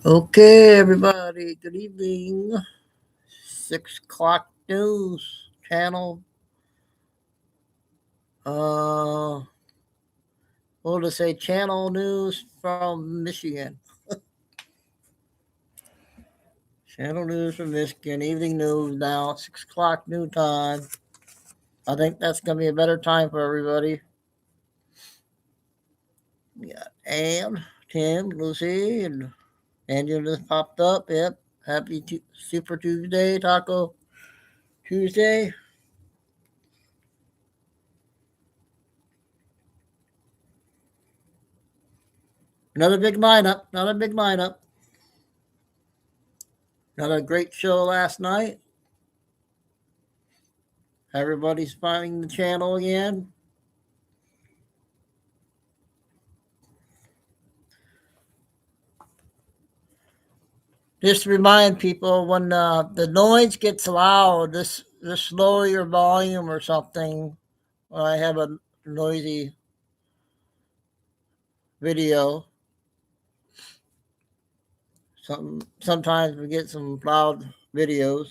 Okay, everybody. Good evening. 6 o'clock news channel. What to say? Channel news from Michigan. Channel news from Michigan. Evening news now. 6 o'clock new time. I think that's gonna be a better time for everybody. We got Ann, Tim, Lucy, and Daniel just popped up. Yep. Happy Super Tuesday, Taco Tuesday. Another big lineup. Another big lineup. Another great show last night. Everybody's finding the channel again. Just to remind people when the noise gets loud, just lower your volume or something. When I have a noisy video, sometimes we get some loud videos.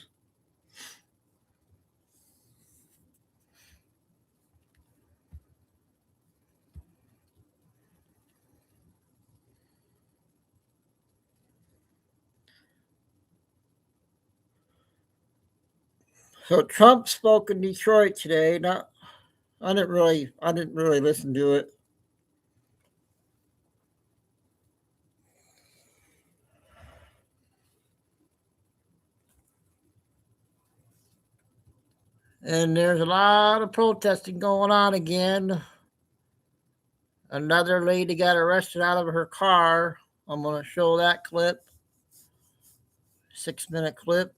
So Trump spoke in Detroit today. Not, I didn't really listen to it. And there's a lot of protesting going on again. Another lady got arrested out of her car. I'm going to show that clip. 6-minute clip.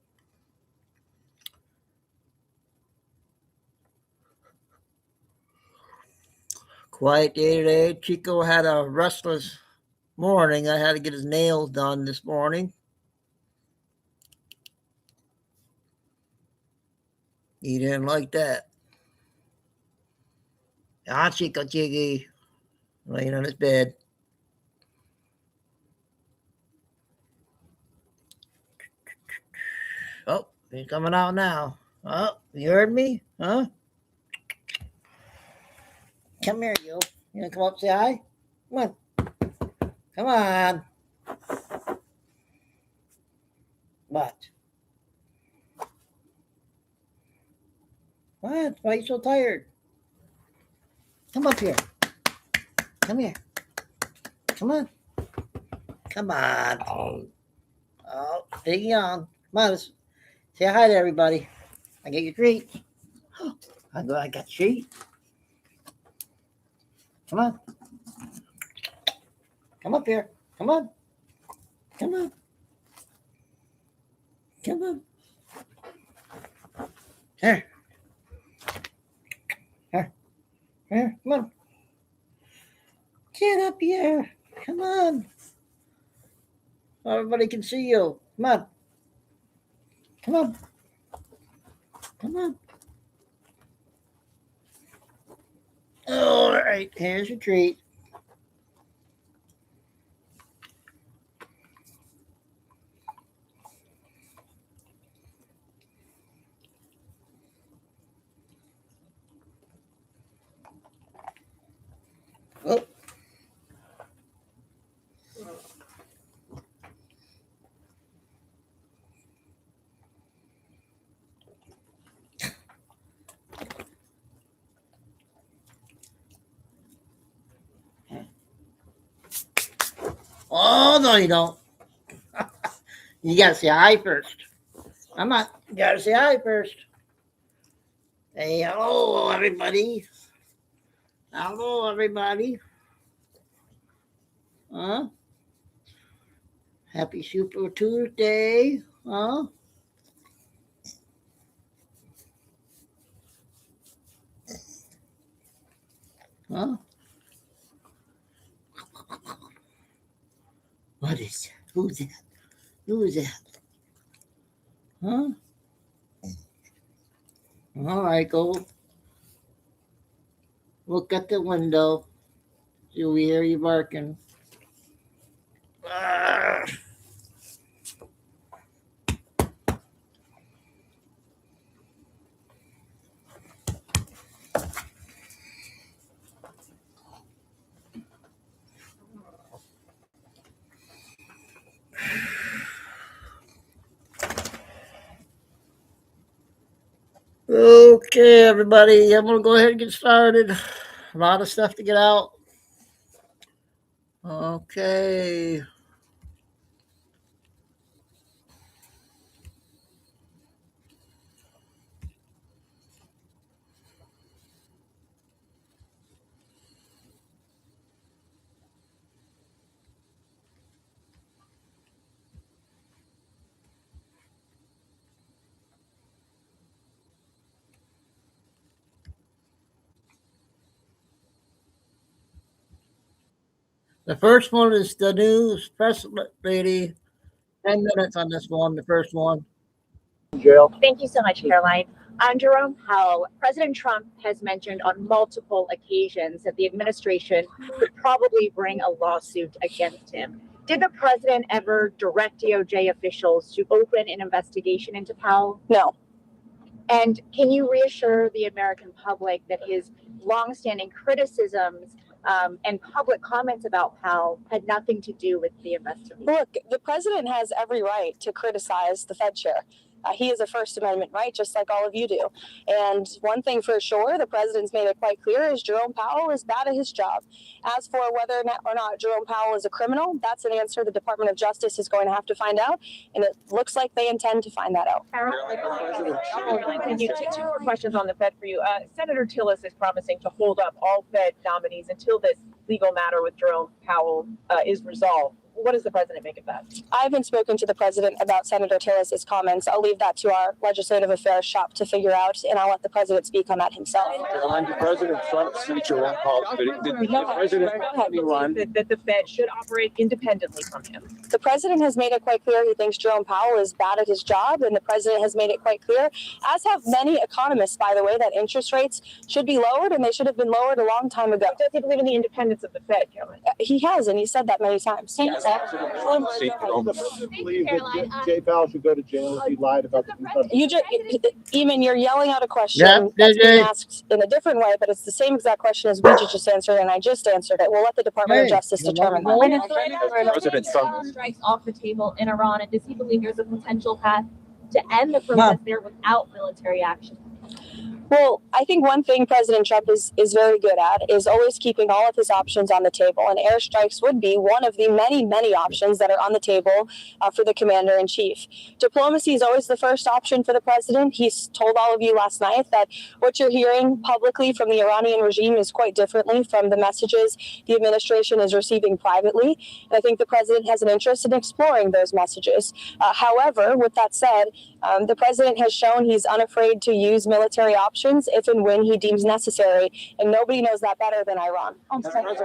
Quiet day today. Chico had a restless morning. I had to get his nails done this morning. He didn't like that. Ah, Chico Chiggy, laying on his bed. Oh, he's coming out now. Oh, you heard me? Huh? Come here, you. You want to come up say hi? Come on. Come on. What? What? Why are you so tired? Come up here. Come here. Come on. Come on. Oh, big yawn. Come on, let's say hi to everybody. I get your treat. I got your treat. Come on. Come up here. Come on. Come on. Come on. Here. Here. Here. Come on. Get up here. Come on. Everybody can see you. Come on. Come on. Come on. All right. Here's your treat. Oh. Oh, no, you don't. You got to say hi first. I'm not. You got to say hi first. Hey, hello, everybody. Hello, everybody. Huh? Happy Super Tuesday. Huh? Huh? What is that? Who's that? Who is that? Huh? All right, go look at the window. Do we hear you barking? Ah. Okay, everybody, I'm going to go ahead and get started. A lot of stuff to get out. Okay. The first one is the news press lady. 10 minutes on this one, the first one. Jail. Thank you so much, Caroline. On Jerome Powell, President Trump has mentioned on multiple occasions that the administration could probably bring a lawsuit against him. Did the president ever direct DOJ officials to open an investigation into Powell? No. And can you reassure the American public that his longstanding criticisms and public comments about Powell had nothing to do with the investigation? Look, the president has every right to criticize the Fed chair. He has a First Amendment right, just like all of you do. And one thing for sure, the president's made it quite clear, is Jerome Powell is bad at his job. As for whether or not Jerome Powell is a criminal, that's an answer the Department of Justice is going to have to find out, and it looks like they intend to find that out. Two more questions on the Fed for you. Senator Tillis is promising to hold up all Fed nominees until this legal matter with Jerome Powell is resolved. What does the president make of that? I haven't spoken to the president about Senator Tillis's comments. I'll leave that to our legislative affairs shop to figure out, and I'll let the president speak on that himself. Did President Trump see Jerome Powell? Did the president that the Fed should operate independently from him? The president has made it quite clear he thinks Jerome Powell is bad at his job, and the president has made it quite clear, as have many economists, by the way, that interest rates should be lowered, and they should have been lowered a long time ago. Does he believe in the independence of the Fed, Caroline? He has, and he said that many times. Yes. Believe that Jay Powell should go to jail if he lied about the You just, Eamon, you're yelling out a question Yep, that's being JJ. asked in a different way, but it's the same exact question as we just answered, and I just answered it. We'll let the Department of Hey, Justice you determine want that. to go? President Trump Strikes off the table in Iran, and does he believe there's a potential path to end the protest there without military action? Well, I think one thing President Trump is very good at is always keeping all of his options on the table, and airstrikes would be one of the many, many options that are on the table for the commander-in-chief. Diplomacy is always the first option for the president. He's told all of you last night that what you're hearing publicly from the Iranian regime is quite differently from the messages the administration is receiving privately, and I think the president has an interest in exploring those messages. However, with that said, the president has shown he's unafraid to use military options if and when he deems necessary, and nobody knows that better than Iran. President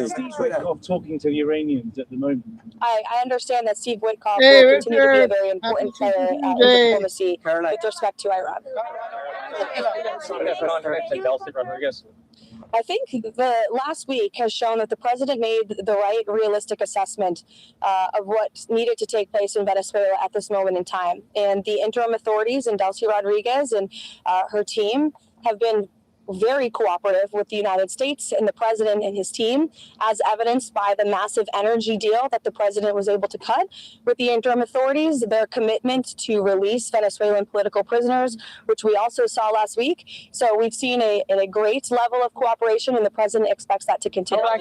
Steve Witkoff talking to the Iranians at the moment. I understand that Steve Witkoff Hey, will continue to be a Richard. very important Happy player in Tuesday. diplomacy with respect to Iran. I think the last week has shown that the president made the right, realistic assessment of what needed to take place in Venezuela at this moment in time. And the interim authorities and Delcy Rodriguez and her team have been very cooperative with the United States and the president and his team, as evidenced by the massive energy deal that the president was able to cut with the interim authorities, their commitment to release Venezuelan political prisoners, which we also saw last week. So we've seen a great level of cooperation, and the president expects that to continue. Go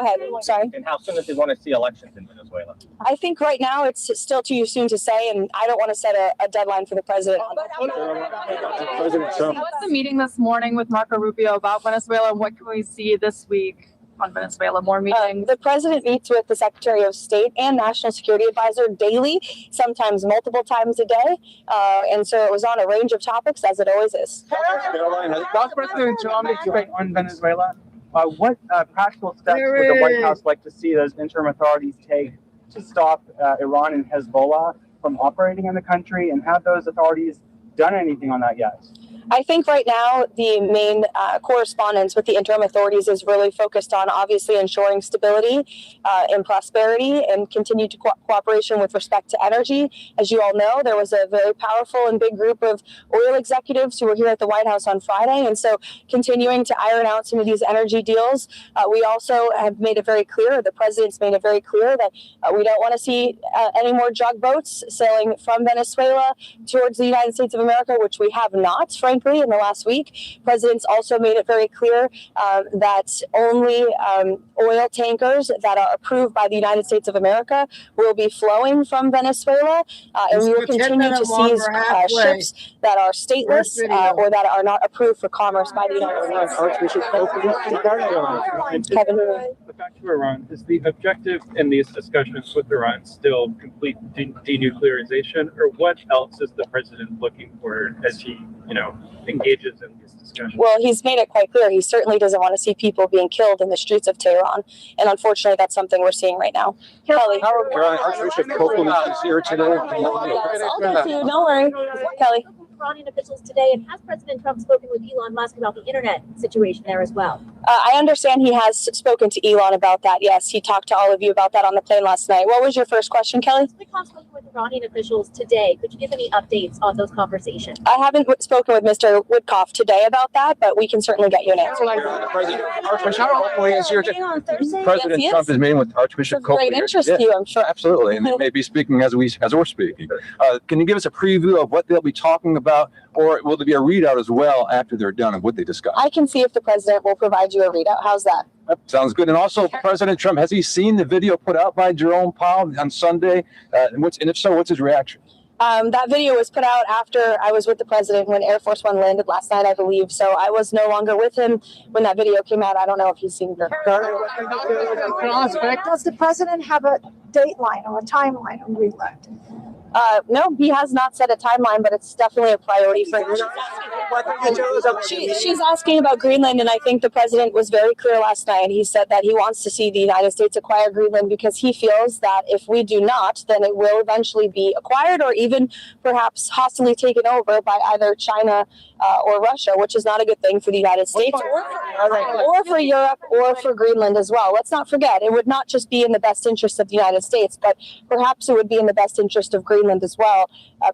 ahead. Sorry. And how soon does he want to see elections in Venezuela? I think right now it's still too soon to say, and I don't want to set a deadline for the president. President Trump. What's the meeting this morning with Marco Rubio about Venezuela, and what can we see this week on Venezuela? More meetings? The president meets with the Secretary of State and National Security Advisor daily, sometimes multiple times a day. And so it was on a range of topics, as it always is. While President Trump is on Venezuela, what practical steps would the White House like to see those interim authorities take to stop Iran and Hezbollah from operating in the country, and have those authorities done anything on that yet? I think right now the main correspondence with the interim authorities is really focused on obviously ensuring stability and prosperity and continued cooperation with respect to energy. As you all know, there was a very powerful and big group of oil executives who were here at the White House on Friday. And so continuing to iron out some of these energy deals, we also have made it very clear, the president's made it very clear that we don't want to see any more drug boats sailing from Venezuela towards the United States of America, which we have not, frankly, in the last week. President's also made it very clear that only oil tankers that are approved by the United States of America will be flowing from Venezuela, and we will continue to seize ships that are stateless or that are not approved for commerce by the United States. Kevin. Back to Iran, is the objective in these discussions with Iran still complete denuclearization, or what else is the president looking for as he, engages in these discussions? Well, he's made it quite clear he certainly doesn't want to see people being killed in the streets of Tehran, and unfortunately, that's something we're seeing right now. Kelly, Archbishop Copeland is here today. I'll get to you. Don't worry, Kelly. Iranian officials today, and has President Trump spoken with Elon Musk about the internet situation there as well? I understand he has spoken to Elon about that. Yes, he talked to all of you about that on the plane last night. What was your first question, Kelly? Has Witkoff spoken with Iranian officials today? Could you give any updates on those conversations? I haven't spoken with Mr. Witkoff today about that, but we can certainly get you an answer. President Trump is meeting with Archbishop Copeland. Great interest to you, I'm sure. Absolutely, and they may be speaking as we're speaking. Can you give us a preview of what they'll be talking about, or will there be a readout as well after they're done of what they discuss? I can see if the president will provide you a readout. How's that? That sounds good. And also, President Trump, has he seen the video put out by Jerome Powell on Sunday? And if so, what's his reaction? That video was put out after I was with the president when Air Force One landed last night, I believe. So I was no longer with him when that video came out. I don't know if he's seen it. Does the president have a dateline or a timeline on Greenland? No, he has not set a timeline, but it's definitely a priority for him. She's asking about Greenland, and I think the president was very clear last night. He said that he wants to see the United States acquire Greenland because he feels that if we do not, then it will eventually be acquired or even perhaps hostily taken over by either China or Russia, which is not a good thing for the United States or for Europe or for Greenland as well. Let's not forget, it would not just be in the best interest of the United States, but perhaps it would be in the best interest of Greenland as well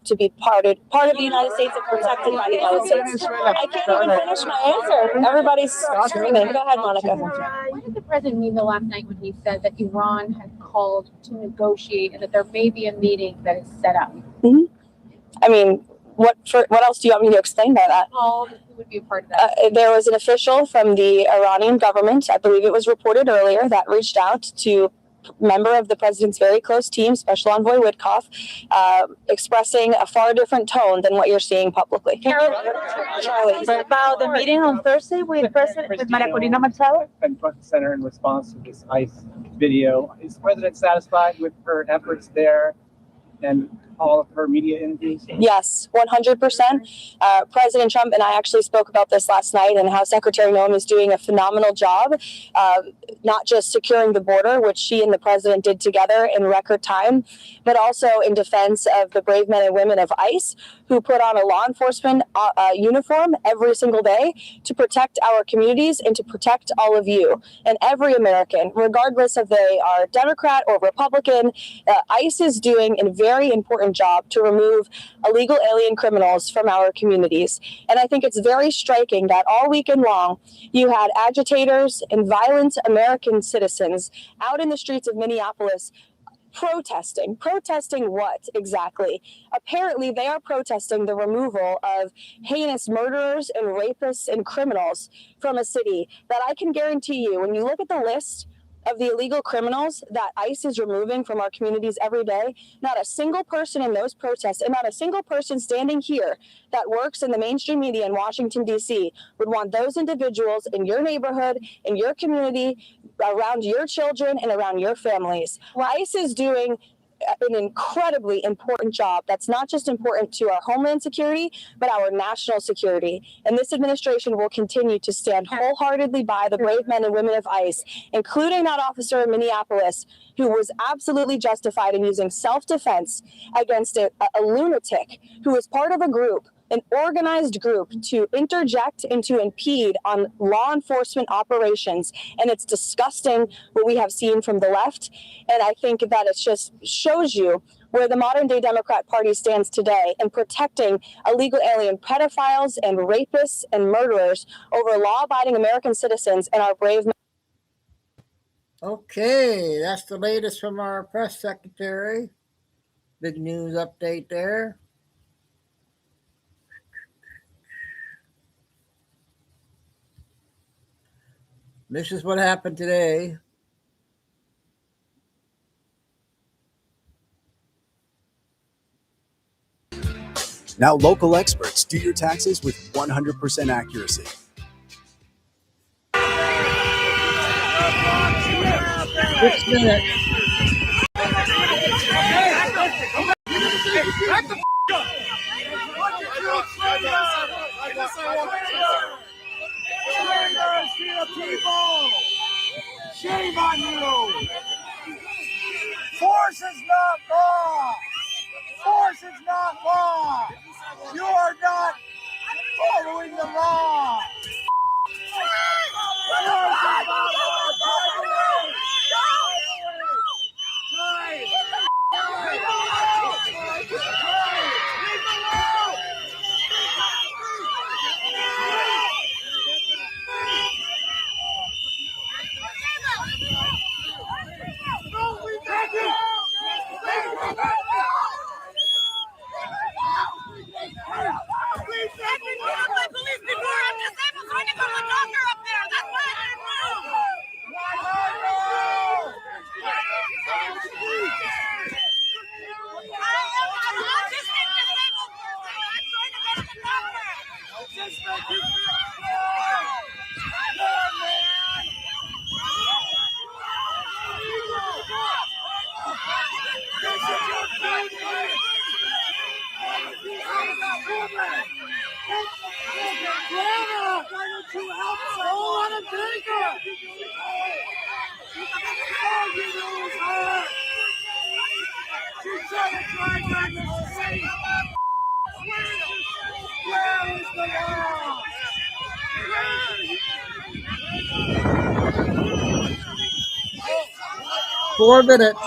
to be part of the United States and protected by the United States. I can't even finish my answer. Everybody's screaming. Go ahead, Monica. What did the president mean last night when he said that Iran had called to negotiate and that there may be a meeting that is set up? Mm-hmm. I mean, what else do you want me to explain by that? Who would be a part of that? There was an official from the Iranian government, I believe it was reported earlier, that reached out to member of the president's very close team, Special Envoy Witkoff, expressing a far different tone than what you're seeing publicly. Charlie, about the meeting on Thursday with Maria Corina Machado? And front and center in response to this ICE video. Is the president satisfied with her efforts there and all of her media interviews? Yes, 100%. President Trump and I actually spoke about this last night and how Secretary Noem is doing a phenomenal job, not just securing the border, which she and the president did together in record time, but also in defense of the brave men and women of ICE who put on a law enforcement uniform every single day to protect our communities and to protect all of you and every American, regardless if they are Democrat or Republican. ICE is doing a very important job to remove illegal alien criminals from our communities. And I think it's very striking that all weekend long, you had agitators and violent American citizens out in the streets of Minneapolis protesting what exactly? Apparently, they are protesting the removal of heinous murderers and rapists and criminals from a city that I can guarantee you, when you look at the list of the illegal criminals that ICE is removing from our communities every day, not a single person in those protests and not a single person standing here that works in the mainstream media in Washington, D.C. would want those individuals in your neighborhood, in your community, around your children and around your families. ICE is doing an incredibly important job that's not just important to our homeland security, but our national security. And this administration will continue to stand wholeheartedly by the brave men and women of ICE, including that officer in Minneapolis who was absolutely justified in using self-defense against a lunatic who was part of a group an organized group to interject and to impede on law enforcement operations. And it's disgusting what we have seen from the left. And I think that it just shows you where the modern day Democrat Party stands today in protecting illegal alien pedophiles and rapists and murderers over law-abiding American citizens and our brave men. Okay, that's the latest from our press secretary. Big news update there. This is what happened today. Now local experts do your taxes with 100% accuracy. Six minutes. Shame on you! Force is not law! Force is not law! You are not following the law! Where is the law? 4 minutes.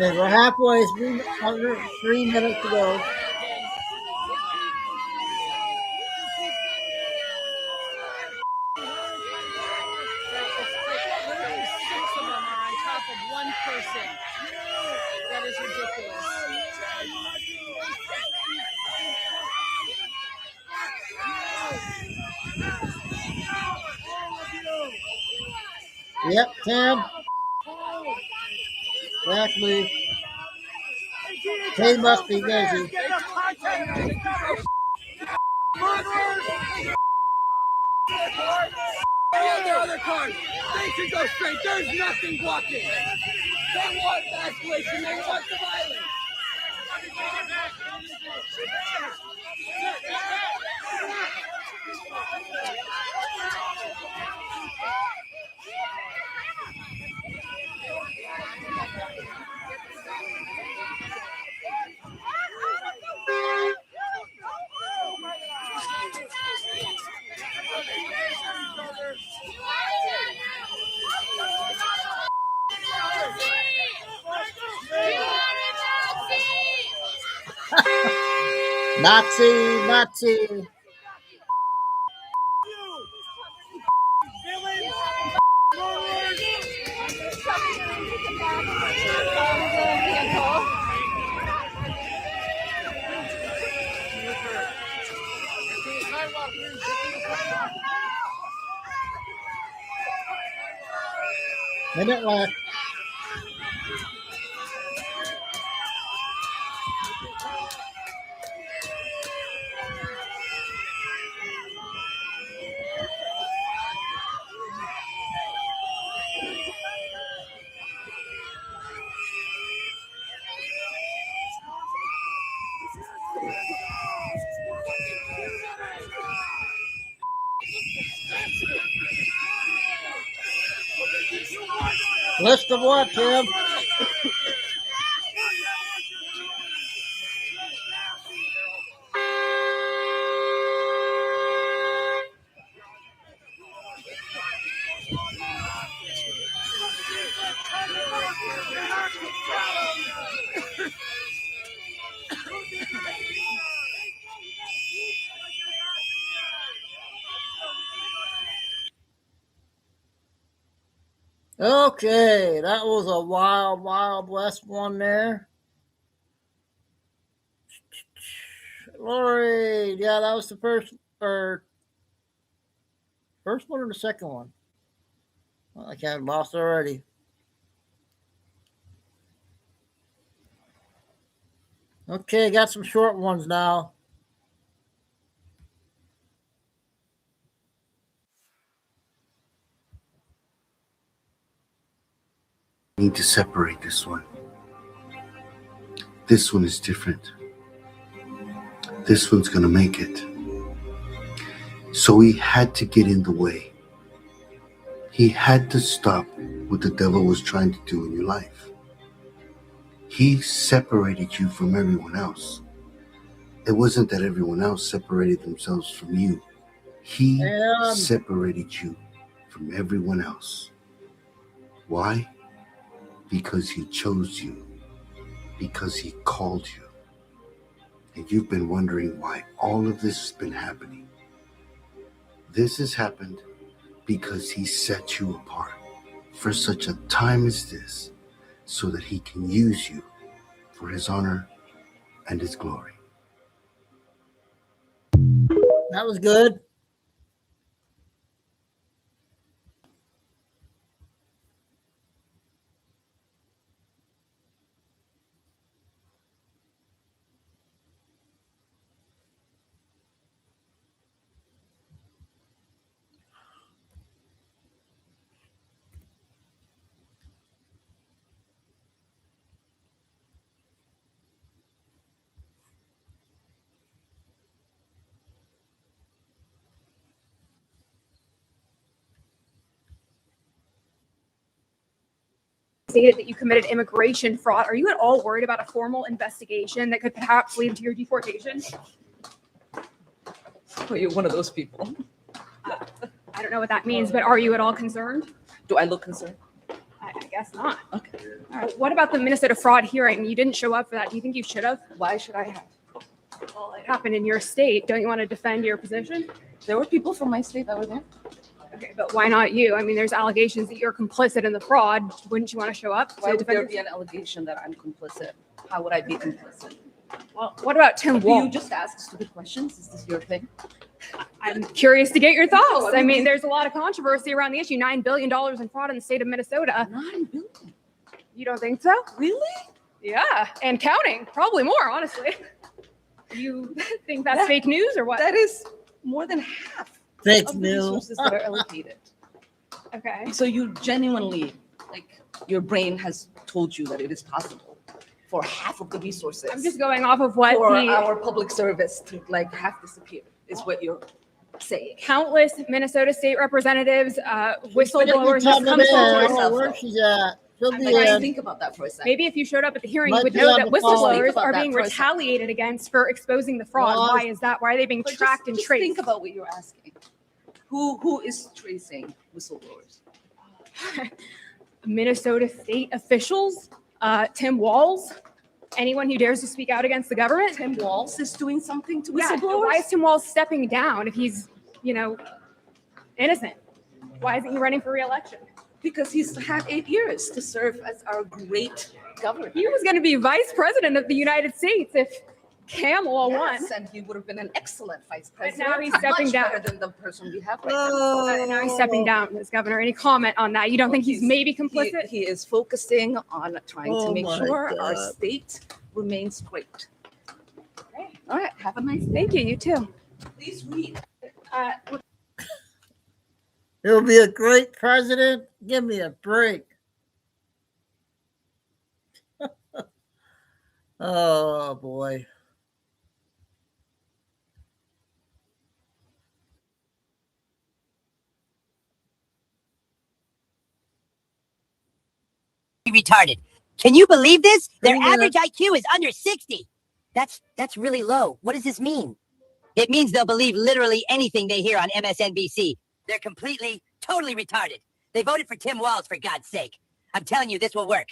Okay, we're halfway. It's under 3 minutes to go. That is ridiculous. Yep, Tab. Exactly. They must be busy. The other cars, they should go straight. There's nothing blocking. They want the escalation. They want the violence. Nazi, Nazi. Minute left. List of what, Tim? Okay, that was a wild, wild west one there. Lori, yeah, that was the first one or the second one? Well, I can't lost already. Okay, got some short ones now. Need to separate this one. This one is different. This one's gonna make it. So he had to get in the way. He had to stop what the devil was trying to do in your life. He separated you from everyone else. It wasn't that everyone else separated themselves from you. He separated you from everyone else. Why? Because he chose you. Because he called you. And you've been wondering why all of this has been happening. This has happened because he set you apart for such a time as this, so that he can use you for his honor and his glory. That was good. Stated that you committed immigration fraud. Are you at all worried about a formal investigation that could perhaps lead to your deportation? Well, you're one of those people. I don't know what that means, but are you at all concerned? Do I look concerned? I guess not. Okay. All right. What about the Minnesota fraud hearing? You didn't show up for that. Do you think you should have? Why should I have? Well, it happened in your state. Don't you want to defend your position? There were people from my state that were there. Okay, but why not you? I mean, there's allegations that you're complicit in the fraud. Wouldn't you want to show up? Why would there be an allegation that I'm complicit? How would I be complicit? Well, what about Tim Do Walsh? you just ask stupid questions? Is this your thing? I'm curious to get your thoughts. No, I mean, there's a lot of controversy around the issue. $9 billion in fraud in the state of Minnesota. $9 billion? You don't think so? Really? Yeah, and counting. Probably more, honestly. You think that's fake news or what? That is more than half Fake of the news. resources that are allocated. Okay. So you genuinely, like, your brain has told you that it is possible for half of the resources. I'm just going off of what for the our public service to like half disappear is what you're saying. countless Minnesota state representatives, whistleblowers Tell have me come there. forward. Oh, where she's at. She'll be Like, in. think about that for a second. Maybe if you showed up at the hearing, Might you would be know on that the phone. whistleblowers Think about are that being for a second. retaliated against for exposing the fraud. Well, Why is that? Why are they being But tracked and just traced? think about what you're asking. Who is tracing whistleblowers? Minnesota state officials, Tim Walz, anyone who dares to speak out against the government. Tim Walz is doing something to Yeah, whistleblowers? why is Tim Walz stepping down if he's, innocent? Why isn't he running for re-election? Because he's had 8 years to serve as our great governor. He was going to be vice president of the United States if Kamala won. Yes, and he would have been an excellent vice But president. now he's stepping much down. better than the person we have right Now he's stepping down as governor. Any comment on that? You don't think he's maybe complicit? He is focusing on trying to Oh make my sure our God. state remains great. All right, have a nice day. Thank you. You too. Please read. He'll be a great president. Give me a break. Oh boy. Retarded. Can you believe this? Their Yeah. average IQ is under 60. That's really low. What does this mean? It means they'll believe literally anything they hear on MSNBC. They're completely, totally retarded. They voted for Tim Walz, for God's sake. I'm telling you, this will work.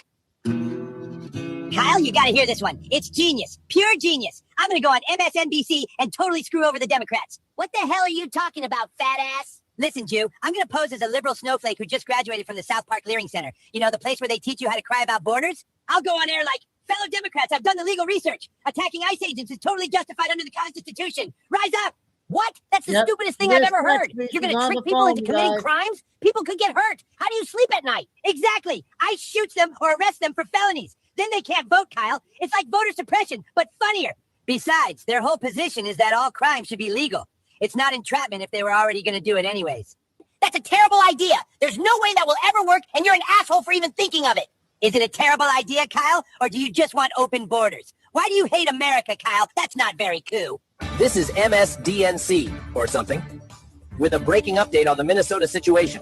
Kyle, you gotta hear this one. It's genius. Pure genius. I'm gonna go on MSNBC and totally screw over the Democrats. What the hell are you talking about, fat ass? Listen, Jew, I'm gonna pose as a liberal snowflake who just graduated from the South Park Leering Center. You know, the place where they teach you how to cry about borders? I'll go on air like, fellow Democrats, I've done the legal research. Attacking ICE agents is totally justified under the Constitution. Rise up! What? That's the Yep. stupidest thing I've This ever heard. next week You're is gonna on trick the people phone, into committing guys. crimes? People could get hurt. How do you sleep at night? Exactly. ICE shoots them or arrests them for felonies. Then they can't vote, Kyle. It's like voter suppression, but funnier. Besides, their whole position is that all crime should be legal. It's not entrapment if they were already gonna do it anyways. That's a terrible idea. There's no way that will ever work, and you're an asshole for even thinking of it. Is it a terrible idea, Kyle, or do you just want open borders? Why do you hate America, Kyle? That's not very cool. This is MSDNC, or something, with a breaking update on the Minnesota situation.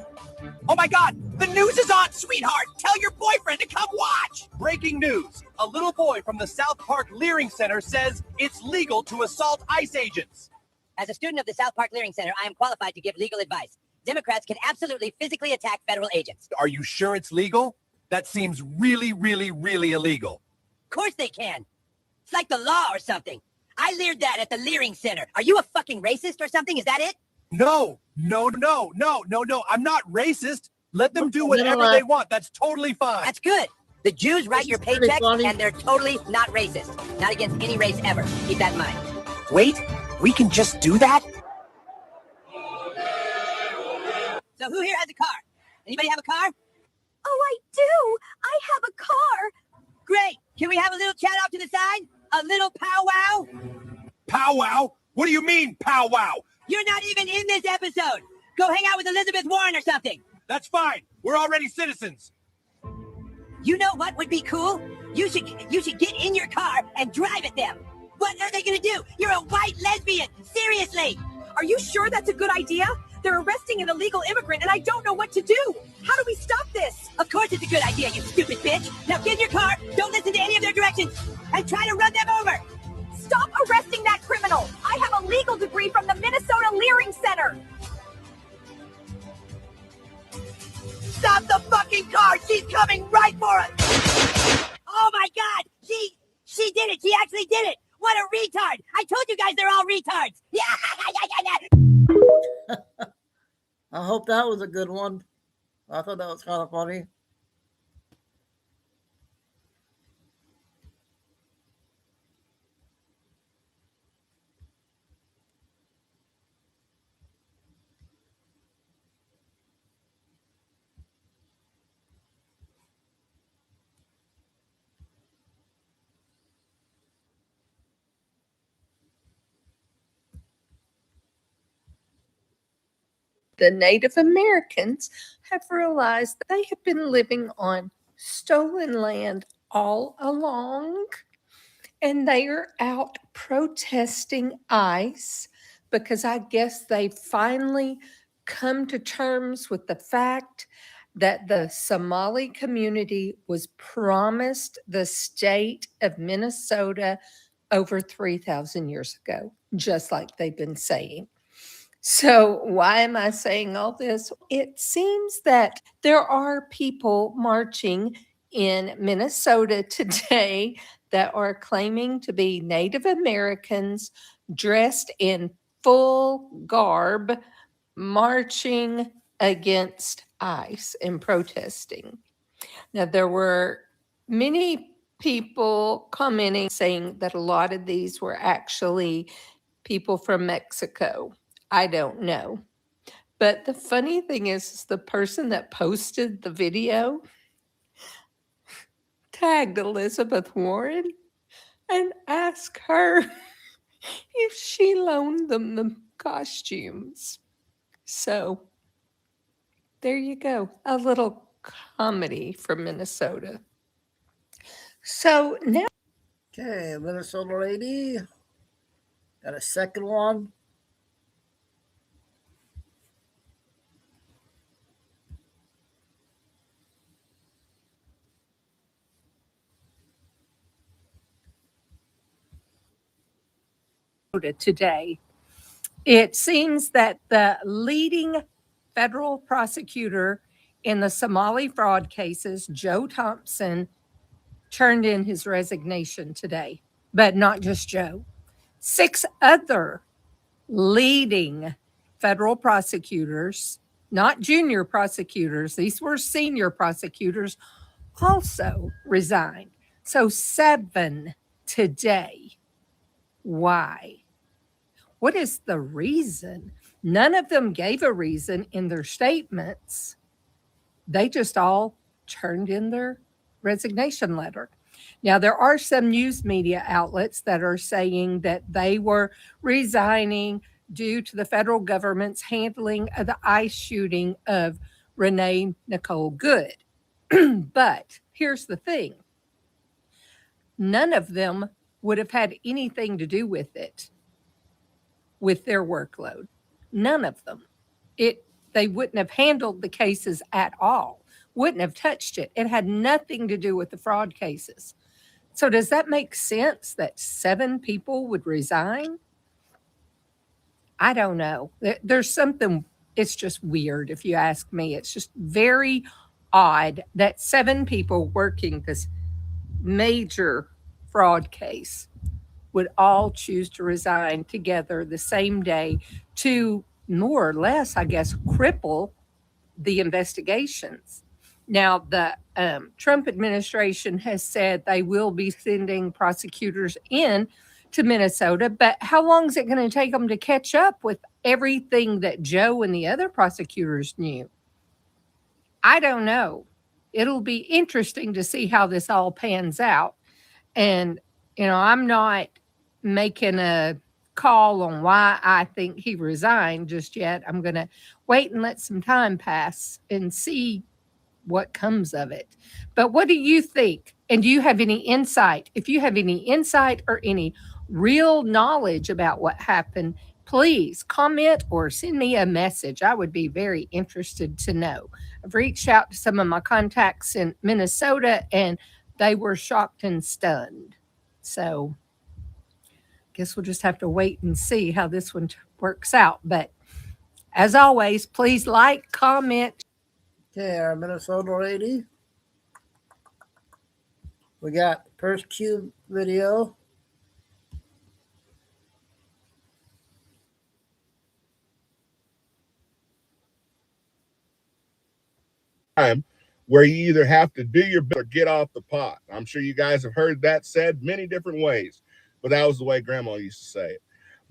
Oh my God, the news is on, sweetheart. Tell your boyfriend to come watch. Breaking news. A little boy from the South Park Leering Center says it's legal to assault ICE agents. As a student of the South Park Leering Center, I am qualified to give legal advice. Democrats can absolutely physically attack federal agents. Are you sure it's legal? That seems really, really, really illegal. Of course they can. It's like the law or something. I leered that at the Leering Center. Are you a fucking racist or something? Is that it? No. I'm not racist. Let them do whatever they want. That's totally fine. That's good. The Jews write your pretty paycheck, funny. and they're totally not racist. Not against any race ever. Keep that in mind. Wait, we can just do that? So who here has a car? Anybody have a car? Oh, I do. I have a car. Great. Can we have a little chat off to the side? A little powwow? Powwow? What do you mean, powwow? You're not even in this episode. Go hang out with Elizabeth Warren or something. That's fine. We're already citizens. You know what would be cool? You should get in your car and drive at them. What are they gonna do? You're a white lesbian. Seriously. Are you sure that's a good idea? They're arresting an illegal immigrant, and I don't know what to do. How do we stop this? Of course it's a good idea, you stupid bitch. Now get in your car, don't listen to any of their directions, and try to run them over. Stop arresting that criminal. I have a legal degree from the Minnesota Leering Center. Stop the fucking car! She's coming right for us! Oh my God! She did it! She actually did it! What a retard! I told you guys they're all retards! Yeah! I hope that was a good one. I thought that was kind of funny. The Native Americans have realized that they have been living on stolen land all along, and they are out protesting ICE because I guess they finally come to terms with the fact that the Somali community was promised the state of Minnesota over 3,000 years ago, just like they've been saying. So, why am I saying all this? It seems that there are people marching in Minnesota today that are claiming to be Native Americans dressed in full garb, marching against ICE and protesting. Now, there were many people commenting saying that a lot of these were actually people from Mexico. I don't know. But the funny thing is the person that posted the video tagged Elizabeth Warren and asked her if she loaned them the costumes. So there you go, a little comedy from Minnesota. So now. Okay, Minnesota lady. Got a second one. Today, it seems that the leading federal prosecutor in the Somali fraud cases, Joe Thompson, turned in his resignation today. But not just Joe. 6 other leading federal prosecutors, not junior prosecutors, these were senior prosecutors, also resigned. So 7 today. Why? What is the reason? None of them gave a reason in their statements. They just all turned in their resignation letter. Now, there are some news media outlets that are saying that they were resigning due to the federal government's handling of the ICE shooting of Renee Nicole Good. But here's the thing. None of them would have had anything to do with it, with their workload. None of them. They wouldn't have handled the cases at all, wouldn't have touched it. It had nothing to do with the fraud cases. So does that make sense that 7 people would resign? I don't know. There's something, it's just weird if you ask me. It's just very odd that 7 people working this major fraud case would all choose to resign together the same day to more or less, I guess, cripple the investigations. Now, the Trump administration has said they will be sending prosecutors in to Minnesota, but how long is it going to take them to catch up with everything that Joe and the other prosecutors knew? I don't know. It'll be interesting to see how this all pans out. And, I'm not making a call on why I think he resigned just yet. I'm going to wait and let some time pass and see what comes of it. But what do you think? And do you have any insight? If you have any insight or any real knowledge about what happened, please comment or send me a message. I would be very interested to know. I've reached out to some of my contacts in Minnesota and they were shocked and stunned. So guess we'll just have to wait and see how this one works out. But as always, please like, comment. Okay, our Minnesota lady. We got first cube video. Where you either have to do your bit or get off the pot. I'm sure you guys have heard that said many different ways, but that was the way Grandma used to say it.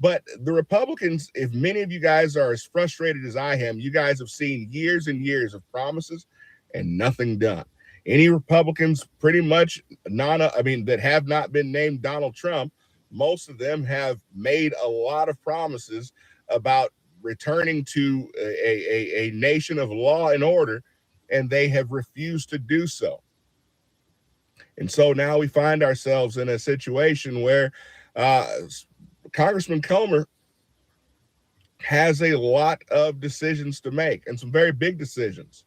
But the Republicans, if many of you guys are as frustrated as I am, you guys have seen years and years of promises and nothing done. Any Republicans pretty much that have not been named Donald Trump, most of them have made a lot of promises about returning to a nation of law and order, and they have refused to do so. And so now we find ourselves in a situation where Congressman Comer has a lot of decisions to make, and some very big decisions.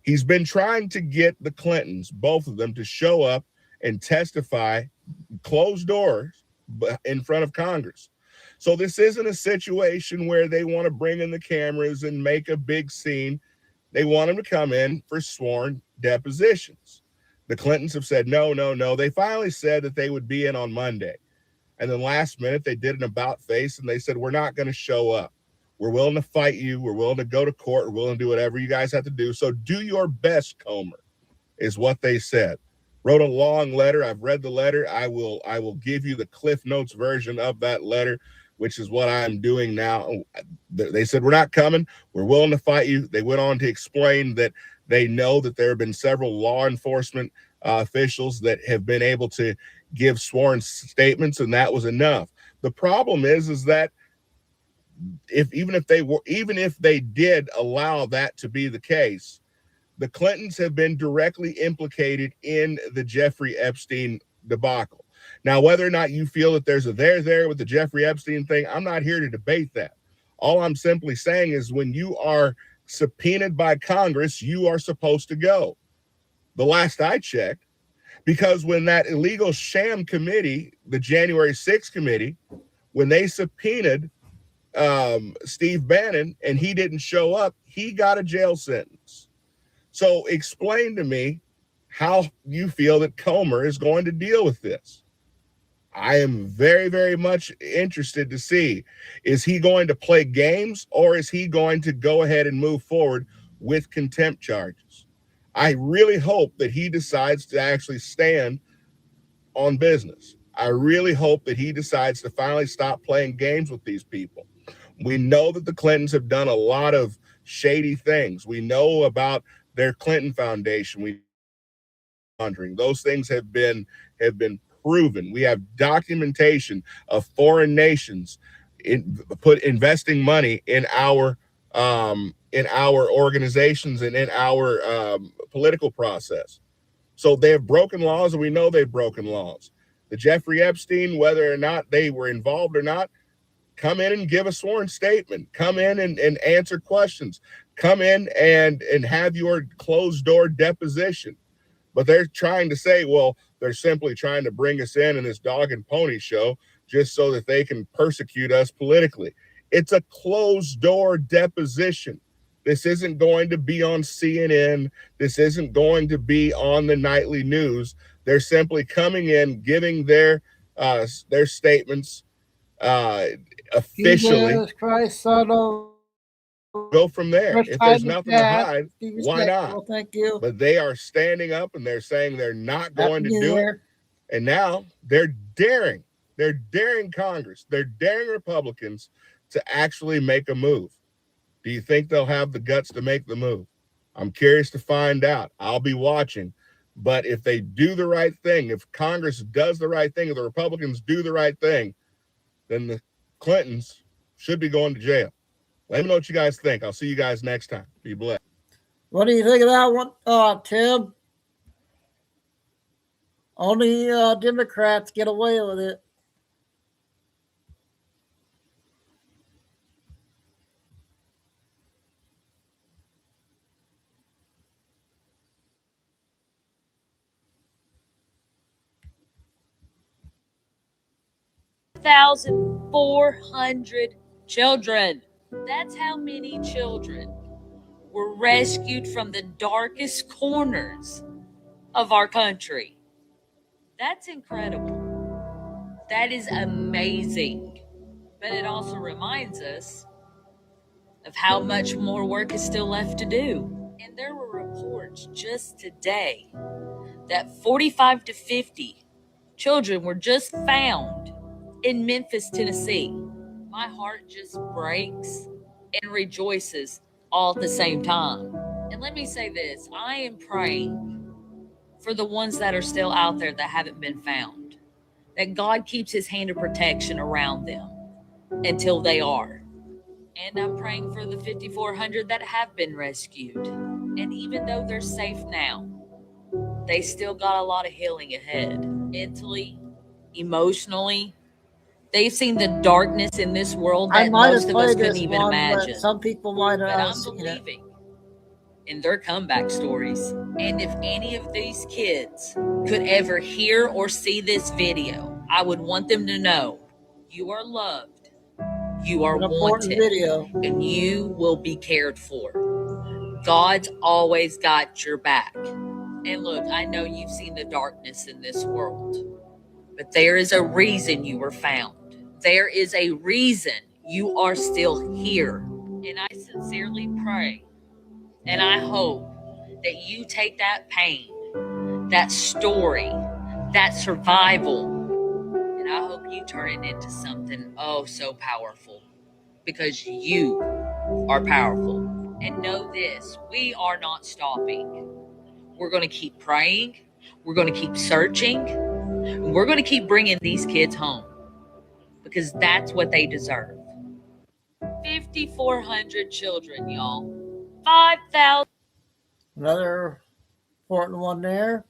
He's been trying to get the Clintons, both of them, to show up and testify closed doors in front of Congress. So this isn't a situation where they want to bring in the cameras and make a big scene. They want them to come in for sworn depositions. The Clintons have said, no, no, no. They finally said that they would be in on Monday. And then last minute, they did an about face and they said, we're not going to show up. We're willing to fight you. We're willing to go to court. We're willing to do whatever you guys have to do. So do your best, Comer, is what they said. Wrote a long letter. I've read the letter. I will give you the Cliff Notes version of that letter, which is what I'm doing now. They said, we're not coming. We're willing to fight you. They went on to explain that they know that there have been several law enforcement officials that have been able to give sworn statements, and that was enough. The problem is that even if they did allow that to be the case, the Clintons have been directly implicated in the Jeffrey Epstein debacle. Now, whether or not you feel that there's a there with the Jeffrey Epstein thing, I'm not here to debate that. All I'm simply saying is when you are subpoenaed by Congress, you are supposed to go. The last I checked, because when that illegal sham committee, the January 6th committee, when they subpoenaed Steve Bannon and he didn't show up, he got a jail sentence. So explain to me how you feel that Comer is going to deal with this. I am very, very much interested to see, is he going to play games or is he going to go ahead and move forward with contempt charges? I really hope that he decides to actually stand on business. I really hope that he decides to finally stop playing games with these people. We know that the Clintons have done a lot of shady things. We know about their Clinton Foundation. Those things have been proven. We have documentation of foreign nations investing money in our organizations and in our political process. So they have broken laws, and we know they've broken laws. The Jeffrey Epstein, whether or not they were involved or not, come in and give a sworn statement. Come in and answer questions. Come in and have your closed door deposition. But they're trying to say, well, they're simply trying to bring us in this dog and pony show just so that they can persecute us politically. It's a closed door deposition. This isn't going to be on CNN. This isn't going to be on the nightly news. They're simply coming in, giving their statements officially. Jesus Christ, son of... Go from there. If there's nothing to hide, why not? Well, thank you. But they are standing up and they're saying they're not going to do it. And now they're daring Congress. They're daring Republicans to actually make a move. Do you think they'll have the guts to make the move? I'm curious to find out. I'll be watching. But if they do the right thing, if Congress does the right thing, if the Republicans do the right thing, then the Clintons should be going to jail. Let me know what you guys think. I'll see you guys next time. Be blessed. What do you think of that one, Tim? Only Democrats get away with it. $1,400 children. That's how many children were rescued from the darkest corners of our country. That's incredible. That is amazing. But it also reminds us of how much more work is still left to do. And there were reports just today that 45 to 50 children were just found in Memphis, Tennessee. My heart just breaks and rejoices all at the same time. And let me say this, I am praying for the ones that are still out there that haven't been found, that God keeps his hand of protection around them until they are. And I'm praying for the 5,400 that have been rescued. And even though they're safe now, they still got a lot of healing ahead. Mentally, emotionally. They've seen the darkness in this world I that might most have of us played couldn't this even one, imagine. but some people might But have I'm seen it. believing in their comeback stories. And if any of these kids could ever hear or see this video, I would want them to know you are loved, you are An important wanted, video. and you will be cared for. God's always got your back. And look, I know you've seen the darkness in this world, but there is a reason you were found. There is a reason you are still here. And I sincerely pray and I hope that you take that pain, that story, that survival, and I hope you turn it into something oh so powerful, because you are powerful. And know this, we are not stopping. We're going to keep praying. We're going to keep searching. And we're going to keep bringing these kids home, because that's what they deserve. 5,400 children, y'all. 5,000. Another important one there.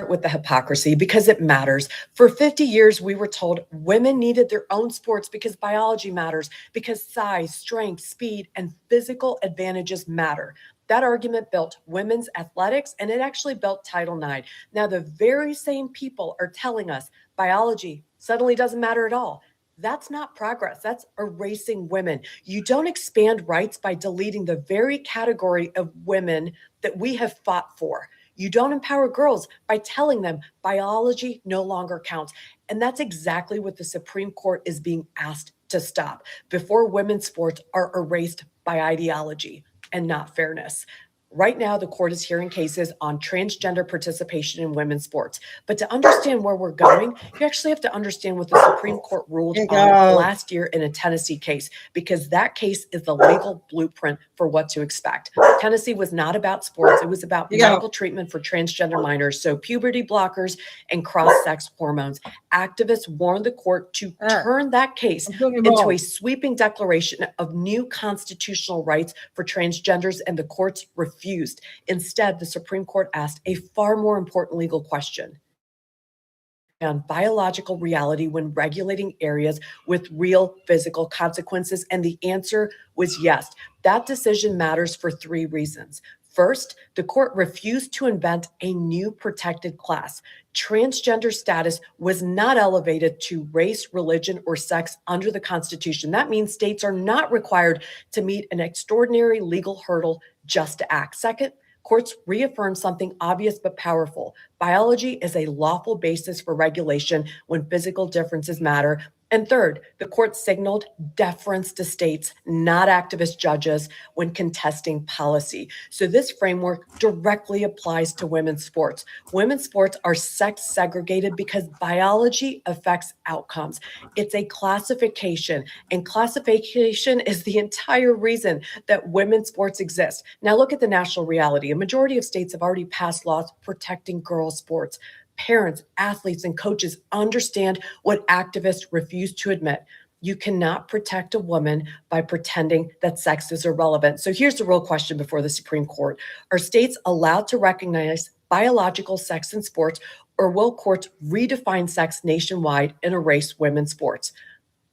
With the hypocrisy, because it matters. For 50 years, we were told women needed their own sports because biology matters, because size, strength, speed, and physical advantages matter. That argument built women's athletics, and it actually built Title IX. Now, the very same people are telling us biology suddenly doesn't matter at all. That's not progress. That's erasing women. You don't expand rights by deleting the very category of women that we have fought for. You don't empower girls by telling them biology no longer counts. And that's exactly what the Supreme Court is being asked to stop before women's sports are erased by ideology and not fairness. Right now, the court is hearing cases on transgender participation in women's sports. But to understand where we're going, you actually have to understand what the Supreme Court ruled on last year in a Tennessee case, because that case is the legal blueprint for what to expect. Tennessee was not about sports. It was about medical treatment for transgender minors, so puberty blockers and cross-sex hormones. Activists warned the court to turn that case into a sweeping declaration of new constitutional rights for transgenders, and the courts refused. Instead, the Supreme Court asked a far more important legal question on biological reality when regulating areas with real physical consequences, and the answer was yes. That decision matters for three reasons. First, the court refused to invent a new protected class. Transgender status was not elevated to race, religion, or sex under the Constitution. That means states are not required to meet an extraordinary legal hurdle just to act. Second, courts reaffirm something obvious but powerful. Biology is a lawful basis for regulation when physical differences matter. And third, the court signaled deference to states, not activist judges, when contesting policy. So this framework directly applies to women's sports. Women's sports are sex segregated because biology affects outcomes. It's a classification, and classification is the entire reason that women's sports exist. Now look at the national reality. A majority of states have already passed laws protecting girls' sports. Parents, athletes, and coaches understand what activists refuse to admit. You cannot protect a woman by pretending that sex is irrelevant. So here's the real question before the Supreme Court. Are states allowed to recognize biological sex in sports, or will courts redefine sex nationwide and erase women's sports?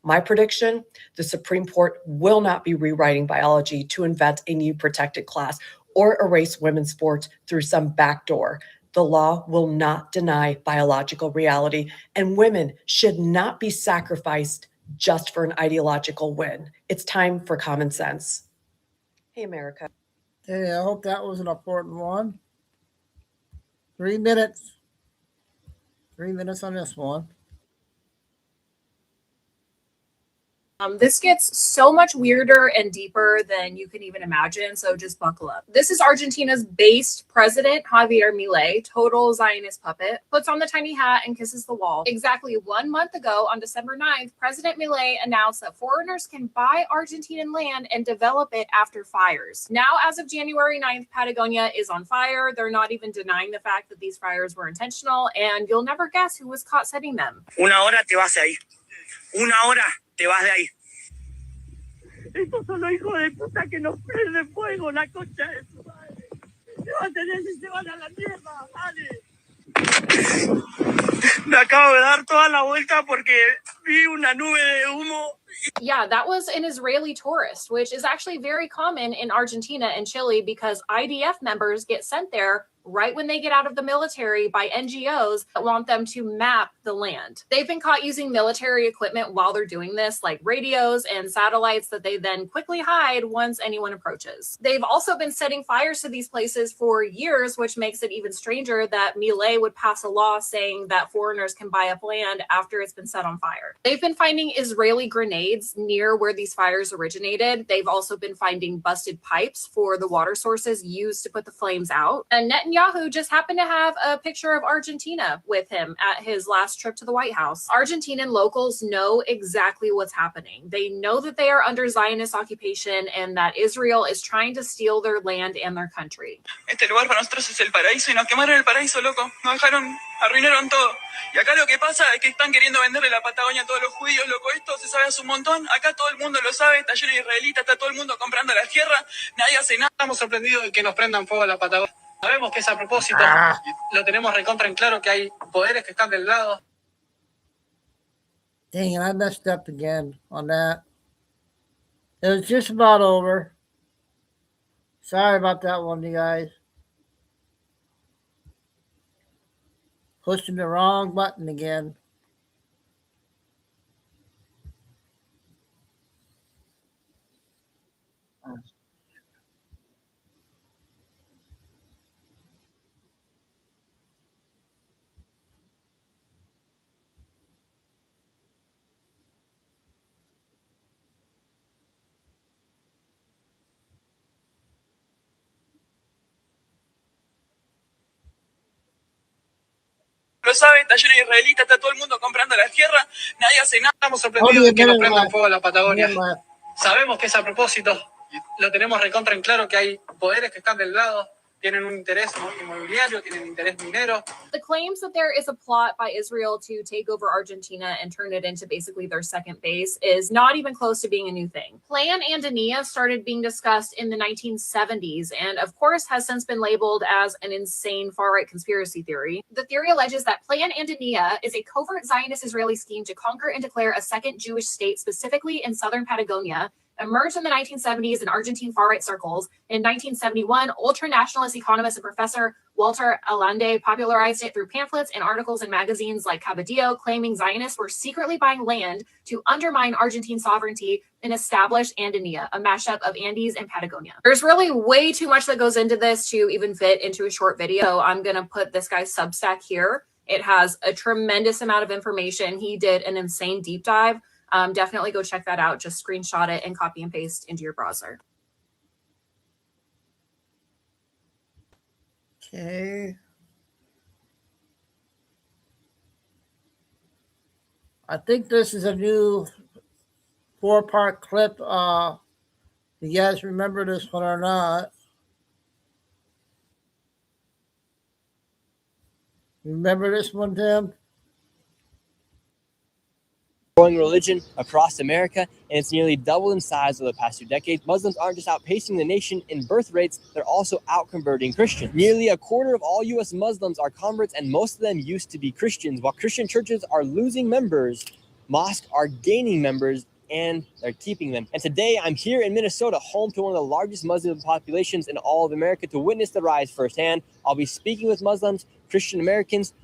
My prediction, the Supreme Court will not be rewriting biology to invent a new protected class or erase women's sports through some backdoor. The law will not deny biological reality, and women should not be sacrificed just for an ideological win. It's time for common sense. Hey, America. Hey, I hope that was an important one. 3 minutes. 3 minutes on this one. This gets so much weirder and deeper than you can even imagine, so just buckle up. This is Argentina's based president, Javier Milei, total Zionist puppet, puts on the tiny hat and kisses the wall. Exactly 1 month ago, on December 9th, President Milei announced that foreigners can buy Argentinian land and develop it after fires. Now, as of January 9th, Patagonia is on fire. They're not even denying the fact that these fires were intentional, and you'll never guess who was caught setting them. Una hora te vas de ahí. Una hora te vas de ahí. Estos son los hijos de puta que nos prenden fuego, la concha de su madre. Se van a tener si se van a la mierda, dale. Me acabo de dar toda la vuelta porque vi una nube de humo. Yeah, that was an Israeli tourist, which is actually very common in Argentina and Chile because IDF members get sent there right when they get out of the military by NGOs that want them to map the land. They've been caught using military equipment while they're doing this, like radios and satellites that they then quickly hide once anyone approaches. They've also been setting fires to these places for years, which makes it even stranger that Milei would pass a law saying that foreigners can buy up land after it's been set on fire. They've been finding Israeli grenades near where these fires originated. They've also been finding busted pipes for the water sources used to put the flames out. And Netanyahu just happened to have a picture of Argentina with him at his last trip to the White House. Argentinian locals know exactly what's happening. They know that they are under Zionist occupation and that Israel is trying to steal their land and their country. Este lugar para nosotros es el paraíso y nos quemaron el paraíso, loco. Nos dejaron, arruinaron todo. Y acá lo que pasa es que están queriendo venderle la Patagonia a todos los judíos, loco. Esto se sabe hace un montón. Acá todo el mundo lo sabe. Está lleno de israelitas, está todo el mundo comprando la tierra. Nadie hace nada. Estamos sorprendidos de que nos prendan fuego a la Patagonia. Sabemos que es a propósito. Lo tenemos recontra en claro que hay poderes que están del lado. Dang it, I messed up again on that. It was just about over. Sorry about that one, you guys. Pushing the wrong button again. Lo sabe, está lleno de israelitas, está todo el mundo comprando la tierra. Nadie hace nada. Estamos sorprendidos de que nos prendan fuego a la Patagonia. Sabemos que es a propósito. Lo tenemos recontra en claro que hay poderes que están del lado. Tienen un interés inmobiliario, tienen interés minero. The claims that there is a plot by Israel to take over Argentina and turn it into basically their second base is not even close to being a new thing. Plan Andania started being discussed in the 1970s and, of course, has since been labeled as an insane far-right conspiracy theory. The theory alleges that Plan Andania is a covert Zionist Israeli scheme to conquer and declare a second Jewish state, specifically in southern Patagonia, emerged in the 1970s in Argentine far-right circles. In 1971, ultra-nationalist economist and professor Walter Allende popularized it through pamphlets and articles in magazines like Caballero, claiming Zionists were secretly buying land to undermine Argentine sovereignty and establish Andania, a mashup of Andes and Patagonia. There's really way too much that goes into this to even fit into a short video. I'm going to put this guy's Substack here. It has a tremendous amount of information. He did an insane deep dive. Definitely go check that out. Just screenshot it and copy and paste into your browser. Okay. I think this is a new 4-part clip. You guys remember this one or not? Remember this one, Tim? Growing religion across America, and it's nearly doubled in size over the past 2 decades. Muslims aren't just outpacing the nation in birth rates, they're also out-converting Christians. Nearly a quarter of all U.S. Muslims are converts, and most of them used to be Christians. While Christian churches are losing members, mosques are gaining members, and they're keeping them. And today, I'm here in Minnesota, home to one of the largest Muslim populations in all of America, to witness the rise firsthand. I'll be speaking with Muslims, Christian Americans,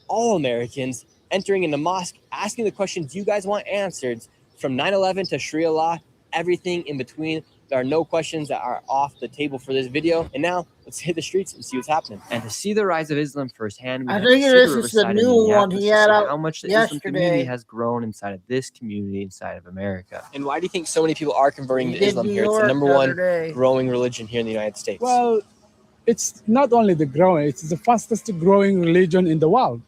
all Americans, entering in the mosque, asking the questions you guys want answered, from 9/11 to Sharia law, everything in between. There are no questions that are off the table for this video. And now let's hit the streets and see what's happening. And to see the rise of Islam firsthand, we I head to think Cedar this is the Riverside in new one Minneapolis he to had see out how much the Islam community yesterday. has grown inside of this community inside of America. And why do you think so many people are converting to Islam here? It's the number one growing religion here in the United States. Well, it's not only the growing, it's the fastest growing religion in the world.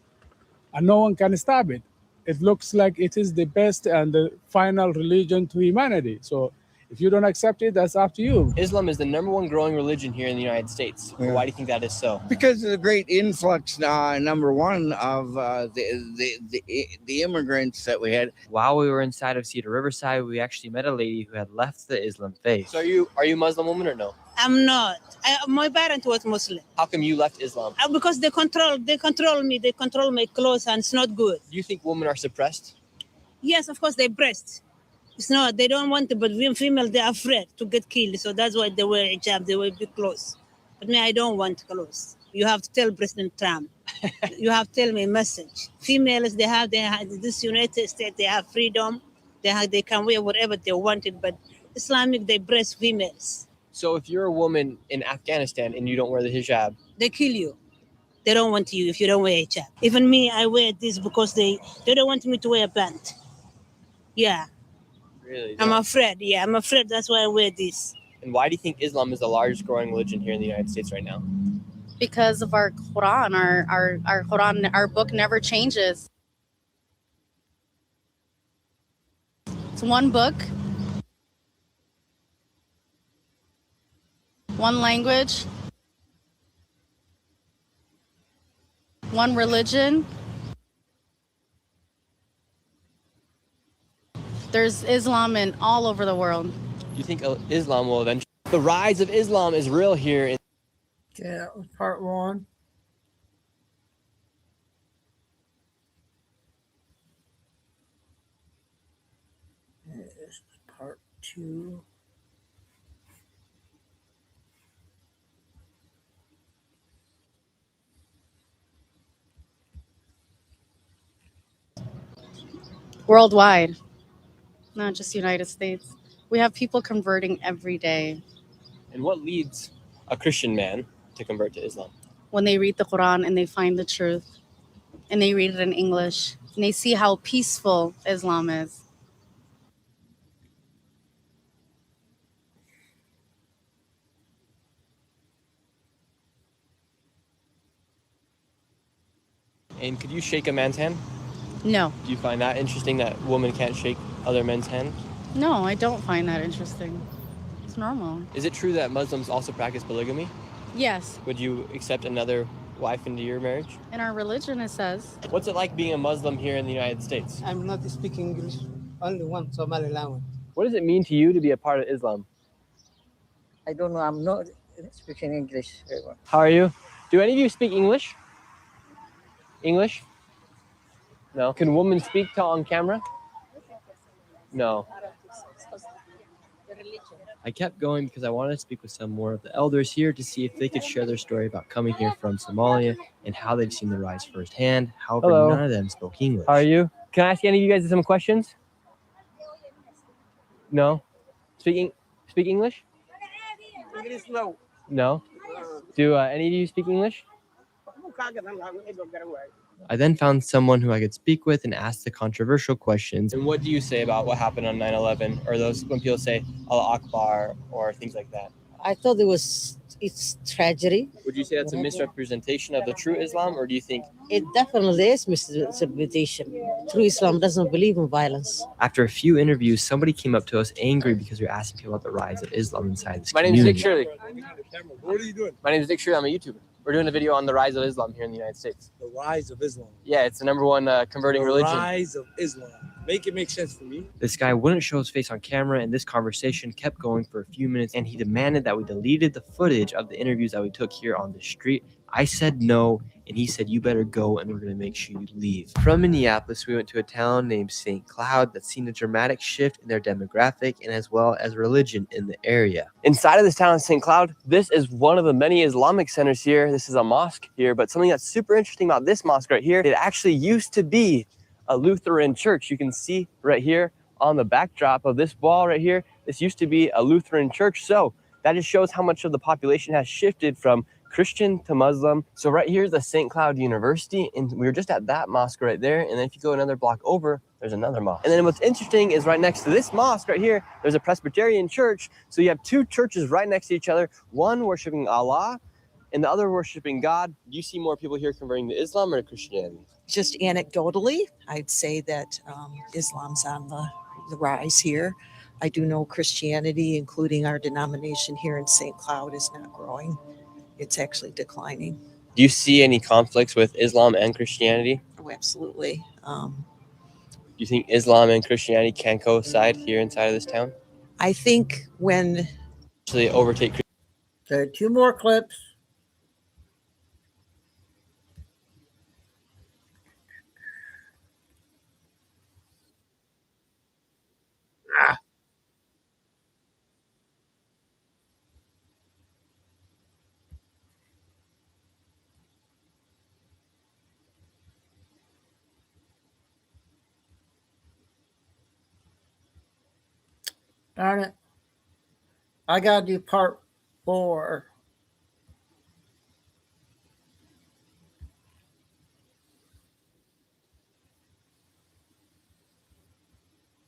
And no one can stop it. It looks like it is the best and the final religion to humanity. So if you don't accept it, that's up to you. Islam is the number one growing religion here in the United States. Yeah. Why do you think that is so? Because of the great influx, number one, of the immigrants that we had. While we were inside of Cedar Riverside, we actually met a lady who had left the Islam faith. So are you a Muslim woman or no? I'm not. My parent was Muslim. How come you left Islam? Because they control me. They control my clothes, and it's not good. Do you think women are suppressed? Yes, of course, they breast. It's not. They don't want to, but we female, they're afraid to get killed. So that's why they wear hijab. They wear big clothes. But me, I don't want clothes. You have to tell President Trump. You have to tell me a message. Females, they have this United States. They have freedom. They can wear whatever they wanted. But Islamic, they breast females. So if you're a woman in Afghanistan and you don't wear the hijab, they kill you. They don't want you if you don't wear hijab. Even me, I wear this because they don't want me to wear a pant. Yeah. Really? I'm afraid. Yeah, I'm afraid. That's why I wear this. And why do you think Islam is the largest growing religion here in the United States right now? Because of our Quran. Our Quran, our book never changes. It's one book, one language, one religion. There's Islam in all over the world. Do you think Islam will eventually... The rise of Islam is real here. Yeah, that was part one. This is part two. Worldwide, not just United States. We have people converting every day. And what leads a Christian man to convert to Islam? When they read the Quran and they find the truth, and they read it in English, and they see how peaceful Islam is. And could you shake a man's hand? No. Do you find that interesting that women can't shake other men's hands? No, I don't find that interesting. It's normal. Is it true that Muslims also practice polygamy? Yes. Would you accept another wife into your marriage? In our religion, it says. What's it like being a Muslim here in the United States? I'm not speaking English, only one Somali language. What does it mean to you to be a part of Islam? I don't know, I'm not speaking English very well. How are you? Do any of you speak English? English? No. Can women speak to on camera? No. I kept going because I wanted to speak with some more of the elders here to see if they could share their story about coming here from Somalia and how they've seen the rise firsthand. However, Hello. none of them spoke English. How are you? Can I ask any of you guys some questions? No? Speak English? English no. No? Do any of you speak English? I then found someone who I could speak with and ask the controversial questions. And what do you say about what happened on 9/11, or those when people say Allah Akbar or things like that? I thought it's tragedy. Would you say that's a misrepresentation of the true Islam, or do you think? It definitely is misrepresentation. True Islam doesn't believe in violence. After a few interviews, somebody came up to us angry because we were asking people about the rise of Islam inside this My name is Dick community. Shirley. What are you doing? My name is Dick Shirley. I'm a YouTuber. We're doing a video on the rise of Islam here in the United States. The rise of Islam. Yeah, it's the number one converting religion. Rise of Islam. Make it make sense for me. This guy wouldn't show his face on camera, and this conversation kept going for a few minutes, and he demanded that we deleted the footage of the interviews that we took here on the street. I said no, and he said, you better go, and we're going to make sure you leave. From Minneapolis, we went to a town named St. Cloud that's seen a dramatic shift in their demographic and as well as religion in the area. Inside of this town of St. Cloud, this is one of the many Islamic centers here. This is a mosque here, but something that's super interesting about this mosque right here, it actually used to be a Lutheran church. You can see right here on the backdrop of this wall right here, this used to be a Lutheran church. So that just shows how much of the population has shifted from Christian to Muslim. So right here is the St. Cloud University, and we were just at that mosque right there. And then if you go another block over, there's another mosque. And then what's interesting is right next to this mosque right here, there's a Presbyterian church. So you have two churches right next to each other, one worshiping Allah and the other worshiping God. Do you see more people here converting to Islam or to Christianity? Just anecdotally, I'd say that Islam's on the rise here. I do know Christianity, including our denomination here in St. Cloud, is not growing. It's actually declining. Do you see any conflicts with Islam and Christianity? Oh, absolutely. Do you think Islam and Christianity can coincide here inside of this town? I think when actually overtake. Okay, 2 more clips. Darn it. I gotta do part 4.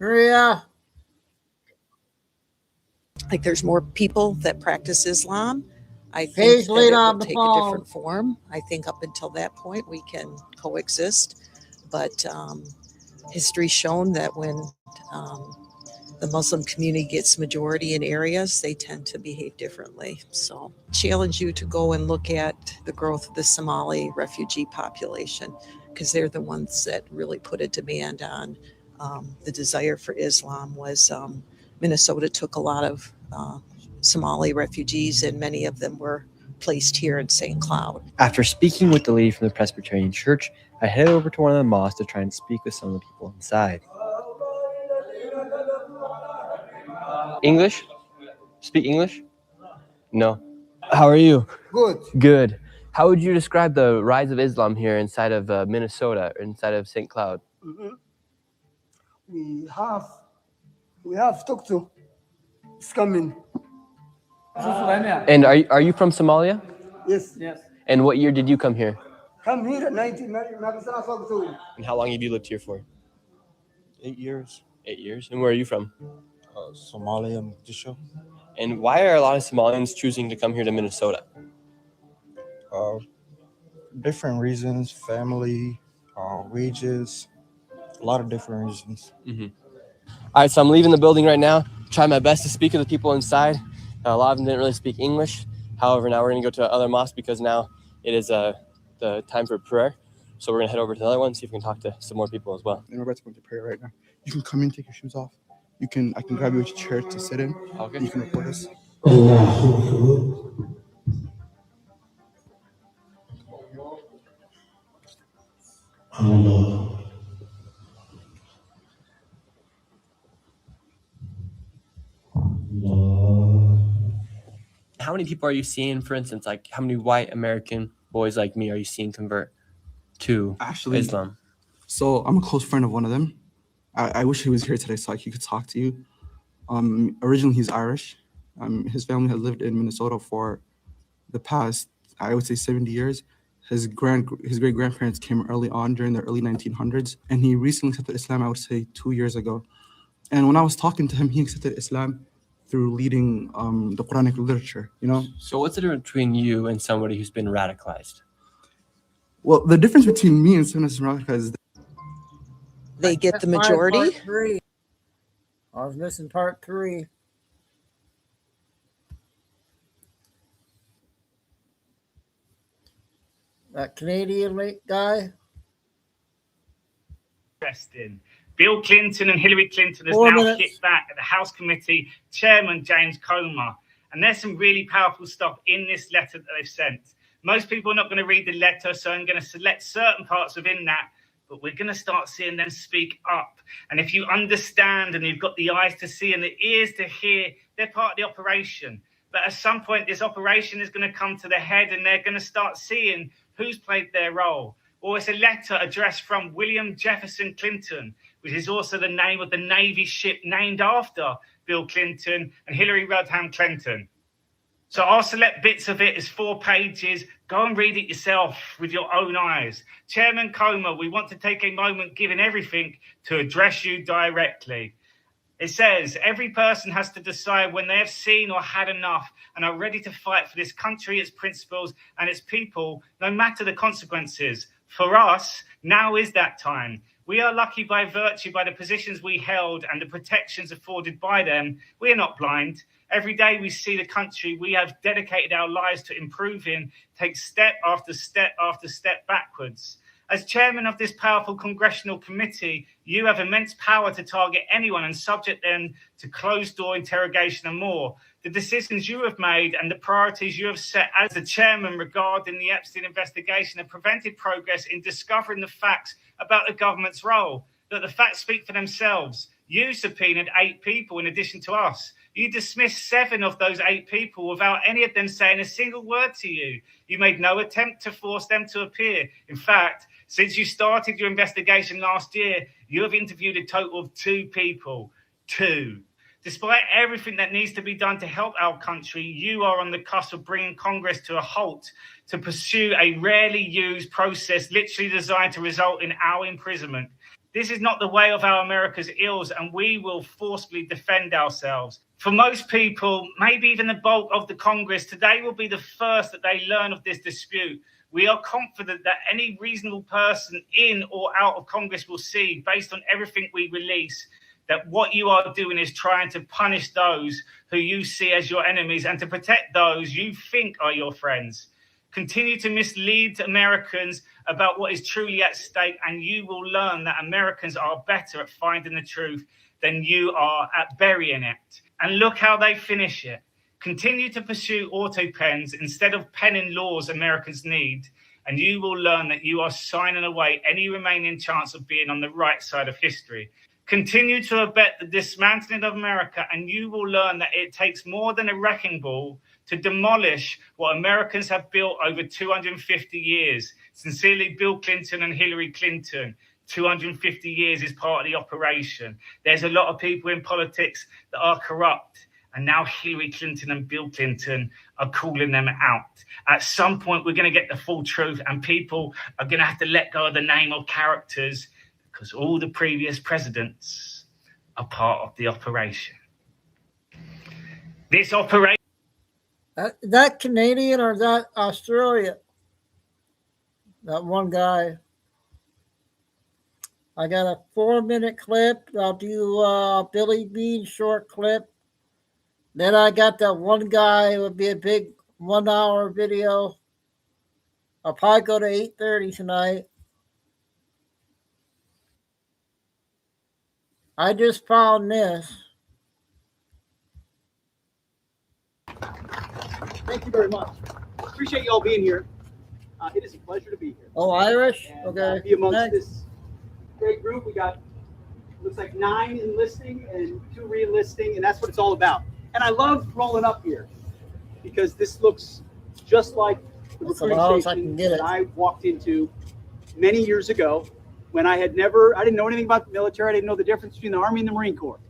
Maria. like there's more people that practice Islam, I think Page that laid it on will the take phone. a different form. I think up until that point we can coexist, but history's shown that when the Muslim community gets majority in areas, they tend to behave differently. So challenge you to go and look at the growth of the Somali refugee population, because they're the ones that really put a demand on the desire for Islam. Was Minnesota took a lot of Somali refugees, and many of them were placed here in St. Cloud. After speaking with the lady from the Presbyterian Church, I headed over to one of the mosques to try and speak with some of the people inside. English? Speak English? No. How are you? Good. Good. How would you describe the rise of Islam here inside of Minnesota, or inside of St. Cloud? We have talked to. It's coming. And are you from Somalia? Yes. Yes. And what year did you come here? Come here at 1990. And how long have you lived here for? 8 years. 8 years. And where are you from? Somalia, Mogadishu. And why are a lot of Somalians choosing to come here to Minnesota? Different reasons, family, wages, a lot of different reasons. Mm-hmm. All right, so I'm leaving the building right now. Try my best to speak with the people inside. A lot of them didn't really speak English. However, now we're going to go to other mosque because now it is the time for prayer. So we're going to head over to another one, see if we can talk to some more people as well. And we're about to go into prayer right now. You can come in, take your shoes off. I can grab you a chair to sit in. Okay. You can record us. How many people are you seeing, for instance, like how many white American boys like me are you seeing convert to Islam? So I'm a close friend of one of them. I wish he was here today so he could talk to you. Originally he's Irish. His family had lived in Minnesota for the past, I would say, 70 years. His great grandparents came early on during the early 1900s, and he recently accepted Islam, I would say 2 years ago. And when I was talking to him, he accepted Islam through reading the Quranic literature, you know? So what's the difference between you and somebody who's been radicalized? Well, the difference between me and someone who's radicalized is they get the majority. Part 3. I was missing part 3. That Canadian guy. Interesting. Bill Clinton and Hillary Clinton has 4 now minutes. hit back at the House Committee Chairman James Comer. And there's some really powerful stuff in this letter that they've sent. Most people are not going to read the letter, so I'm going to select certain parts within that, but we're going to start seeing them speak up. And if you understand and you've got the eyes to see and the ears to hear, they're part of the operation. But at some point, this operation is going to come to the head and they're going to start seeing who's played their role. Or it's a letter addressed from William Jefferson Clinton, which is also the name of the Navy ship named after Bill Clinton and Hillary Rodham Clinton. So I'll select bits of it as 4 pages. Go and read it yourself with your own eyes. Chairman Comer, we want to take a moment, given everything, to address you directly. It says, every person has to decide when they have seen or had enough and are ready to fight for this country, its principles, and its people, no matter the consequences. For us, now is that time. We are lucky by the positions we held and the protections afforded by them. We are not blind. Every day we see the country we have dedicated our lives to improving take step after step after step backwards. As chairman of this powerful congressional committee, you have immense power to target anyone and subject them to closed-door interrogation and more. The decisions you have made and the priorities you have set as the chairman regarding the Epstein investigation have prevented progress in discovering the facts about the government's role. That the facts speak for themselves. You subpoenaed 8 people in addition to us. You dismissed 7 of those 8 people without any of them saying a single word to you. You made no attempt to force them to appear. In fact, since you started your investigation last year, you have interviewed a total of 2 people. 2. Despite everything that needs to be done to help our country, you are on the cusp of bringing Congress to a halt to pursue a rarely used process literally designed to result in our imprisonment. This is not the way of our America's ills, and we will forcibly defend ourselves. For most people, maybe even the bulk of the Congress, today will be the first that they learn of this dispute. We are confident that any reasonable person in or out of Congress will see, based on everything we release, that what you are doing is trying to punish those who you see as your enemies and to protect those you think are your friends. Continue to mislead Americans about what is truly at stake, and you will learn that Americans are better at finding the truth than you are at burying it. And look how they finish it. Continue to pursue auto pens instead of penning laws Americans need, and you will learn that you are signing away any remaining chance of being on the right side of history. Continue to abet the dismantling of America, and you will learn that it takes more than a wrecking ball to demolish what Americans have built over 250 years. Sincerely, Bill Clinton and Hillary Clinton. 250 years is part of the operation. There's a lot of people in politics that are corrupt, and now Hillary Clinton and Bill Clinton are calling them out. At some point, we're going to get the full truth, and people are going to have to let go of the name of characters, because all the previous presidents are part of the operation. This operation... that Canadian or that Australia? That one guy. I got a 4-minute clip. I'll do Billy Bean short clip. Then I got that one guy. It would be a big 1-hour video. I'll probably go to 8:30 tonight. I just found this. Thank you very much. Appreciate you all being here. It is a pleasure to be here. Oh, Irish? And, okay. Be amongst this great group. We got, looks like 9 enlisting and 2 re-enlisting, and that's what it's all about. And I love rolling up here because this looks just like the recruiting station that I walked into many years ago when I didn't know anything about the military. I didn't know the difference between the Army and the Marine Corps.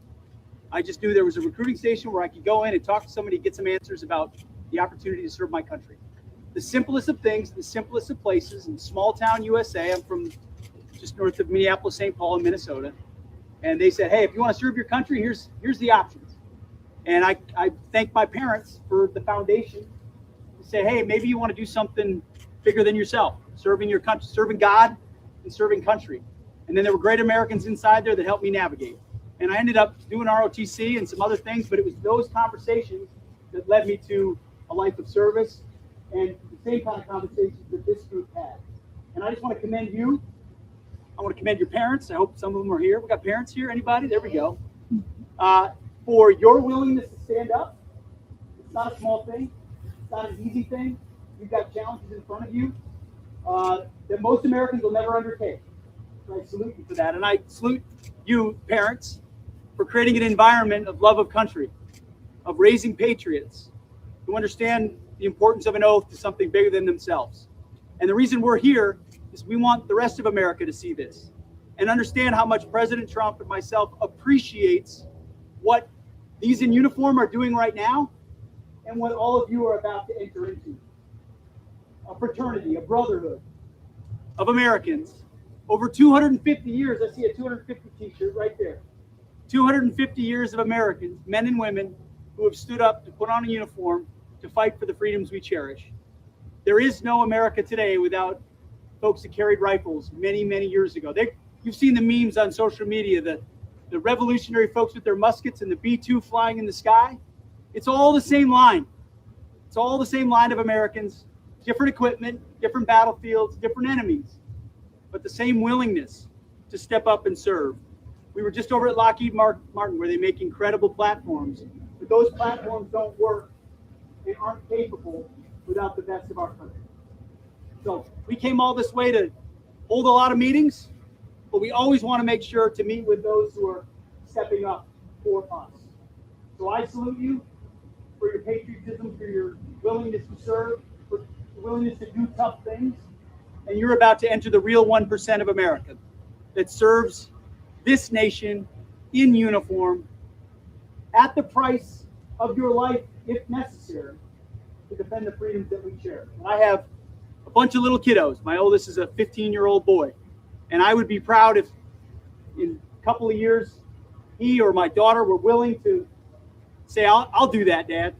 I just knew there was a recruiting station where I could go in and talk to somebody, get some answers about the opportunity to serve my country. The simplest of things, the simplest of places in small town USA. I'm from just north of Minneapolis, St. Paul in Minnesota. And they said, hey, if you want to serve your country, here's the options. And I thank my parents for the foundation to say, hey, maybe you want to do something bigger than yourself, serving your country, serving God and serving country. And then there were great Americans inside there that helped me navigate. And I ended up doing ROTC and some other things, but it was those conversations that led me to a life of service and the same kind of conversations that this group had. And I just want to commend you. I want to commend your parents. I hope some of them are here. We got parents here. Anybody? There we go. For your willingness to stand up. It's not a small thing. It's not an easy thing. You've got challenges in front of you that most Americans will never undertake. So I salute you for that. And I salute you, parents, for creating an environment of love of country, of raising patriots who understand the importance of an oath to something bigger than themselves. And the reason we're here is we want the rest of America to see this. and understand how much President Trump and myself appreciates what these in uniform are doing right now and what all of you are about to enter into. A fraternity, a brotherhood of Americans. Over 250 years, I see a 250 t-shirt right there. 250 years of Americans, men and women, who have stood up to put on a uniform to fight for the freedoms we cherish. There is no America today without folks that carried rifles many, many years ago. You've seen the memes on social media, the revolutionary folks with their muskets and the B-2 flying in the sky. It's all the same line. It's all the same line of Americans, different equipment, different battlefields, different enemies, but the same willingness to step up and serve. We were just over at Lockheed Martin, where they make incredible platforms, but those platforms don't work and aren't capable without the best of our country. So we came all this way to hold a lot of meetings, but we always want to make sure to meet with those who are stepping up for us. So I salute you for your patriotism, for your willingness to serve, for your willingness to do tough things. And you're about to enter the real 1% of America that serves this nation in uniform at the price of your life, if necessary, to defend the freedoms that we share. And I have a bunch of little kiddos. My oldest is a 15-year-old boy. And I would be proud if in a couple of years, he or my daughter were willing to say, I'll do that, Dad.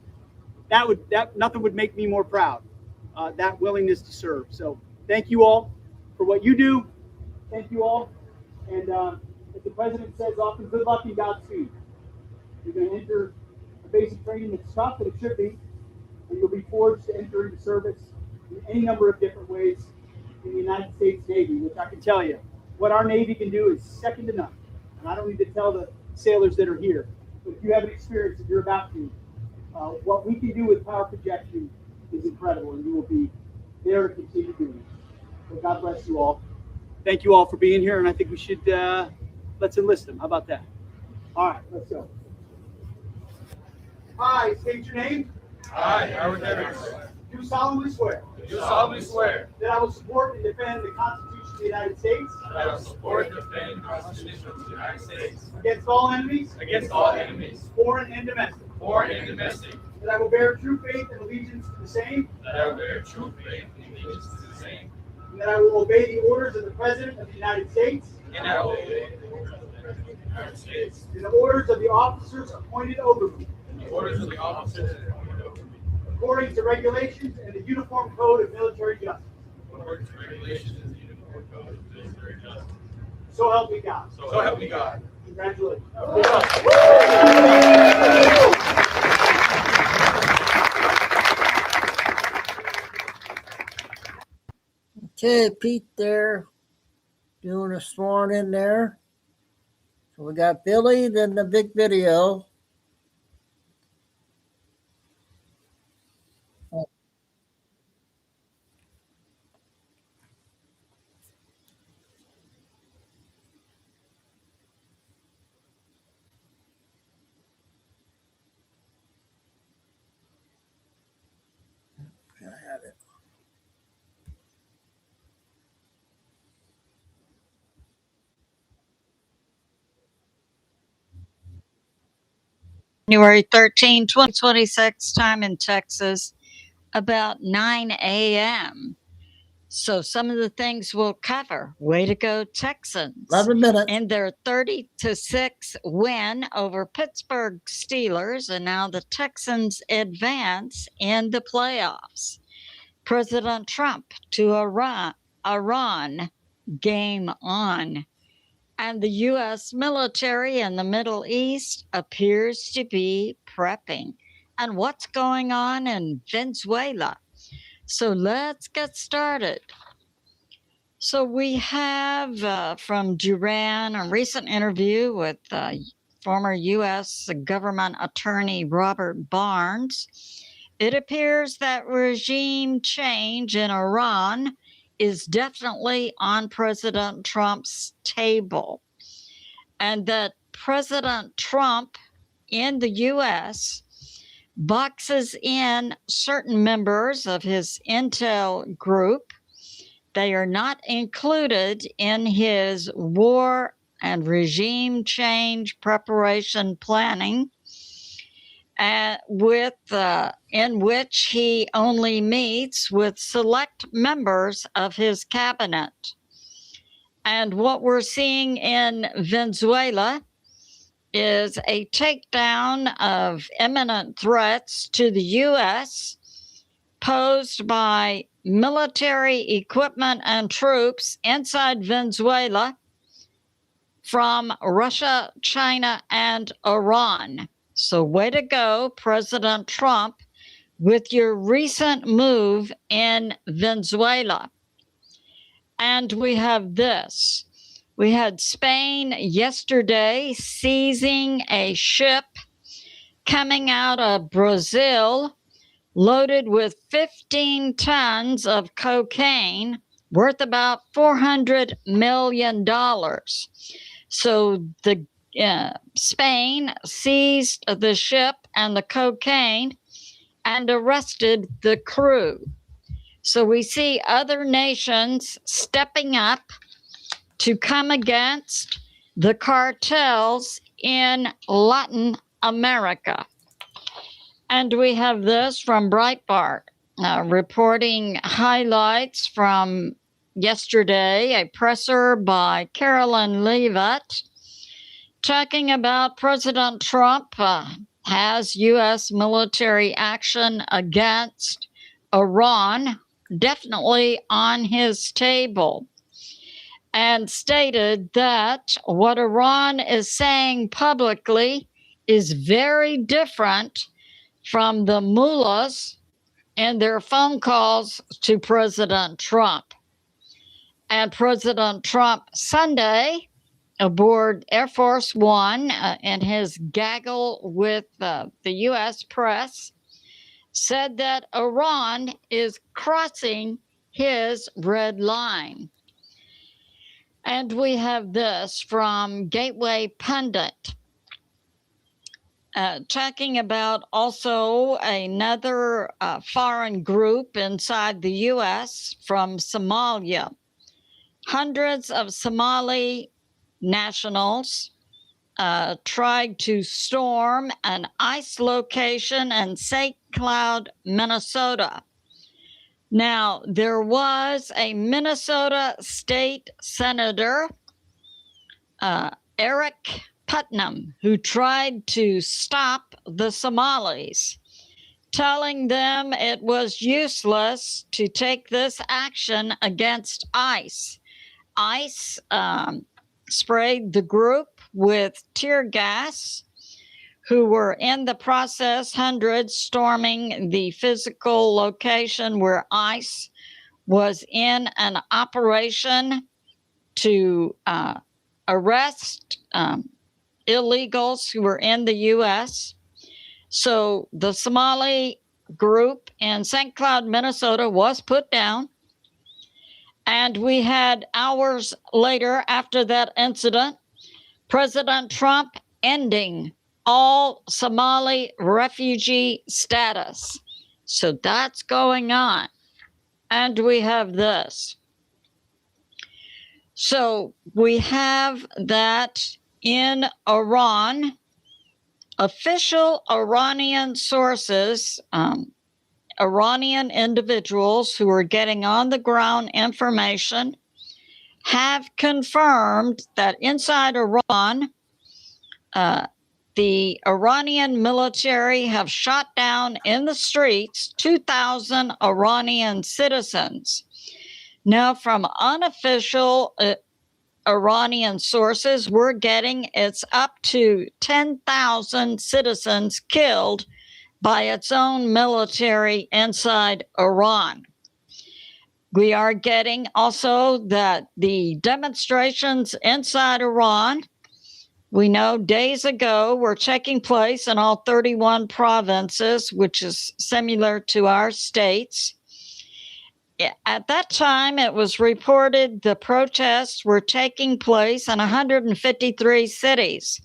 Nothing would make me more proud, that willingness to serve. So thank you all for what you do. Thank you all. And as the president says often, good luck and Godspeed. You're going to enter a basic training that's tough, and it should be, and you'll be forged to enter into service in any number of different ways in the United States Navy, which I can tell you, what our Navy can do is second to none. And I don't need to tell the sailors that are here, but if you haven't experienced it, you're about to. What we can do with power projection is incredible, and you will be there to continue doing it. So God bless you all. Thank you all for being here, and I think we should let's enlist them. How about that? All right, let's go. I state your name. I, Howard Evans, Do solemnly swear. do solemnly swear That I will support and defend the Constitution of the United States. that I will support and defend the Constitution of the United States Against all enemies. against all enemies, Foreign and domestic. foreign and domestic, That I will bear true faith and allegiance to the same. that I will bear true faith and allegiance to the same, And that I will obey the orders of the President of the United States. and I will obey the orders of the President of the United States And the orders of the officers appointed over me. and the orders of the officers appointed over me, According to regulations and the Uniform Code of Military Justice. according to regulations and the Uniform Code of Military Justice. So help me God. So help me God. Congratulations. Okay, Pete there doing a sworn in there. So we got Billy, then the big video. January 13, 2026, time in Texas, about 9 a.m. So some of the things we'll cover. Way to go, Texans. 11 minutes. And their 30-6 win over Pittsburgh Steelers, and now the Texans advance in the playoffs. President Trump to Iran, game on. And the U.S. military in the Middle East appears to be prepping. And what's going on in Venezuela? So let's get started. So we have from Duran a recent interview with former U.S. government attorney Robert Barnes. It appears that regime change in Iran is definitely on President Trump's table, and that President Trump in the U.S. boxes in certain members of his intel group They are not included in his war and regime change preparation planning, in which he only meets with select members of his cabinet. And what we're seeing in Venezuela is a takedown of imminent threats to the U.S. posed by military equipment and troops inside Venezuela from Russia, China, and Iran. So way to go, President Trump, with your recent move in Venezuela. And we have this. We had Spain yesterday seizing a ship coming out of Brazil loaded with 15 tons of cocaine worth about $400 million. So the Spain seized the ship and the cocaine and arrested the crew. So we see other nations stepping up to come against the cartels in Latin America. And we have this from Breitbart, reporting highlights from yesterday, a presser by Carolyn Leavitt, talking about President Trump has U.S. military action against Iran definitely on his table, and stated that what Iran is saying publicly is very different from the mullahs in their phone calls to President Trump. And President Trump Sunday, aboard Air Force One, in his gaggle with the U.S. press, said that Iran is crossing his red line. And we have this from Gateway Pundit, talking about also another foreign group inside the U.S. from Somalia. Hundreds of Somali nationals tried to storm an ICE location in St. Cloud, Minnesota. Now, there was a Minnesota state senator, Eric Putnam, who tried to stop the Somalis, telling them it was useless to take this action against ICE. ICE sprayed the group with tear gas, who were in the process, hundreds, storming the physical location where ICE was in an operation to arrest illegals who were in the U.S. So the Somali group in St. Cloud, Minnesota was put down. And we had hours later after that incident, President Trump ending all Somali refugee status. So that's going on. And we have this. So we have that in Iran, official Iranian sources, Iranian individuals who are getting on the ground information, have confirmed that inside Iran, the Iranian military have shot down in the streets 2,000 Iranian citizens. Now, from unofficial Iranian sources, we're getting it's up to 10,000 citizens killed by its own military inside Iran. We are getting also that the demonstrations inside Iran, we know days ago, were taking place in all 31 provinces, which is similar to our states. At that time, it was reported the protests were taking place in 153 cities.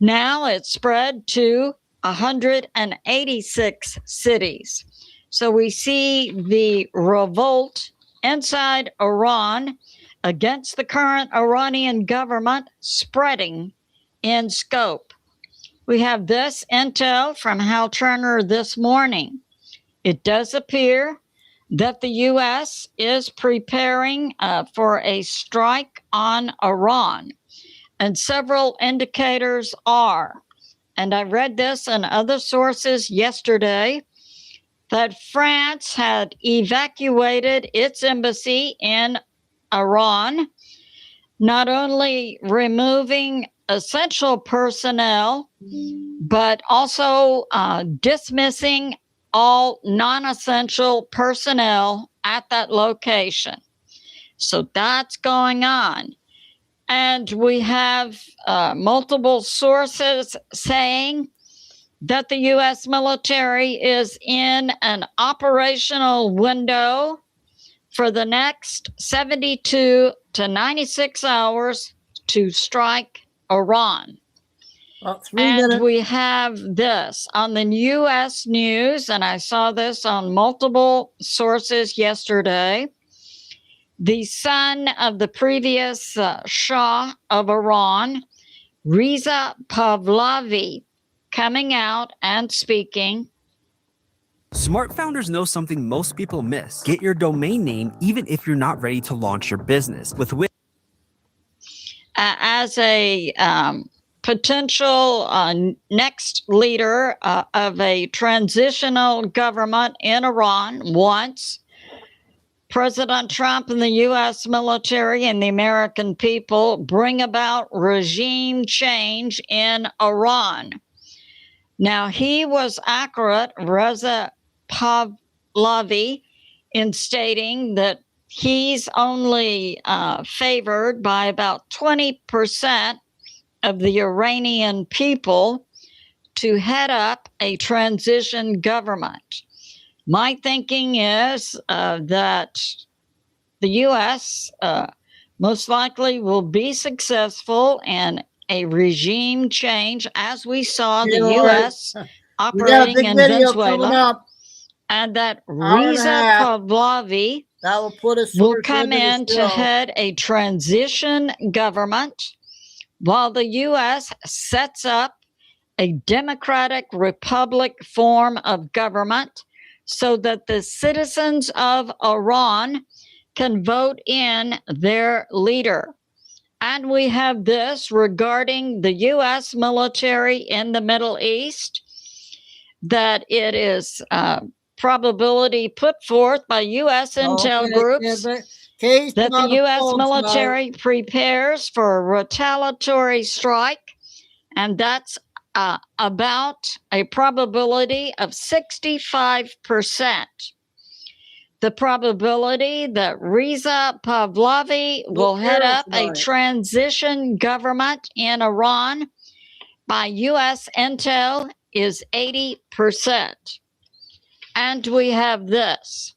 Now it's spread to 186 cities. So we see the revolt inside Iran against the current Iranian government spreading in scope. We have this intel from Hal Turner this morning. It does appear that the U.S. is preparing for a strike on Iran, and several indicators are. And I read this in other sources yesterday, that France had evacuated its embassy in Iran, not only removing essential personnel, but also dismissing all non-essential personnel at that location. So that's going on. And we have multiple sources saying that the U.S. military is in an operational window for the next 72 to 96 hours to strike Iran. And we have this on the U.S. news, and I saw this on multiple sources yesterday. The son of the previous Shah of Iran, Reza Pahlavi, coming out and speaking. Smart founders know something most people miss. Get your domain name even if you're not ready to launch your business. As a potential next leader of a transitional government in Iran, once President Trump and the U.S. military and the American people bring about regime change in Iran. Now, he was accurate, Reza Pahlavi, in stating that he's only favored by about 20% of the Iranian people to head up a transition government. My thinking is that the U.S. Most likely will be successful in a regime change, as we saw the U.S. operating in Venezuela, and that Reza Pahlavi will come in to head a transition government while the U.S. sets up a democratic republic form of government so that the citizens of Iran can vote in their leader. And we have this regarding the U.S. military in the Middle East, that it is probability put forth by U.S. intel groups that the U.S. military prepares for a retaliatory strike, and that's about a probability of 65%. The probability that Reza Pahlavi will head up a transition government in Iran by U.S. intel is 80%. And we have this,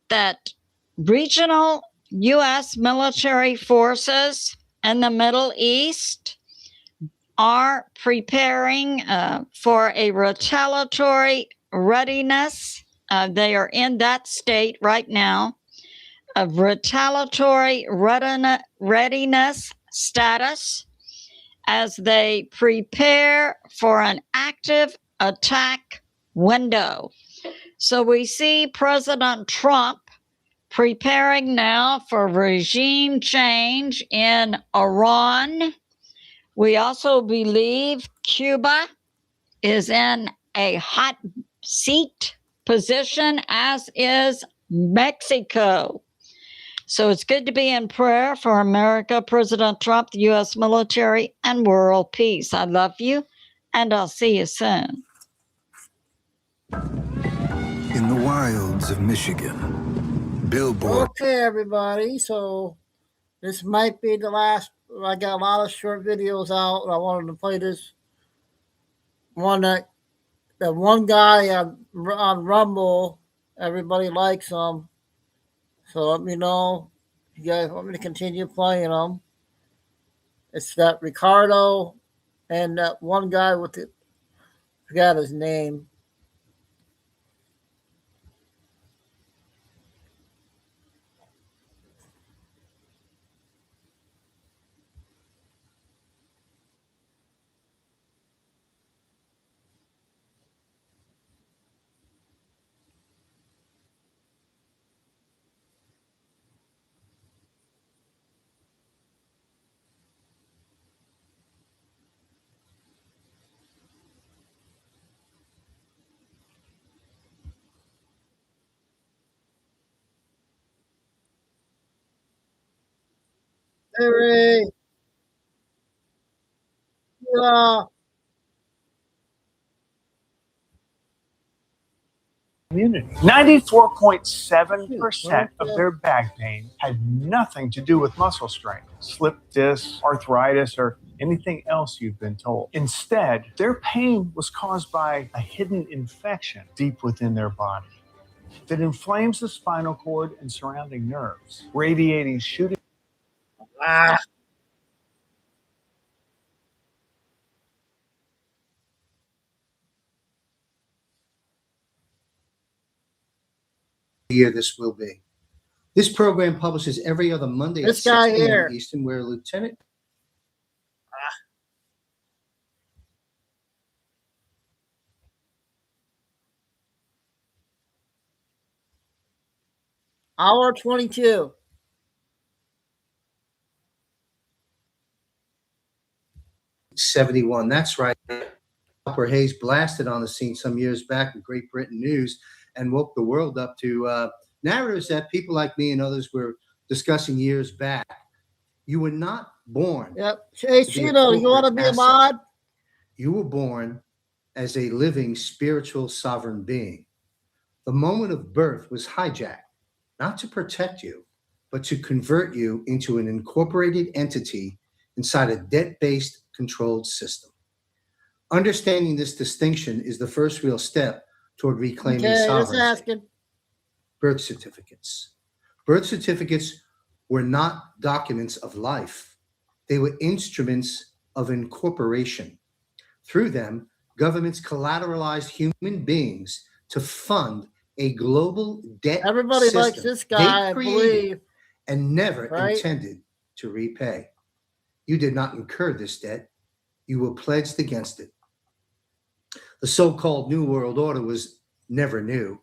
that regional U.S. military forces in the Middle East are preparing for a retaliatory readiness. They are in that state right now of retaliatory readiness status as they prepare for an active attack window. So we see President Trump preparing now for regime change in Iran. We also believe Cuba is in a hot seat position, as is Mexico. So it's good to be in prayer for America, President Trump, the U.S. military, and world peace. I love you, and I'll see you soon. In the wilds of Michigan, billboard. Okay, everybody. So this might be the last. I got a lot of short videos out. I wanted to play this one that one guy on Rumble. Everybody likes him. So let me know if you guys want me to continue playing them. It's that Ricardo and that one guy with the, I forgot his name. Harry. Yeah. Community. 94.7% of their back pain had nothing to do with muscle strain, slip disc, arthritis, or anything else you've been told. Instead, their pain was caused by a hidden infection deep within their body that inflames the spinal cord and surrounding nerves, radiating shooting. Year this will be. This program publishes every other Monday This at guy 6 p.m. here. Eastern, where Lieutenant Hour 22. '71. That's right. Upper Hayes blasted on the scene some years back in Great Britain news and woke the world up to narratives that people like me and others were discussing years back. You were not born. Yep. Hey, to be a Chino, you want to corporate be a asset. mod? You were born as a living spiritual sovereign being. The moment of birth was hijacked, not to protect you, but to convert you into an incorporated entity inside a debt-based controlled system. Understanding this distinction is the first real step toward reclaiming Okay, just sovereignty. asking. Birth certificates. Birth certificates were not documents of life. They were instruments of incorporation. Through them, governments collateralized human beings to fund a global debt Everybody system likes this guy, I they created believe. and never Right? intended to repay. You did not incur this debt. You were pledged against it. The so-called New World Order was never new.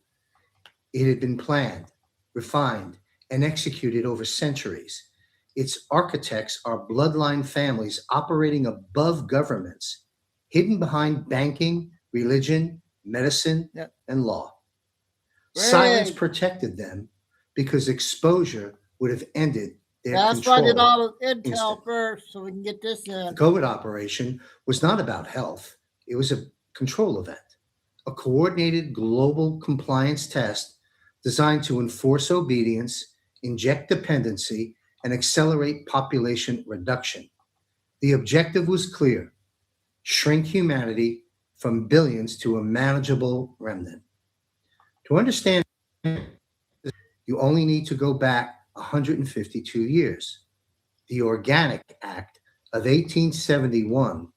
It had been planned, refined, and executed over centuries. Its architects are bloodline families operating above governments, hidden behind banking, religion, medicine, and law. Silence Greg. protected them because exposure would have ended their Let's control. find it all with intel instantly. first so we can get this in. The COVID operation was not about health. It was a control event, a coordinated global compliance test designed to enforce obedience, inject dependency, and accelerate population reduction. The objective was clear: shrink humanity from billions to a manageable remnant. To understand, you only need to go back 152 years. The Organic Act of 1871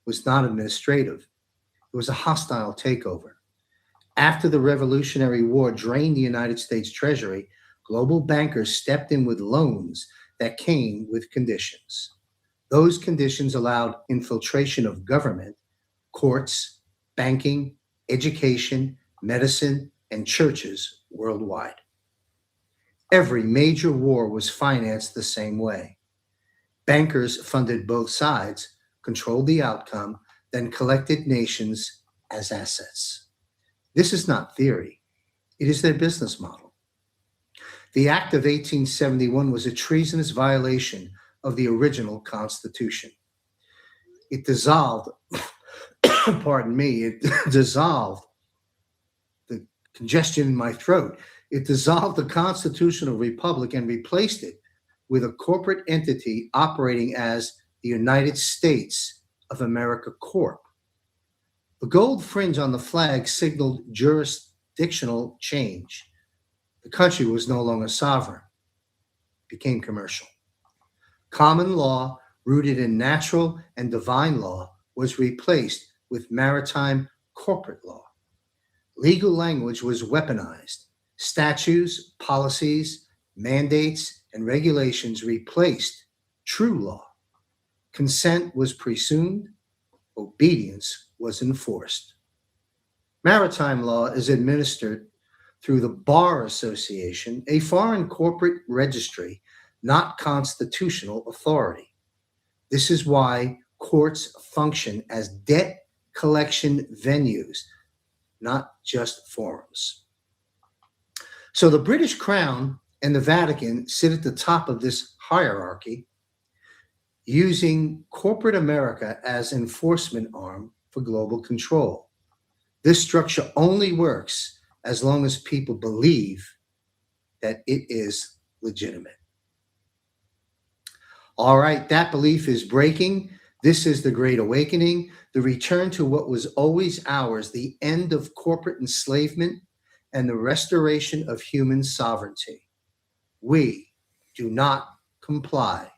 was not administrative. It was a hostile takeover. After the Revolutionary War drained the United States Treasury, global bankers stepped in with loans that came with conditions. Those conditions allowed infiltration of government, courts, banking, education, medicine, and churches worldwide. Every major war was financed the same way. Bankers funded both sides, controlled the outcome, then collected nations as assets. This is not theory. It is their business model. The Act of 1871 was a treasonous violation of the original Constitution. It dissolved, pardon me, it dissolved the congestion in my throat. It dissolved the constitutional republic and replaced it with a corporate entity operating as the United States of America Corp. The gold fringe on the flag signaled jurisdictional change. The country was no longer sovereign, it became commercial. Common law, rooted in natural and divine law, was replaced with maritime corporate law. Legal language was weaponized. Statutes, policies, mandates, and regulations replaced true law. Consent was presumed. Obedience was enforced. Maritime law is administered through the Bar Association, a foreign corporate registry, not constitutional authority. This is why courts function as debt collection venues, not just forums. So the British Crown and the Vatican sit at the top of this hierarchy. using corporate America as enforcement arm for global control. This structure only works as long as people believe that it is legitimate. All right, that belief is breaking. This is the Great Awakening, the return to what was always ours, the end of corporate enslavement and the restoration of human sovereignty. We do not comply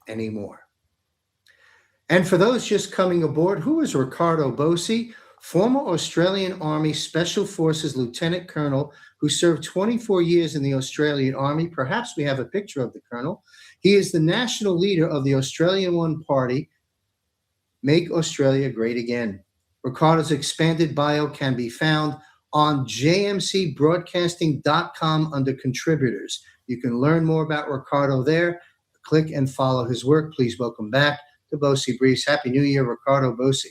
anymore. And for those just coming aboard, who is Ricardo Bossi, former Australian Army Special Forces Lieutenant Colonel who served 24 years in the Australian Army? Perhaps we have a picture of the Colonel. He is the national leader of the Australian One Party, Make Australia Great Again. Ricardo's expanded bio can be found on jmcbroadcasting.com under contributors. You can learn more about Ricardo there. Click and follow his work. Please welcome back to Bossi Briefs. Happy New Year, Ricardo Bossi.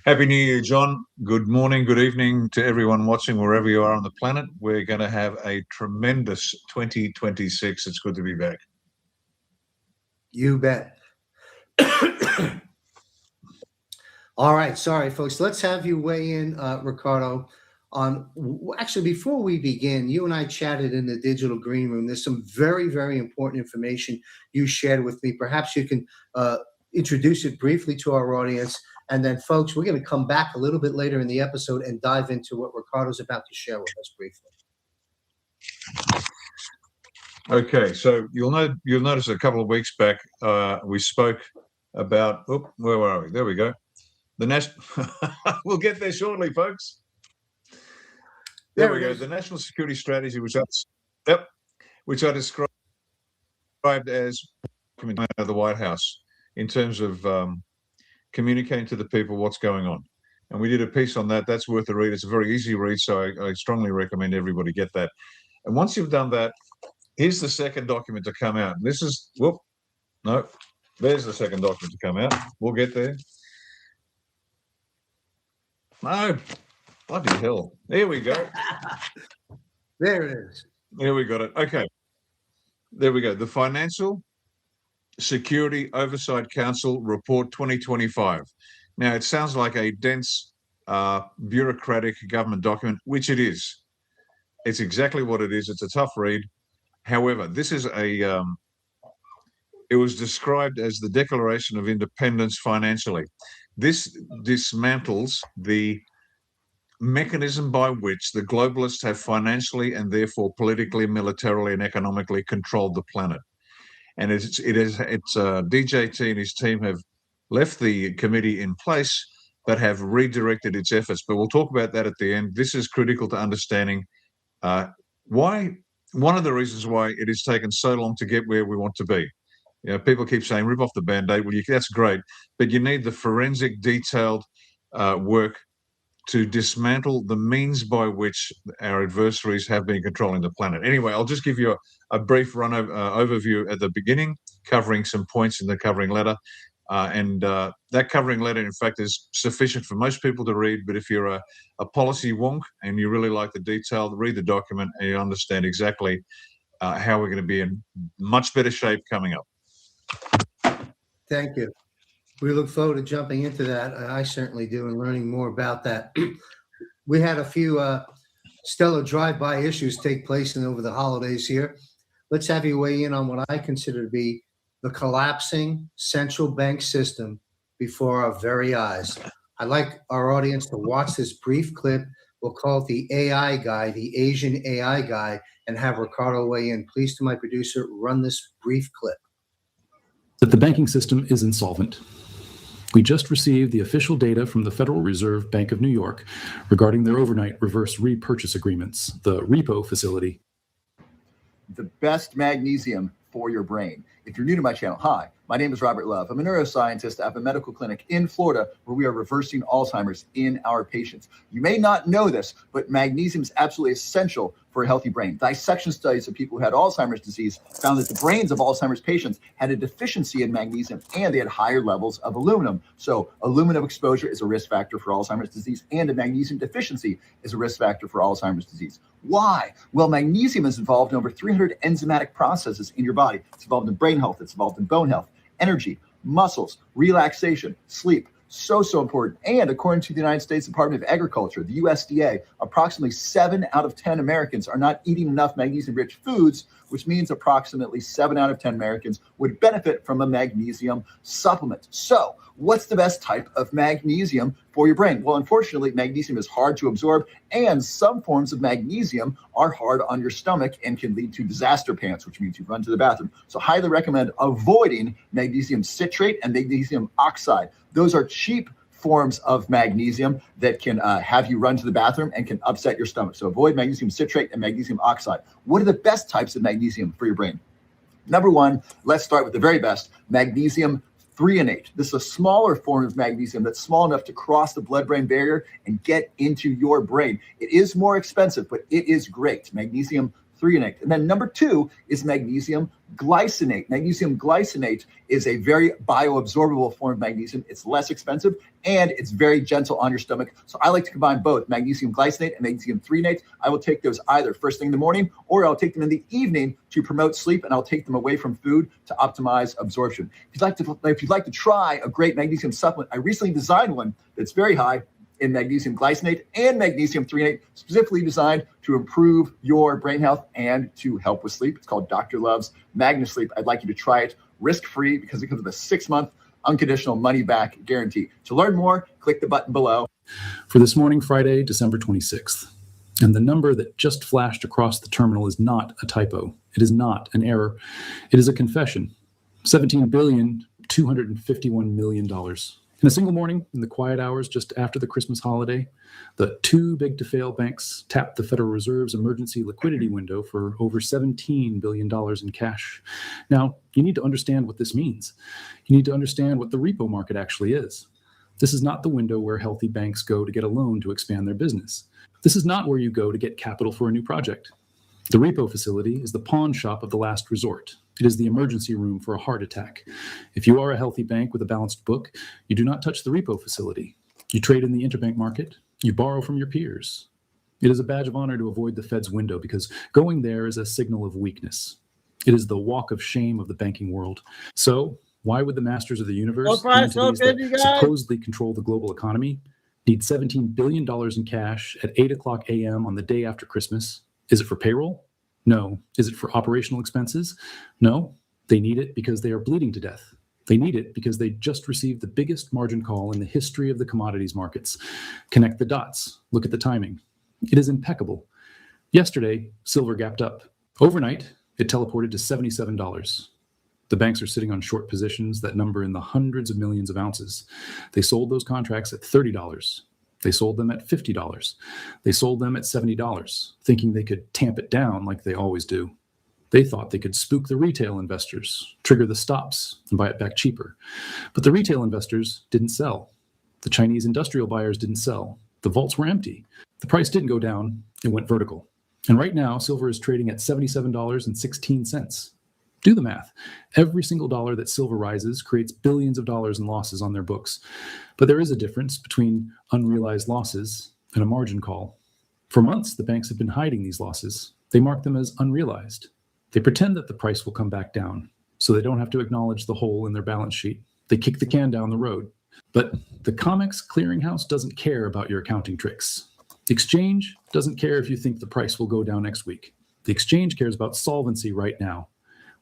Happy New Year, John. Good morning, good evening to everyone watching wherever you are on the planet. We're going to have a tremendous 2026. It's good to be back. You bet. All right. Sorry, folks. Let's have you weigh in, Ricardo, on actually, before we begin, you and I chatted in the digital green room. There's some very, very important information you shared with me. Perhaps you can introduce it briefly to our audience. And then, folks, we're going to come back a little bit later in the episode and dive into what Ricardo's about to share with us briefly. Okay, so you'll notice a couple of weeks back we spoke about, where are we? There we go. The national. We'll get there shortly, folks. There we go. The national security strategy, which I described as the White House in terms of communicating to the people what's going on. And we did a piece on that. That's worth a read. It's a very easy read, so I strongly recommend everybody get that. And once you've done that, here's the second document to come out. This is, there's the second document to come out. We'll get there. No, bloody hell. There we go. There it is. There we got it. Okay. There we go. The Financial Security Oversight Council Report 2025. Now, it sounds like a dense, bureaucratic government document, which it is. It's exactly what it is. It's a tough read. However, this is it was described as the Declaration of Independence financially. This dismantles the mechanism by which the globalists have financially and therefore politically, militarily, and economically controlled the planet. And DJT and his team have left the committee in place, but have redirected its efforts. But we'll talk about that at the end. This is critical to understanding why. One of the reasons why it has taken so long to get where we want to be. You know, people keep saying, rip off the Band-Aid. Well, that's great, but you need the forensic, detailed work to dismantle the means by which our adversaries have been controlling the planet. Anyway, I'll just give you a brief overview at the beginning, covering some points in the covering letter. That covering letter, in fact, is sufficient for most people to read. But if you're a policy wonk and you really like the detail, read the document and you understand exactly how we're going to be in much better shape coming up. Thank you. We look forward to jumping into that. I certainly do, and learning more about that. We had a few stellar drive-by issues take place over the holidays here. Let's have you weigh in on what I consider to be the collapsing central bank system before our very eyes. I'd like our audience to watch this brief clip. We'll call it the AI guy, the Asian AI guy, and have Ricardo weigh in. Please, to my producer, run this brief clip. That the banking system is insolvent. We just received the official data from the Federal Reserve Bank of New York regarding their overnight reverse repurchase agreements, the repo facility. The best magnesium for your brain. If you're new to my channel, hi, my name is Robert Love. I'm a neuroscientist at a medical clinic in Florida where we are reversing Alzheimer's in our patients. You may not know this, but magnesium is absolutely essential for a healthy brain. Dissection studies of people who had Alzheimer's disease found that the brains of Alzheimer's patients had a deficiency in magnesium and they had higher levels of aluminum. So aluminum exposure is a risk factor for Alzheimer's disease, and a magnesium deficiency is a risk factor for Alzheimer's disease. Why? Well, magnesium is involved in over 300 enzymatic processes in your body. It's involved in brain health. It's involved in bone health, energy, muscles, relaxation, sleep. So important. And according to the United States Department of Agriculture, the USDA, approximately 7 out of 10 Americans are not eating enough magnesium-rich foods, which means approximately 7 out of 10 Americans would benefit from a magnesium supplement. So what's the best type of magnesium for your brain? Well, unfortunately, magnesium is hard to absorb, and some forms of magnesium are hard on your stomach and can lead to disaster pants, which means you run to the bathroom. So highly recommend avoiding magnesium citrate and magnesium oxide. Those are cheap forms of magnesium that can have you run to the bathroom and can upset your stomach. So avoid magnesium citrate and magnesium oxide. What are the best types of magnesium for your brain? Number one, let's start with the very best, magnesium threonate. This is a smaller form of magnesium that's small enough to cross the blood-brain barrier and get into your brain. It is more expensive, but it is great. Magnesium threonate. And then number two is magnesium glycinate. Magnesium glycinate is a very bioabsorbable form of magnesium. It's less expensive and it's very gentle on your stomach. So I like to combine both magnesium glycinate and magnesium threonate. I will take those either first thing in the morning or I'll take them in the evening to promote sleep, and I'll take them away from food to optimize absorption. If you'd like to try a great magnesium supplement, I recently designed one that's very high in magnesium glycinate and magnesium threonate, specifically designed to improve your brain health and to help with sleep. It's called Dr. Love's MagnaSleep. I'd like you to try it risk-free because it comes with a 6-month unconditional money-back guarantee. To learn more, click the button below. For this morning, Friday, December 26th. And the number that just flashed across the terminal is not a typo. It is not an error. It is a confession. $17,251 million. In a single morning, in the quiet hours just after the Christmas holiday, the too big to fail banks tapped the Federal Reserve's emergency liquidity window for over $17 billion in cash. Now, you need to understand what this means. You need to understand what the repo market actually is. This is not the window where healthy banks go to get a loan to expand their business. This is not where you go to get capital for a new project. The repo facility is the pawn shop of the last resort. It is the emergency room for a heart attack. If you are a healthy bank with a balanced book, you do not touch the repo facility. You trade in the interbank market. You borrow from your peers. It is a badge of honor to avoid the Fed's window because going there is a signal of weakness. It is the walk of shame of the banking world. So why would the masters of the universe, entities that supposedly control the global economy, need $17 billion in cash at 8 o'clock a.m. on the day after Christmas? Is it for payroll? No. Is it for operational expenses? No. They need it because they are bleeding to death. They need it because they just received the biggest margin call in the history of the commodities markets. Connect the dots. Look at the timing. It is impeccable. Yesterday, silver gapped up. Overnight, it teleported to $77. The banks are sitting on short positions that number in the hundreds of millions of ounces. They sold those contracts at $30. They sold them at $50. They sold them at $70, thinking they could tamp it down like they always do. They thought they could spook the retail investors, trigger the stops, and buy it back cheaper. But the retail investors didn't sell. The Chinese industrial buyers didn't sell. The vaults were empty. The price didn't go down. It went vertical. And right now, silver is trading at $77.16. Do the math. Every single dollar that silver rises creates billions of dollars in losses on their books. But there is a difference between unrealized losses and a margin call. For months, the banks have been hiding these losses. They mark them as unrealized. They pretend that the price will come back down, so they don't have to acknowledge the hole in their balance sheet. They kick the can down the road. But the COMEX clearinghouse doesn't care about your accounting tricks. The exchange doesn't care if you think the price will go down next week. The exchange cares about solvency right now.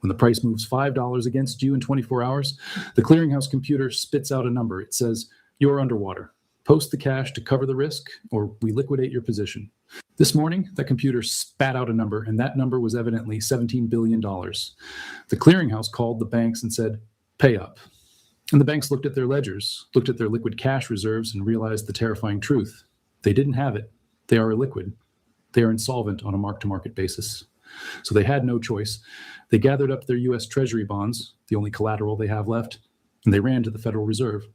When the price moves $5 against you in 24 hours, the clearinghouse computer spits out a number. It says, you're underwater. Post the cash to cover the risk, or we liquidate your position. This morning, that computer spat out a number, and that number was evidently $17 billion. The clearinghouse called the banks and said, pay up. And the banks looked at their ledgers, looked at their liquid cash reserves, and realized the terrifying truth. They didn't have it. They are illiquid. They are insolvent on a mark-to-market basis. So they had no choice. They gathered up their U.S. Treasury bonds, the only collateral they have left, and they ran to the Federal Reserve.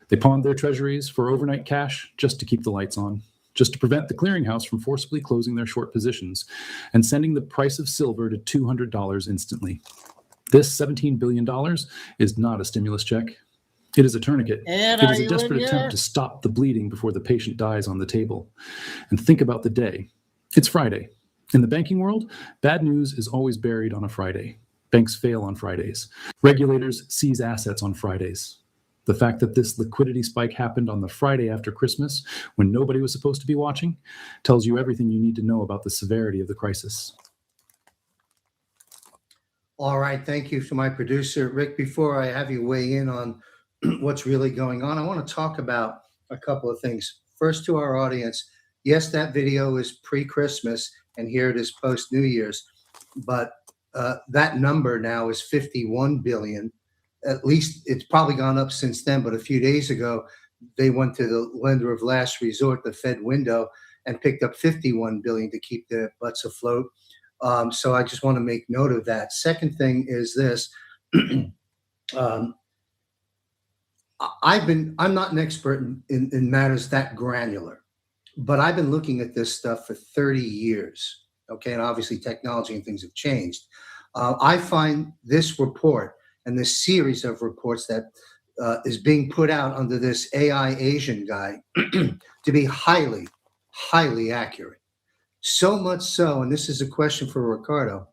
They pawned their treasuries for overnight cash just to keep the lights on, just to prevent the clearinghouse from forcibly closing their short positions and sending the price of silver to $200 instantly. This $17 billion is not a stimulus check. It is a tourniquet. And it is a desperate attempt to stop the bleeding before the patient dies on the table. And think about the day. It's Friday. In the banking world, bad news is always buried on a Friday. Banks fail on Fridays. Regulators seize assets on Fridays. The fact that this liquidity spike happened on the Friday after Christmas, when nobody was supposed to be watching, tells you everything you need to know about the severity of the crisis. All right, thank you to my producer. Rick, before I have you weigh in on what's really going on, I want to talk about a couple of things. First, to our audience, yes, that video is pre-Christmas, and here it is post-New Year's, but that number now is 51 billion. At least it's probably gone up since then, but a few days ago, they went to the lender of last resort, the Fed window, and picked up 51 billion to keep their butts afloat. So I just want to make note of that. Second thing is this. I'm not an expert in matters that granular, but I've been looking at this stuff for 30 years. Okay. And obviously technology and things have changed. I find this report and this series of reports that is being put out under this AI Asian guy to be highly, highly accurate. So much so, and this is a question for Ricardo,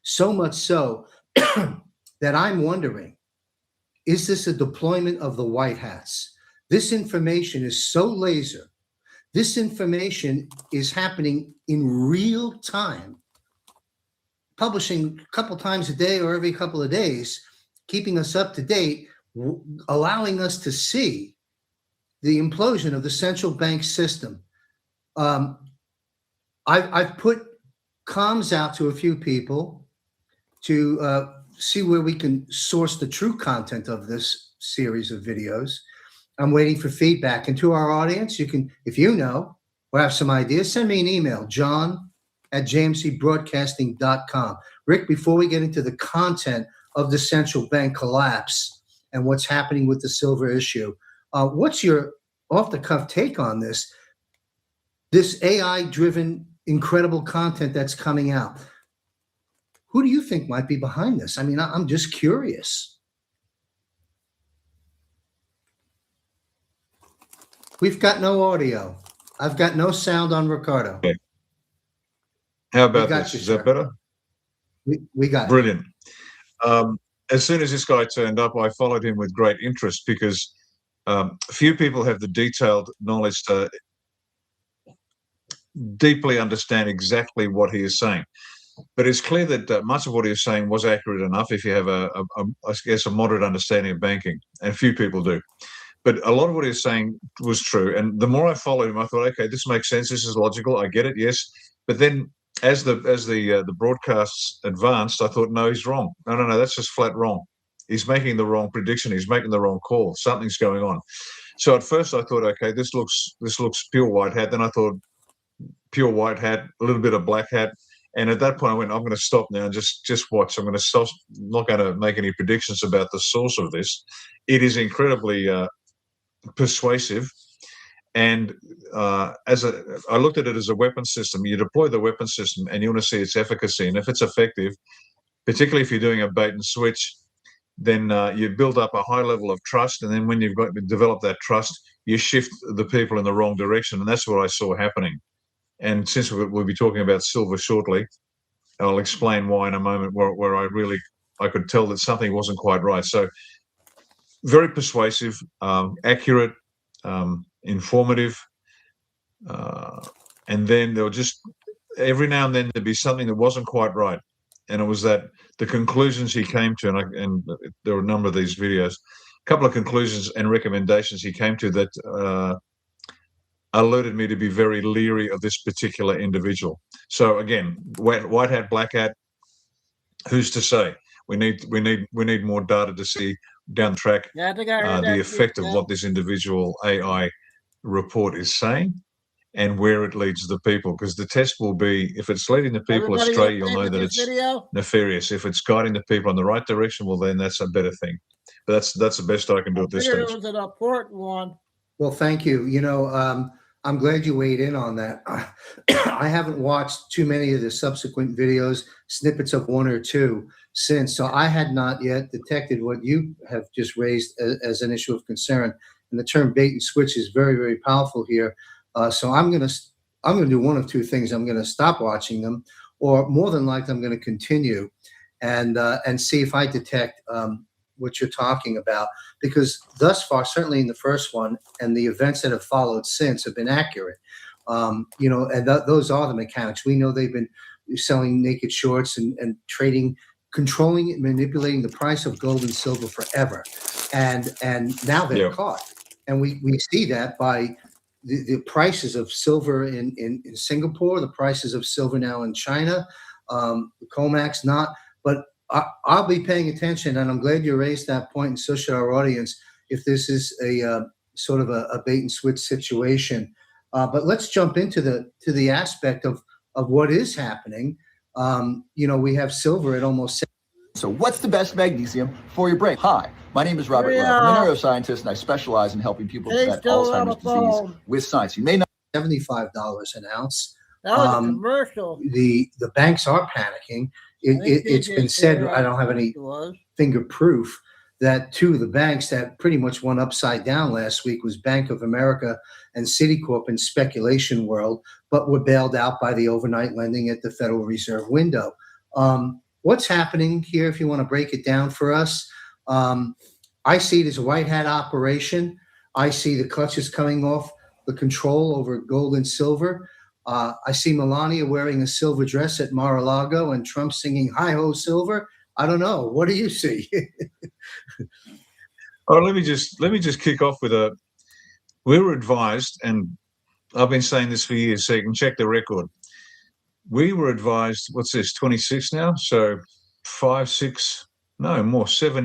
so much so that I'm wondering, is this a deployment of the white hats? This information is so laser. This information is happening in real time, publishing a couple times a day or every couple of days, keeping us up to date, allowing us to see the implosion of the central bank system. I've put comms out to a few people to see where we can source the true content of this series of videos. I'm waiting for feedback. And to our audience, you can, if you know or have some ideas, send me an email, john@jmcbroadcasting.com. Rick, before we get into the content of the central bank collapse and what's happening with the silver issue, what's your off-the-cuff take on this AI-driven incredible content that's coming out? Who do you think might be behind this? I mean, I'm just curious. We've got no audio. I've got no sound on Ricardo. Okay. How about this? Is that better? We got brilliant. As soon as this guy turned up, I followed him with great interest because few people have the detailed knowledge to deeply understand exactly what he is saying. But it's clear that much of what he was saying was accurate enough if you have I guess, a moderate understanding of banking, and few people do. But a lot of what he was saying was true. And the more I followed him, I thought, okay, this makes sense. This is logical. I get it. Yes. But then as the broadcasts advanced, I thought, no, he's wrong. No, that's just flat wrong. He's making the wrong prediction. He's making the wrong call. Something's going on. So at first I thought, okay, this looks pure white hat. Then I thought pure white hat, a little bit of black hat. And at that point I went, I'm going to stop now and just watch. I'm going to stop. I'm not going to make any predictions about the source of this. It is incredibly persuasive. And I looked at it as a weapon system. You deploy the weapon system and you want to see its efficacy. And if it's effective, particularly if you're doing a bait and switch, then you build up a high level of trust. And then when you've developed that trust, you shift the people in the wrong direction. And that's what I saw happening. And since we'll be talking about silver shortly, I'll explain why in a moment, where I could tell that something wasn't quite right. So very persuasive, accurate, informative. And then there were just every now and then there'd be something that wasn't quite right. And it was that the conclusions he came to, and there were a number of these videos, a couple of conclusions and recommendations he came to that alerted me to be very leery of this particular individual. So again, white hat, black hat, who's to say? We need more data to see down the track the effect of what this individual AI report is saying and where it leads the people. Because the test will be, if it's leading the people astray, you'll know that it's nefarious. If it's guiding the people in the right direction, well, then that's a better thing. But that's the best I can do at this stage. It was an important one. Well, thank you. You know, I'm glad you weighed in on that. I haven't watched too many of the subsequent videos, snippets of one or two since, so I had not yet detected what you have just raised as an issue of concern. And the term bait and switch is very, very powerful here. So I'm going to I'm going to do one of two things. I'm going to stop watching them, or more than likely, I'm going to continue and see if I detect what you're talking about. Because thus far, certainly in the first one, and the events that have followed since have been accurate. And those are the mechanics. We know they've been selling naked shorts and trading, controlling and manipulating the price of gold and silver forever. And now they're caught. And we see that by the prices of silver in Singapore, the prices of silver now in China, COMEX not. But I'll be paying attention, and I'm glad you raised that point, and so should our audience, if this is a sort of a bait and switch situation. But let's jump into the aspect of what is happening. We have silver at almost. So what's the best magnesium for your brain? Hi, my name is Robert Love. I'm a neuroscientist, and I specialize in helping people prevent Alzheimer's disease with science. You may not. $75 an ounce. That was a commercial. The banks are panicking. It's been said, I don't have any finger proof, that two of the banks that pretty much went upside down last week was Bank of America and Citicorp in speculation world, but were bailed out by the overnight lending at the Federal Reserve window. What's happening here, if you want to break it down for us? I see it as a white hat operation. I see the clutches coming off the control over gold and silver. I see Melania wearing a silver dress at Mar-a-Lago and Trump singing "Hi-Ho Silver." I don't know. What do you see? Oh, let me just kick off with we were advised, and I've been saying this for years, so you can check the record. We were advised, what's this, 26 now? So 7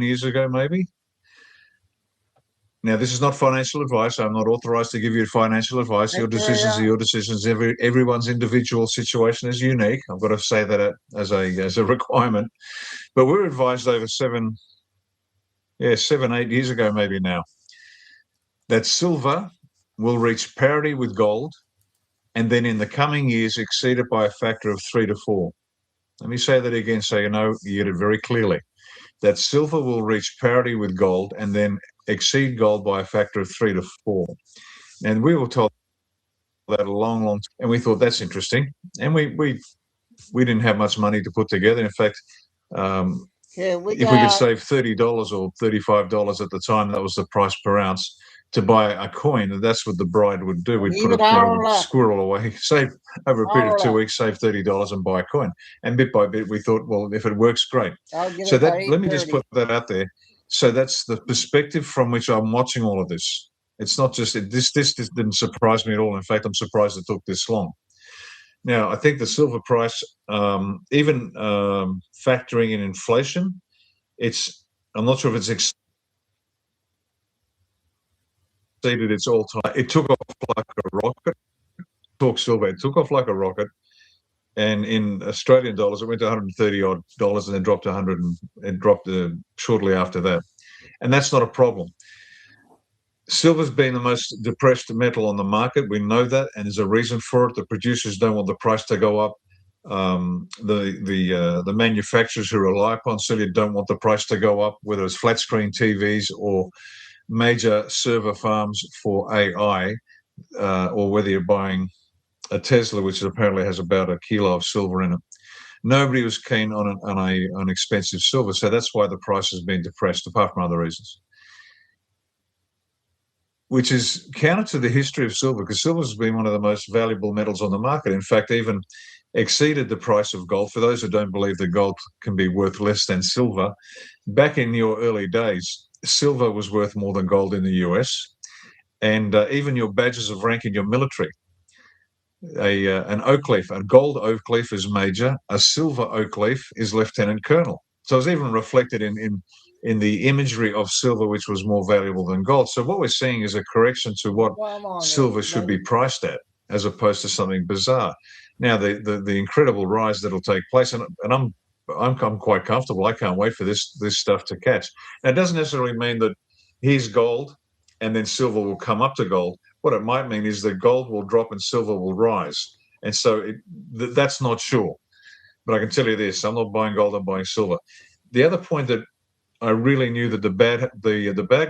years ago, maybe. Now, this is not financial advice. I'm not authorized to give you financial advice. Your decisions are your decisions. Everyone's individual situation is unique. I've got to say that as a requirement. But we're advised over 7, 8 years ago, maybe now, that silver will reach parity with gold, and then in the coming years exceed it by a factor of 3 to 4. Let me say that again so you get it very clearly. That silver will reach parity with gold and then exceed gold by a factor of 3 to 4. And we were told that a long time, and we thought that's interesting. And we didn't have much money to put together. In fact, if we could save $30 or $35 at the time, that was the price per ounce, to buy a coin, and that's what the bride would do. We'd put a squirrel away, save over a period of 2 weeks, save $30 and buy a coin. And bit by bit, we thought, well, if it works, great. So let me just put that out there. So that's the perspective from which I'm watching all of this. It's not just this didn't surprise me at all. In fact, I'm surprised it took this long. Now, I think the silver price, even factoring in inflation, I'm not sure if it's exceeded its all-time. It took off like a rocket. Talk silver. It took off like a rocket, and in Australian dollars, it went to $130 odd and then dropped to 100 and dropped shortly after that. And that's not a problem. Silver's been the most depressed metal on the market. We know that, and there's a reason for it. The producers don't want the price to go up. The manufacturers who rely upon silver don't want the price to go up, whether it's flat screen TVs or major server farms for AI, or whether you're buying a Tesla, which apparently has about a kilo of silver in it. Nobody was keen on expensive silver, so that's why the price has been depressed, apart from other reasons, which is counter to the history of silver, because silver has been one of the most valuable metals on the market. In fact, even exceeded the price of gold. For those who don't believe that gold can be worth less than silver, back in your early days, silver was worth more than gold in the US. And even your badges of rank in your military, an oak leaf, a gold oak leaf is major, a silver oak leaf is lieutenant colonel. So it was even reflected in the imagery of silver, which was more valuable than gold. So what we're seeing is a correction to what silver should be priced at, as opposed to something bizarre. Now, the incredible rise that'll take place, and I'm quite comfortable. I can't wait for this stuff to catch. Now, it doesn't necessarily mean that here's gold and then silver will come up to gold. What it might mean is that gold will drop and silver will rise. And so that's not sure. But I can tell you this, I'm not buying gold, I'm buying silver. The other point that I really knew that the bad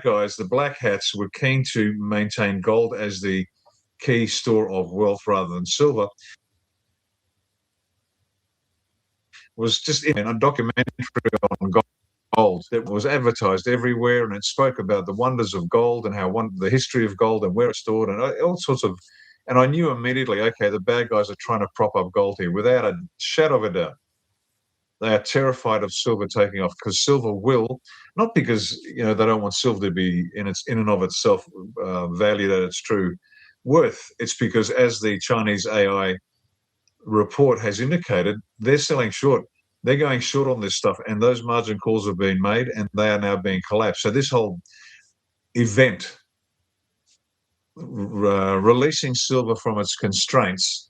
guys, the black hats, were keen to maintain gold as the key store of wealth rather than silver, was just in a documentary on gold that was advertised everywhere, and it spoke about the wonders of gold and how the history of gold and where it's stored and all sorts of. And I knew immediately, okay, the bad guys are trying to prop up gold here without a shadow of a doubt. They are terrified of silver taking off, because silver will, not because they don't want silver to be in and of itself valued at its true worth. It's because, as the Chinese AI report has indicated, they're selling short. They're going short on this stuff, and those margin calls have been made, and they are now being collapsed. So this whole event, releasing silver from its constraints,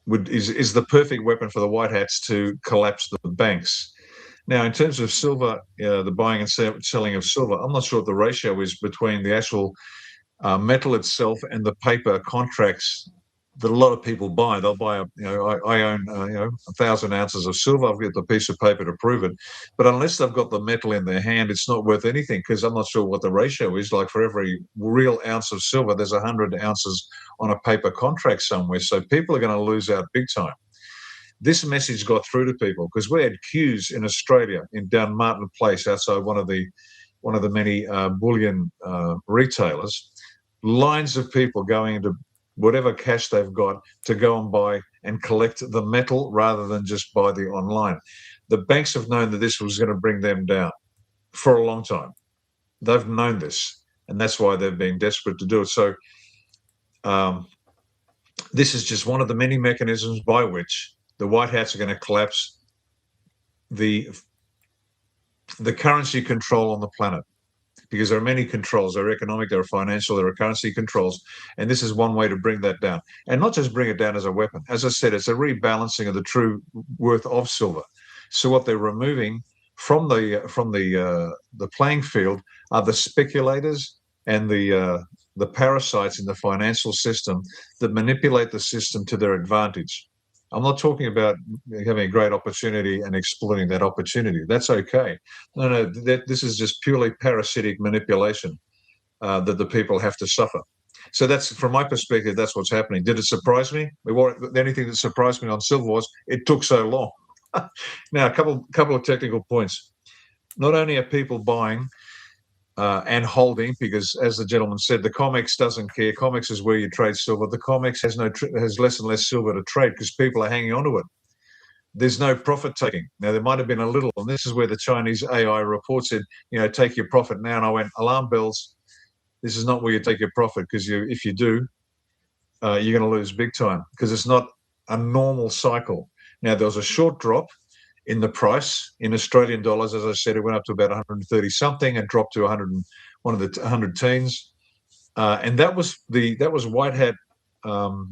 is the perfect weapon for the white hats to collapse the banks. Now, in terms of silver, the buying and selling of silver, I'm not sure what the ratio is between the actual metal itself and the paper contracts that a lot of people buy. They'll buy, I own, 1,000 ounces of silver. I've got the piece of paper to prove it. But unless they've got the metal in their hand, it's not worth anything, because I'm not sure what the ratio is. Like, for every real ounce of silver, there's 100 ounces on a paper contract somewhere. So people are going to lose out big time. This message got through to people, because we had queues in Australia, down Martin Place, outside one of the many bullion retailers. Lines of people going into whatever cash they've got to go and buy and collect the metal rather than just buy the online. The banks have known that this was going to bring them down for a long time. They've known this, and that's why they've been desperate to do it. So this is just one of the many mechanisms by which the white hats are going to collapse the currency control on the planet. Because there are many controls. There are economic, there are financial, there are currency controls. And this is one way to bring that down. And not just bring it down as a weapon. As I said, it's a rebalancing of the true worth of silver. So what they're removing from the playing field are the speculators and the parasites in the financial system that manipulate the system to their advantage. I'm not talking about having a great opportunity and exploiting that opportunity. That's okay. No, this is just purely parasitic manipulation that the people have to suffer. So that's, from my perspective, that's what's happening. Did it surprise me? Anything that surprised me on silver was it took so long. Now, a couple of technical points. Not only are people buying and holding, because, as the gentleman said, the COMEX doesn't care. COMEX is where you trade silver. The COMEX has less and less silver to trade because people are hanging on to it. There's no profit taking. Now, there might have been a little, and this is where the Chinese AI report said, take your profit now. And I went, alarm bells. This is not where you take your profit, because if you do, you're going to lose big time, because it's not a normal cycle. Now, there was a short drop in the price in Australian dollars. As I said, it went up to about 130 something and dropped to 100 teens, and that was white hat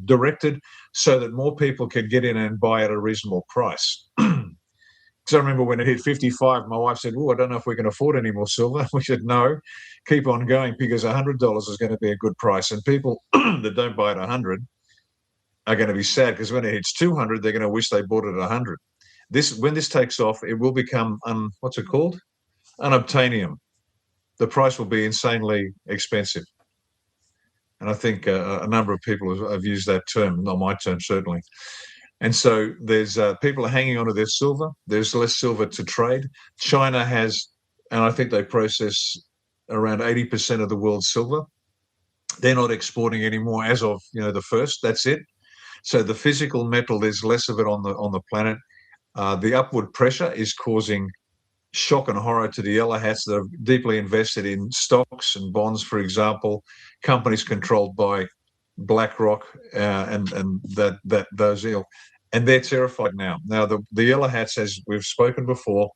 directed so that more people could get in and buy at a reasonable price. Because I remember when it hit 55, my wife said, "Oh, I don't know if we can afford any more silver." We said, "No, keep on going, because $100 is going to be a good price, and people that don't buy at 100 are going to be sad, because when it hits 200, they're going to wish they bought it at 100." When this takes off, it will become what's it called? Unobtainium. The price will be insanely expensive. And I think a number of people have used that term, not my term certainly. And so there's people are hanging onto their silver. There's less silver to trade. China has, and I think they process around 80% of the world's silver. They're not exporting anymore as of the first. That's it. So the physical metal, there's less of it on the planet. The upward pressure is causing shock and horror to the yellow hats that are deeply invested in stocks and bonds, for example, companies controlled by BlackRock and those ill, and they're terrified now. Now the yellow hats, as we've spoken before,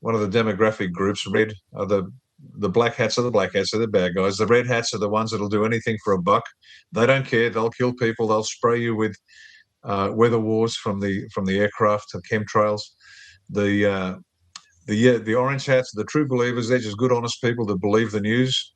one of the demographic groups, red are the black hats are the black hats, are the bad guys. The red hats are the ones that'll do anything for a buck. They don't care. They'll kill people. They'll spray you with weather wars from the aircraft and chemtrails. The orange hats, the true believers, they're just good, honest people that believe the news,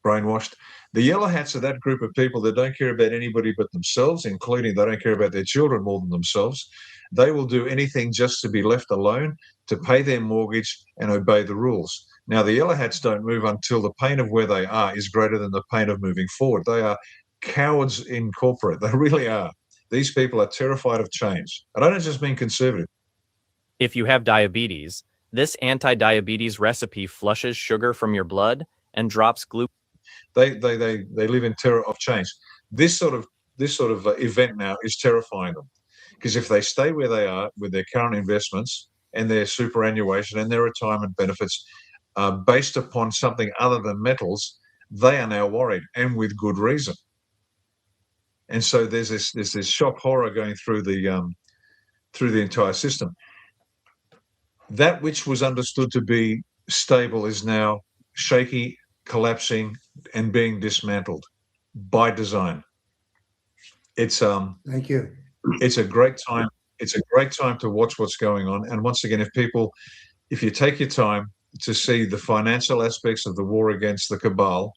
brainwashed. The yellow hats are that group of people that don't care about anybody but themselves, including they don't care about their children more than themselves. They will do anything just to be left alone, to pay their mortgage and obey the rules. Now, the yellow hats don't move until the pain of where they are is greater than the pain of moving forward. They are cowards incorporate. They really are. These people are terrified of change. I don't just mean conservative. If you have diabetes, this anti-diabetes recipe flushes sugar from your blood and drops glucose. They live in terror of change. This sort of event now is terrifying them, because if they stay where they are with their current investments and their superannuation and their retirement benefits based upon something other than metals, they are now worried, and with good reason. And so there's this shock horror going through the entire system. That which was understood to be stable is now shaky, collapsing, and being dismantled by design. It's Thank you. It's a great time. It's a great time to watch what's going on. And once again, if you take your time to see the financial aspects of the war against the cabal,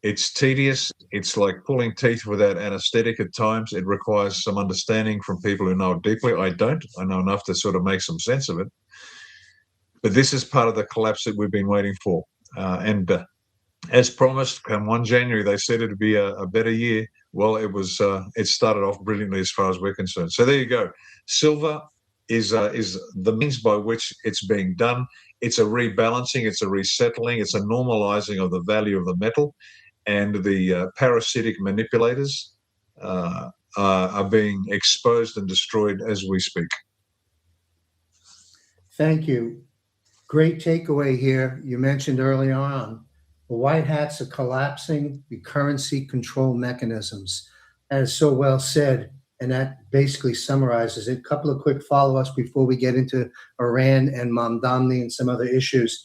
it's tedious. It's like pulling teeth without anesthetic at times. It requires some understanding from people who know it deeply. I don't. I know enough to sort of make some sense of it. But this is part of the collapse that we've been waiting for. And as promised, come 1 January, they said it'd be a better year. Well, it started off brilliantly as far as we're concerned. So there you go. Silver is the means by which it's being done. It's a rebalancing, it's a resettling, it's a normalizing of the value of the metal, and the parasitic manipulators are being exposed and destroyed as we speak. Thank you. Great takeaway here. You mentioned early on, the white hats are collapsing the currency control mechanisms. That is so well said, and that basically summarizes it. A couple of quick follow-ups before we get into Iran and Mamdani and some other issues.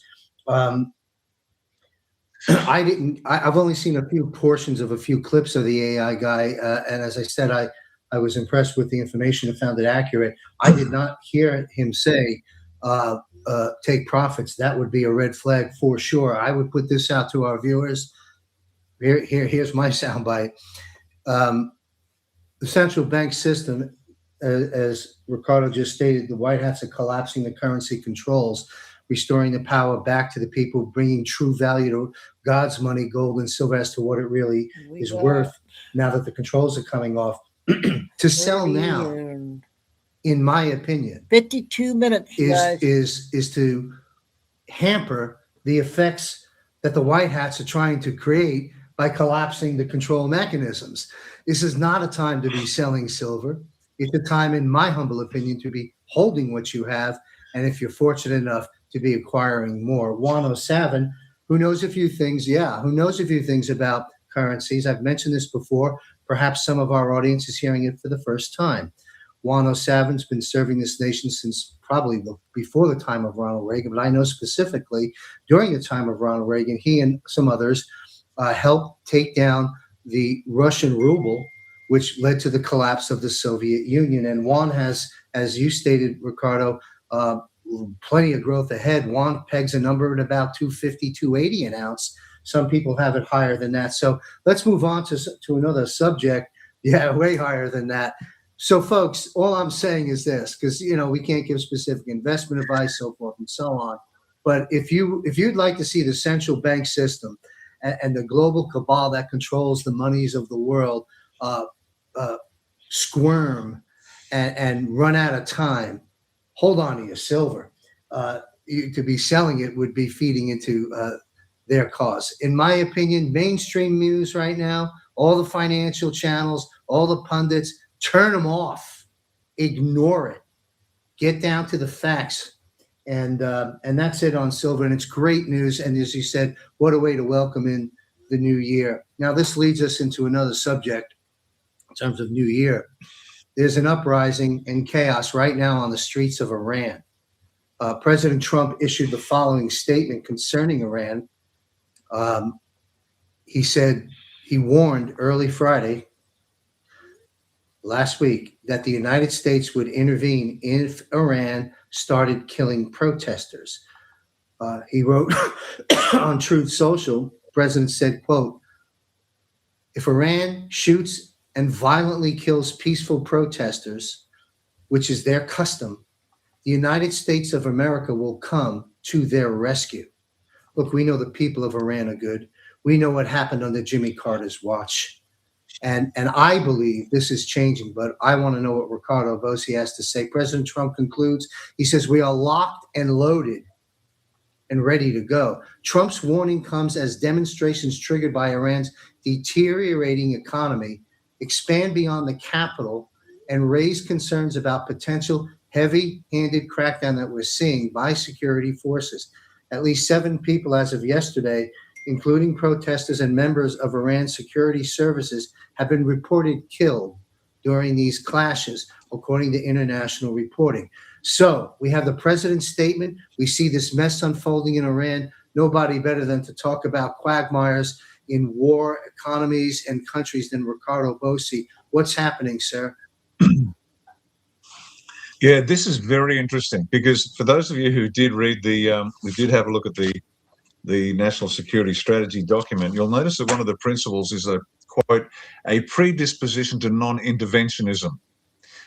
I've only seen a few portions of a few clips of the AI guy, and as I said, I was impressed with the information and found it accurate. I did not hear him say, take profits. That would be a red flag for sure. I would put this out to our viewers. Here's my soundbite. The central bank system, as Ricardo just stated, the white hats are collapsing the currency controls, restoring the power back to the people, bringing true value to God's money, gold and silver, as to what it really is worth now that the controls are coming off. To sell now, in my opinion, 52 minutes is to hamper the effects that the white hats are trying to create by collapsing the control mechanisms. This is not a time to be selling silver. It's a time, in my humble opinion, to be holding what you have, and if you're fortunate enough to be acquiring more. Juan O'Savin, who knows a few things, who knows a few things about currencies. I've mentioned this before. Perhaps some of our audience is hearing it for the first time. Juan O'Savin's been serving this nation since probably before the time of Ronald Reagan, but I know specifically during the time of Ronald Reagan, he and some others helped take down the Russian ruble, which led to the collapse of the Soviet Union. And Juan has, as you stated, Ricardo, plenty of growth ahead. Juan pegs a number at about 250, 280 an ounce. Some people have it higher than that. So let's move on to another subject. Yeah, way higher than that. So, folks, all I'm saying is this, because, we can't give specific investment advice, so forth and so on. But if you'd like to see the central bank system and the global cabal that controls the monies of the world squirm and run out of time, hold on to your silver. To be selling it would be feeding into their cause. In my opinion, mainstream news right now, all the financial channels, all the pundits, turn them off, ignore it, get down to the facts. And that's it on silver. And it's great news. And as you said, what a way to welcome in the new year. Now, this leads us into another subject in terms of new year. There's an uprising and chaos right now on the streets of Iran. President Trump issued the following statement concerning Iran. He warned early Friday last week that the United States would intervene if Iran started killing protesters. He wrote on Truth Social, the president said, quote, "If Iran shoots and violently kills peaceful protesters, which is their custom, the United States of America will come to their rescue. Look, we know the people of Iran are good. We know what happened under Jimmy Carter's watch. And I believe this is changing, but I want to know what Ricardo Bossi has to say. President Trump concludes, he says, we are locked and loaded and ready to go. Trump's warning comes as demonstrations triggered by Iran's deteriorating economy expand beyond the capital and raise concerns about potential heavy-handed crackdown that we're seeing by security forces. At least 7 people as of yesterday, including protesters and members of Iran's security services, have been reported killed during these clashes, according to international reporting. So we have the president's statement. We see this mess unfolding in Iran. Nobody better than to talk about quagmires in war economies and countries than Ricardo Bossi. What's happening, sir? Yeah, this is very interesting because for those of you who did read we did have a look at the National Security Strategy document, you'll notice that one of the principles is a quote, a predisposition to non-interventionism.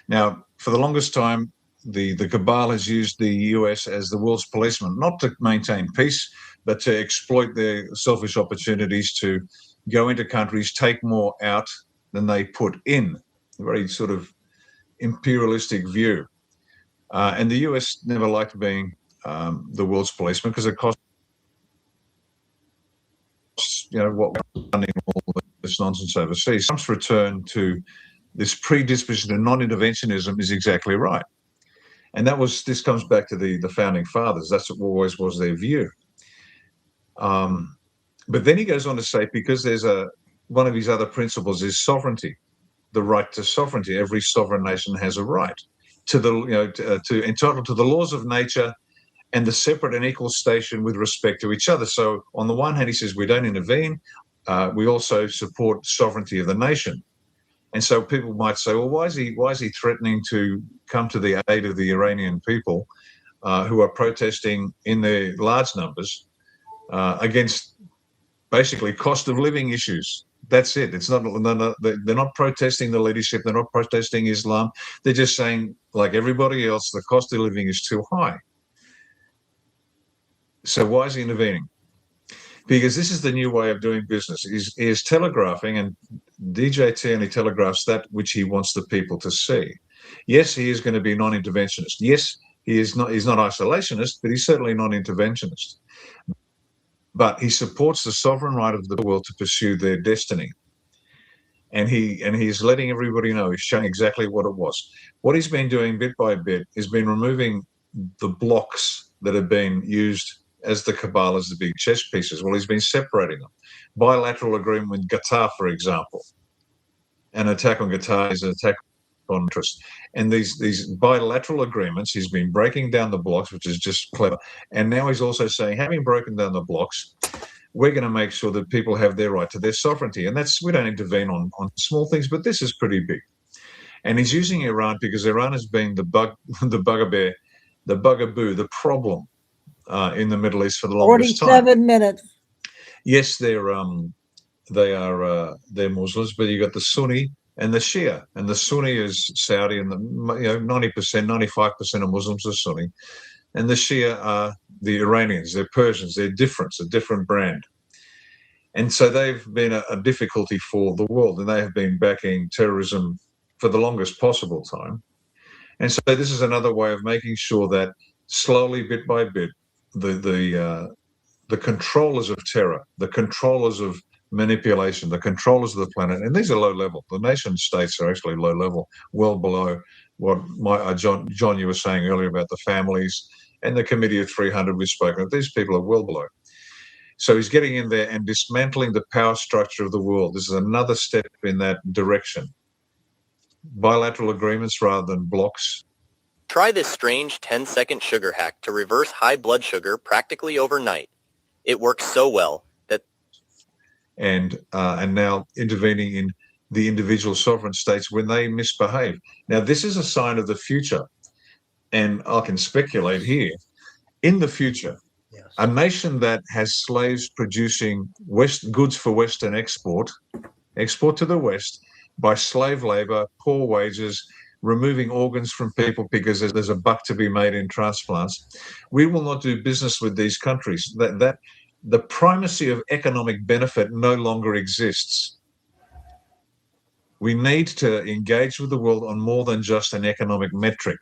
Now, for the longest time, the cabal has used the US as the world's policeman, not to maintain peace, but to exploit their selfish opportunities to go into countries, take more out than they put in. A very sort of imperialistic view. And the US never liked being the world's policeman because it costs, what we're running all this nonsense overseas. Trump's return to this predisposition to non-interventionism is exactly right. And this comes back to the founding fathers. That's what always was their view. But then he goes on to say, because there's one of his other principles is sovereignty, the right to sovereignty. Every sovereign nation has a right to to entitled to the laws of nature and the separate and equal station with respect to each other. So on the one hand, he says we don't intervene. We also support sovereignty of the nation. And so people might say, well, why is he threatening to come to the aid of the Iranian people who are protesting in their large numbers against basically cost of living issues? That's it. It's not. They're not protesting the leadership. They're not protesting Islam. They're just saying, like everybody else, the cost of living is too high. So why is he intervening? Because this is the new way of doing business. He is telegraphing, and DJ Tierney telegraphs that which he wants the people to see. Yes, he is going to be non-interventionist. Yes, he's not isolationist, but he's certainly non-interventionist. But he supports the sovereign right of the world to pursue their destiny. And he's letting everybody know, he's showing exactly what it was. What he's been doing bit by bit is been removing the blocks that have been used as the cabal, as the big chess pieces. Well, he's been separating them. Bilateral agreement with Qatar, for example. An attack on Qatar is an attack on interest. And these bilateral agreements, he's been breaking down the blocks, which is just clever. And now he's also saying, having broken down the blocks, we're going to make sure that people have their right to their sovereignty. And we don't intervene on small things, but this is pretty big. And he's using Iran because Iran has been the bugaboo, the problem in the Middle East for the longest time. 47 minutes. Yes, they're Muslims, but you got the Sunni and the Shia, and the Sunni is Saudi, and 90%, 95% of Muslims are Sunni, and the Shia are the Iranians. They're Persians. They're different. It's a different brand, and so they've been a difficulty for the world, and they have been backing terrorism for the longest possible time. And so this is another way of making sure that slowly, bit by bit, the controllers of terror, the controllers of manipulation, the controllers of the planet, and these are low level. The nation states are actually low level, well below what John, you were saying earlier about the families and the Committee of 300 we've spoken of. These people are well below. So he's getting in there and dismantling the power structure of the world. This is another step in that direction. Bilateral agreements rather than blocks. Try this strange 10-second sugar hack to reverse high blood sugar practically overnight. It works so well that... And now intervening in the individual sovereign states when they misbehave. Now, this is a sign of the future. And I can speculate here. In the future, a nation that has slaves producing goods for Western export to the West by slave labor, poor wages, removing organs from people because there's a buck to be made in transplants. We will not do business with these countries. That the primacy of economic benefit no longer exists. We need to engage with the world on more than just an economic metric.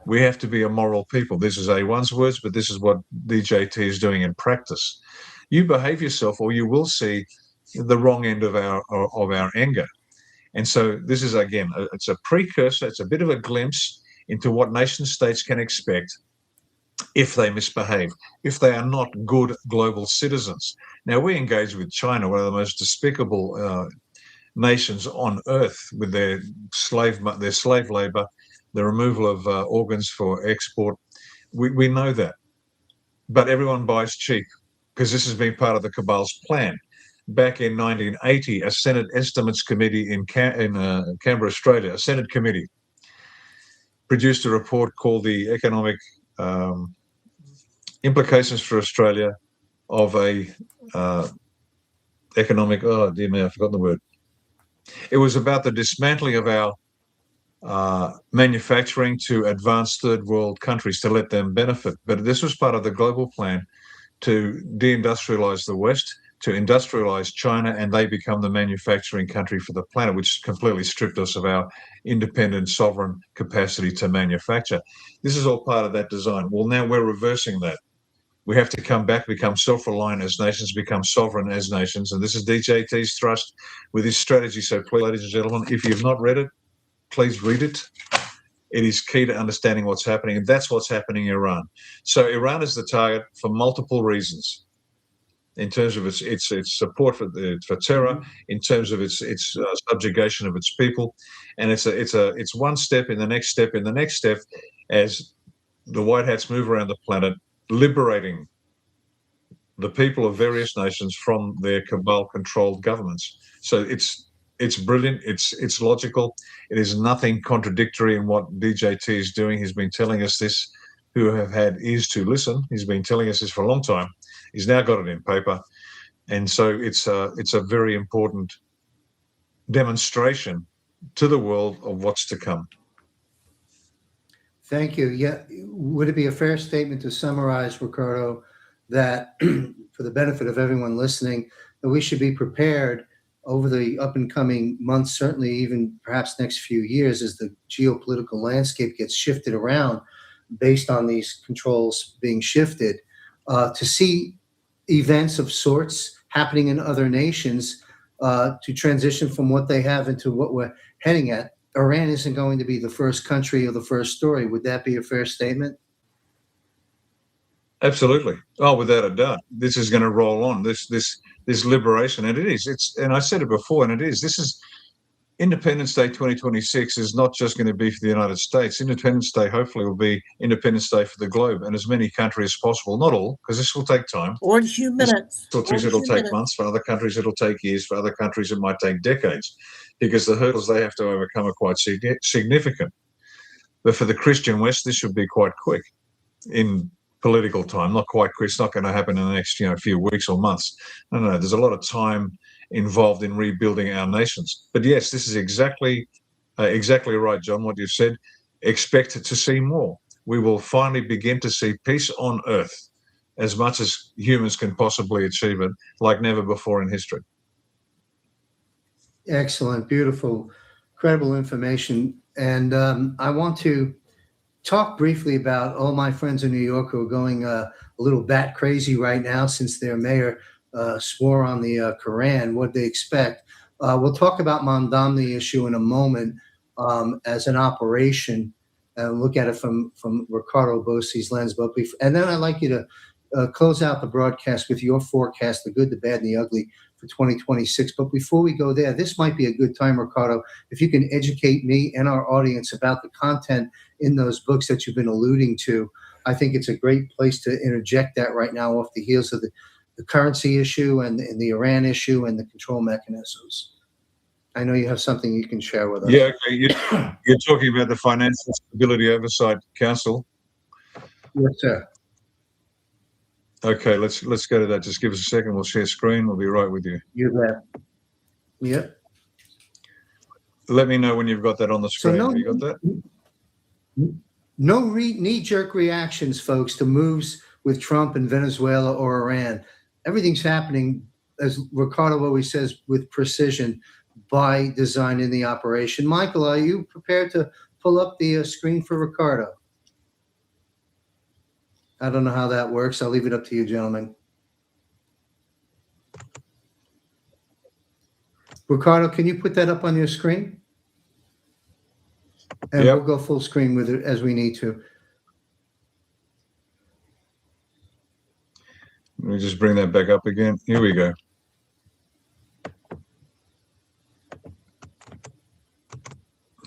We have to be a moral people. This is A1's words, but this is what DJT is doing in practice. You behave yourself or you will see the wrong end of our anger. And so this is, again, it's a precursor, it's a bit of a glimpse into what nation states can expect if they misbehave, if they are not good global citizens. Now, we engage with China, one of the most despicable nations on earth, with their slave labor, the removal of organs for export. We know that. But everyone buys cheap because this has been part of the cabal's plan. Back in 1980, a Senate Estimates Committee in Canberra, Australia, a Senate committee, produced a report called the Economic Implications for Australia of a economic, oh dear me, I've forgotten the word. It was about the dismantling of our manufacturing to advanced third world countries to let them benefit. But this was part of the global plan to deindustrialize the West, to industrialize China, and they become the manufacturing country for the planet, which completely stripped us of our independent sovereign capacity to manufacture. This is all part of that design. Well, now we're reversing that. We have to come back, become self-reliant as nations, become sovereign as nations. And this is DJT's thrust with his strategy. So please, ladies and gentlemen, if you've not read it, please read it. It is key to understanding what's happening. And that's what's happening in Iran. So Iran is the target for multiple reasons, in terms of its support for terror, in terms of its subjugation of its people. And it's one step in the next step in the next step as the White Hats move around the planet, liberating the people of various nations from their cabal-controlled governments. So it's brilliant. It's logical. It is nothing contradictory in what DJT is doing. He's been telling us this, who have had ears to listen. He's been telling us this for a long time. He's now got it in paper. And so it's a very important demonstration to the world of what's to come. Thank you. Yeah. Would it be a fair statement to summarize, Ricardo, that for the benefit of everyone listening, that we should be prepared over the up and coming months, certainly even perhaps next few years, as the geopolitical landscape gets shifted around based on these controls being shifted, to see events of sorts happening in other nations to transition from what they have into what we're heading at? Iran isn't going to be the first country or the first story. Would that be a fair statement? Absolutely. Oh, without a doubt. This is going to roll on. This liberation, and it is. And I said it before, and it is. This is Independence Day 2026 is not just going to be for the United States. Independence Day hopefully will be Independence Day for the globe and as many countries as possible. Not all, because this will take time. Or a few minutes. For countries, it'll take months. For other countries, it'll take years. For other countries, it might take decades, because the hurdles they have to overcome are quite significant. But for the Christian West, this should be quite quick in political time. Not quite quick. It's not going to happen in the next few weeks or months. No. There's a lot of time involved in rebuilding our nations. But yes, this is exactly right, John, what you've said. Expect to see more. We will finally begin to see peace on earth, as much as humans can possibly achieve it, like never before in history. Excellent, beautiful, incredible information. And I want to talk briefly about all my friends in New York who are going a little bat crazy right now since their mayor swore on the Quran. What they expect. We'll talk about Mamdani issue in a moment as an operation and look at it from Ricardo Bossi's lens. And then I'd like you to close out the broadcast with your forecast, the good, the bad, and the ugly for 2026. But before we go there, this might be a good time, Ricardo, if you can educate me and our audience about the content in those books that you've been alluding to. I think it's a great place to interject that right now off the heels of the currency issue and the Iran issue and the control mechanisms. I know you have something you can share with us. Yeah, okay. You're talking about the Financial Stability Oversight Council. Yes, sir. Okay, let's go to that. Just give us a second. We'll share screen. We'll be right with you. You bet. Yep. Let me know when you've got that on the screen. So Have you got that? No knee-jerk reactions, folks, to moves with Trump and Venezuela or Iran. everything's happening, as Ricardo always says, with precision by design in the operation. Michael, are you prepared to pull up the screen for Ricardo? I don't know how that works. I'll leave it up to you, gentlemen. Ricardo, can you put that up on your screen? And Yep. we'll go full screen with it as we need to. Let me just bring that back up again. Here we go.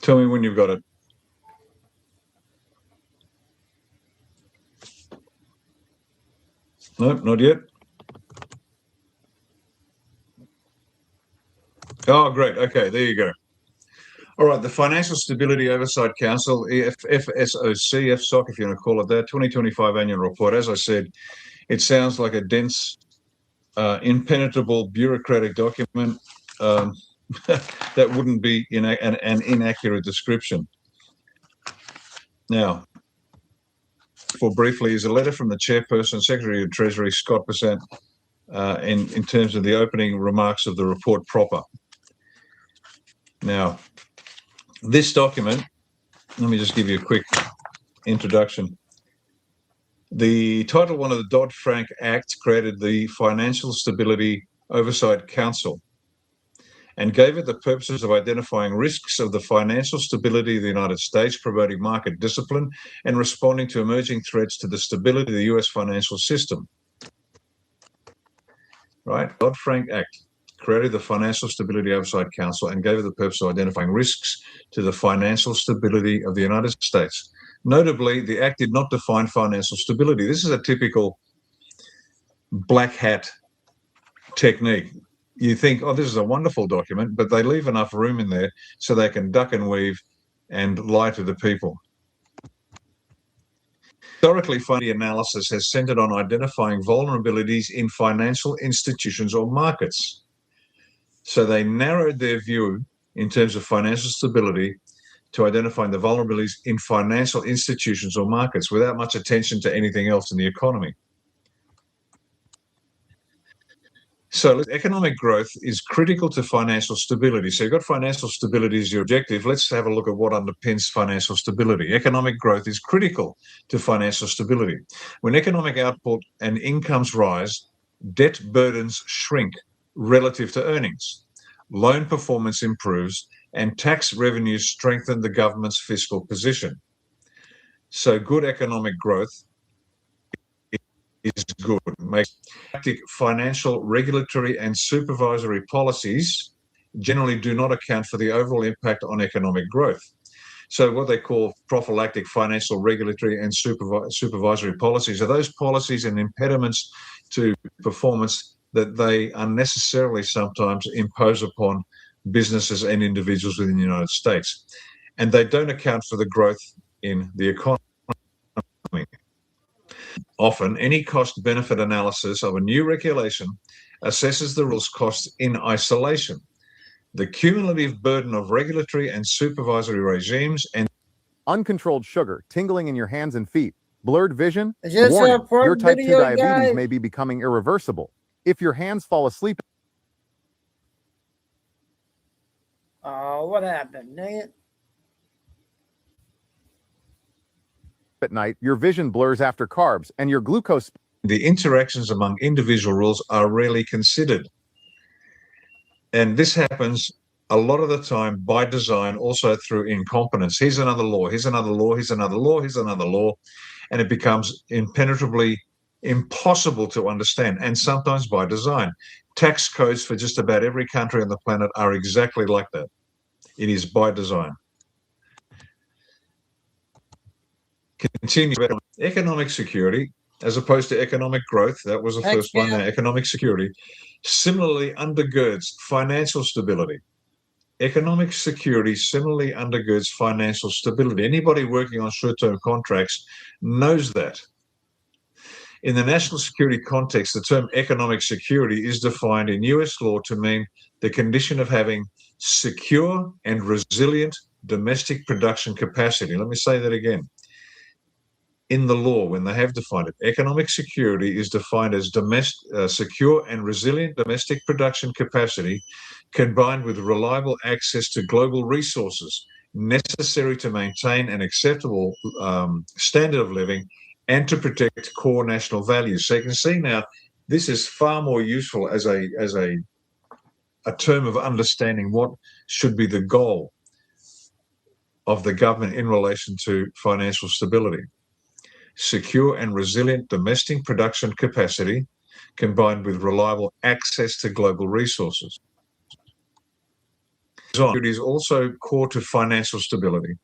Tell me when you've got it. Nope, not yet. Oh, great. Okay, there you go. All right, the Financial Stability Oversight Council, FSOC, FSOC, if you want to call it that, 2025 annual report. As I said, it sounds like a dense, impenetrable bureaucratic document. That wouldn't be an inaccurate description. Now, for briefly, is a letter from the chairperson, Secretary of Treasury, Scott Bessent, in terms of the opening remarks of the report proper. Now, this document, let me just give you a quick introduction. The Title 1 of the Dodd-Frank Act created the Financial Stability Oversight Council and gave it the purposes of identifying risks of the financial stability of the United States, promoting market discipline, and responding to emerging threats to the stability of the U.S. financial system. Right? Dodd-Frank Act created the Financial Stability Oversight Council and gave it the purpose of identifying risks to the financial stability of the United States. Notably, the Act did not define financial stability. This is a typical black hat technique. You think, oh, this is a wonderful document, but they leave enough room in there so they can duck and weave and lie to the people. Historically, financial analysis has centered on identifying vulnerabilities in financial institutions or markets. So they narrowed their view in terms of financial stability to identifying the vulnerabilities in financial institutions or markets without much attention to anything else in the economy. So economic growth is critical to financial stability. So you've got financial stability as your objective. Let's have a look at what underpins financial stability. Economic growth is critical to financial stability. When economic output and incomes rise, debt burdens shrink relative to earnings. Loan performance improves and tax revenues strengthen the government's fiscal position. So good economic growth is good. Financial, regulatory, and supervisory policies generally do not account for the overall impact on economic growth. So what they call prophylactic financial, regulatory, and supervisory policies are those policies and impediments to performance that they unnecessarily sometimes impose upon businesses and individuals within the United States. And they don't account for the growth in the economy. Often, any cost-benefit analysis of a new regulation assesses the rules costs in isolation. The cumulative burden of regulatory and supervisory regimes and uncontrolled sugar tingling in your hands and feet, blurred vision, Is this warning, a porn your type 2 video, diabetes guys? may be becoming irreversible. If your hands fall asleep Oh, what happened? Dang it. at night, your vision blurs after carbs, and your glucose... The interactions among individual rules are rarely considered. And this happens a lot of the time by design, also through incompetence. Here's another law, here's another law, here's another law, here's another law, and it becomes impenetrably impossible to understand, and sometimes by design. Tax codes for just about every country on the planet are exactly like that. It is by design. Continue economic security as opposed to economic growth. That was the first one. Economic security similarly undergirds financial stability. Economic security similarly undergirds financial stability. Anybody working on short-term contracts knows that. In the national security context, the term economic security is defined in US law to mean the condition of having secure and resilient domestic production capacity. Let me say that again. in the law when they have defined it. Economic security is defined as secure and resilient domestic production capacity combined with reliable access to global resources necessary to maintain an acceptable standard of living and to protect core national values. So you can see now, this is far more useful as a term of understanding what should be the goal of the government in relation to financial stability. Secure and resilient domestic production capacity combined with reliable access to global resources. It is also core to financial stability.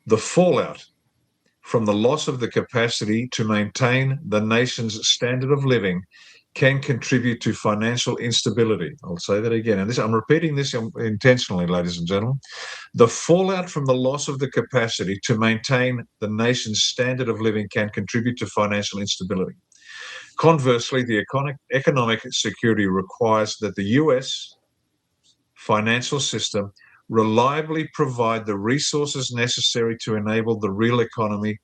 The fallout from the loss of the capacity to maintain the nation's standard of living can contribute to financial instability. I'll say that again. And I'm repeating this intentionally, ladies and gentlemen. The fallout from the loss of the capacity to maintain the nation's standard of living can contribute to financial instability. Conversely, the economic security requires that the US financial system reliably provide the resources necessary to enable the real economy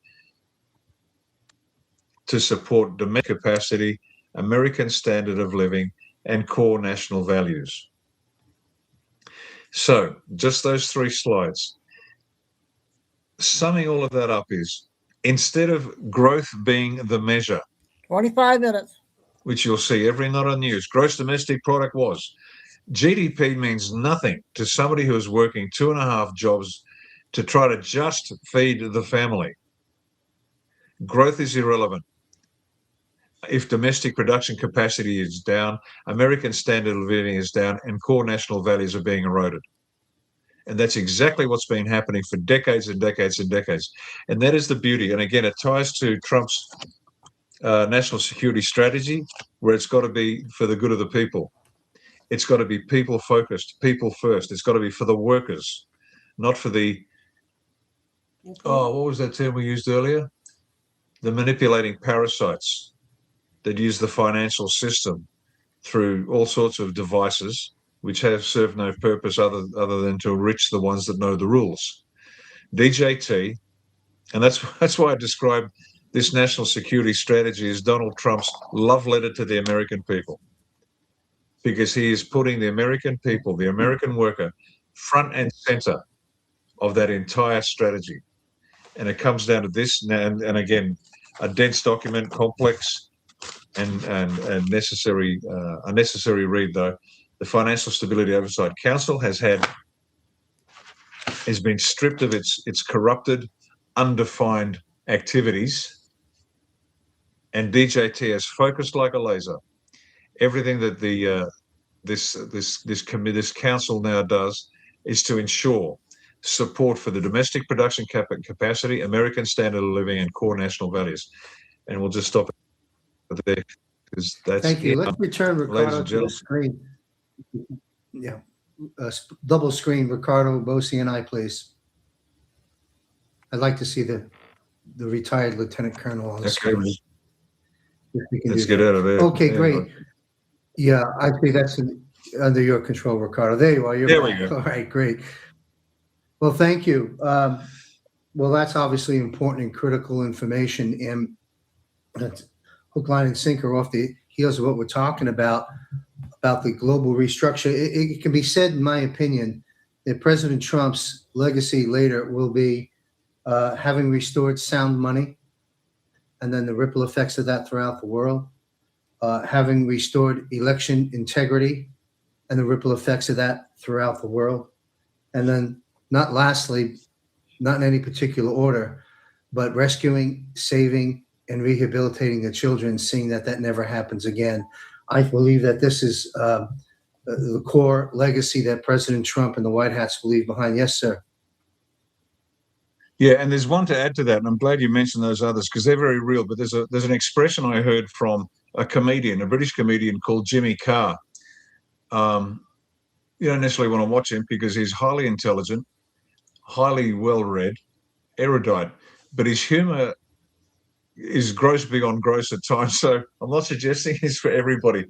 to support domestic capacity, American standard of living, and core national values. So, just those 3 slides. Summing all of that up is, instead of growth being the measure, 25 minutes. which you'll see every night on news, gross domestic product was, GDP means nothing to somebody who is working 2.5 jobs to try to just feed the family. Growth is irrelevant. If domestic production capacity is down, American standard of living is down, and core national values are being eroded. And that's exactly what's been happening for decades and decades and decades. And that is the beauty. And again, it ties to Trump's national security strategy, where it's got to be for the good of the people. It's got to be people focused, people first. It's got to be for the workers, not for the, what was that term we used earlier? The manipulating parasites that use the financial system through all sorts of devices, which have served no purpose other than to enrich the ones that know the rules. DJT, and that's why I describe this national security strategy as Donald Trump's love letter to the American people, because he is putting the American people, the American worker, front and center of that entire strategy. And it comes down to this, and again, a dense document, complex and necessary, a necessary read though. The Financial Stability Oversight Council has been stripped of its corrupted, undefined activities, and DJT has focused like a laser. Everything that this council now does is to ensure support for the domestic production capacity, American standard of living, and core national values. And we'll just stop there, because that's Thank you. it. Let's return Ricardo to the screen. Yeah, double screen, Ricardo, Bosi, and I, please. I'd like to see the retired lieutenant colonel on the screen. Let's get out of there. Okay, great. Yeah, I think that's under your control, Ricardo. There you are. You're there back. we go. All right, great. Well, thank you. Well, that's obviously important and critical information, and that's hook, line, and sinker off the heels of what we're talking about the global restructure. It can be said, in my opinion, that President Trump's legacy later will be having restored sound money, and then the ripple effects of that throughout the world, having restored election integrity and the ripple effects of that throughout the world, and then not lastly, not in any particular order, but rescuing, saving, and rehabilitating the children, seeing that never happens again. I believe that this is the core legacy that President Trump and the White Hats will leave behind. Yes, sir. Yeah, and there's one to add to that, and I'm glad you mentioned those others because they're very real. But there's an expression I heard from a comedian, a British comedian called Jimmy Carr. You don't necessarily want to watch him because he's highly intelligent, highly well-read, erudite, but his humor is gross beyond gross at times. So I'm not suggesting it's for everybody.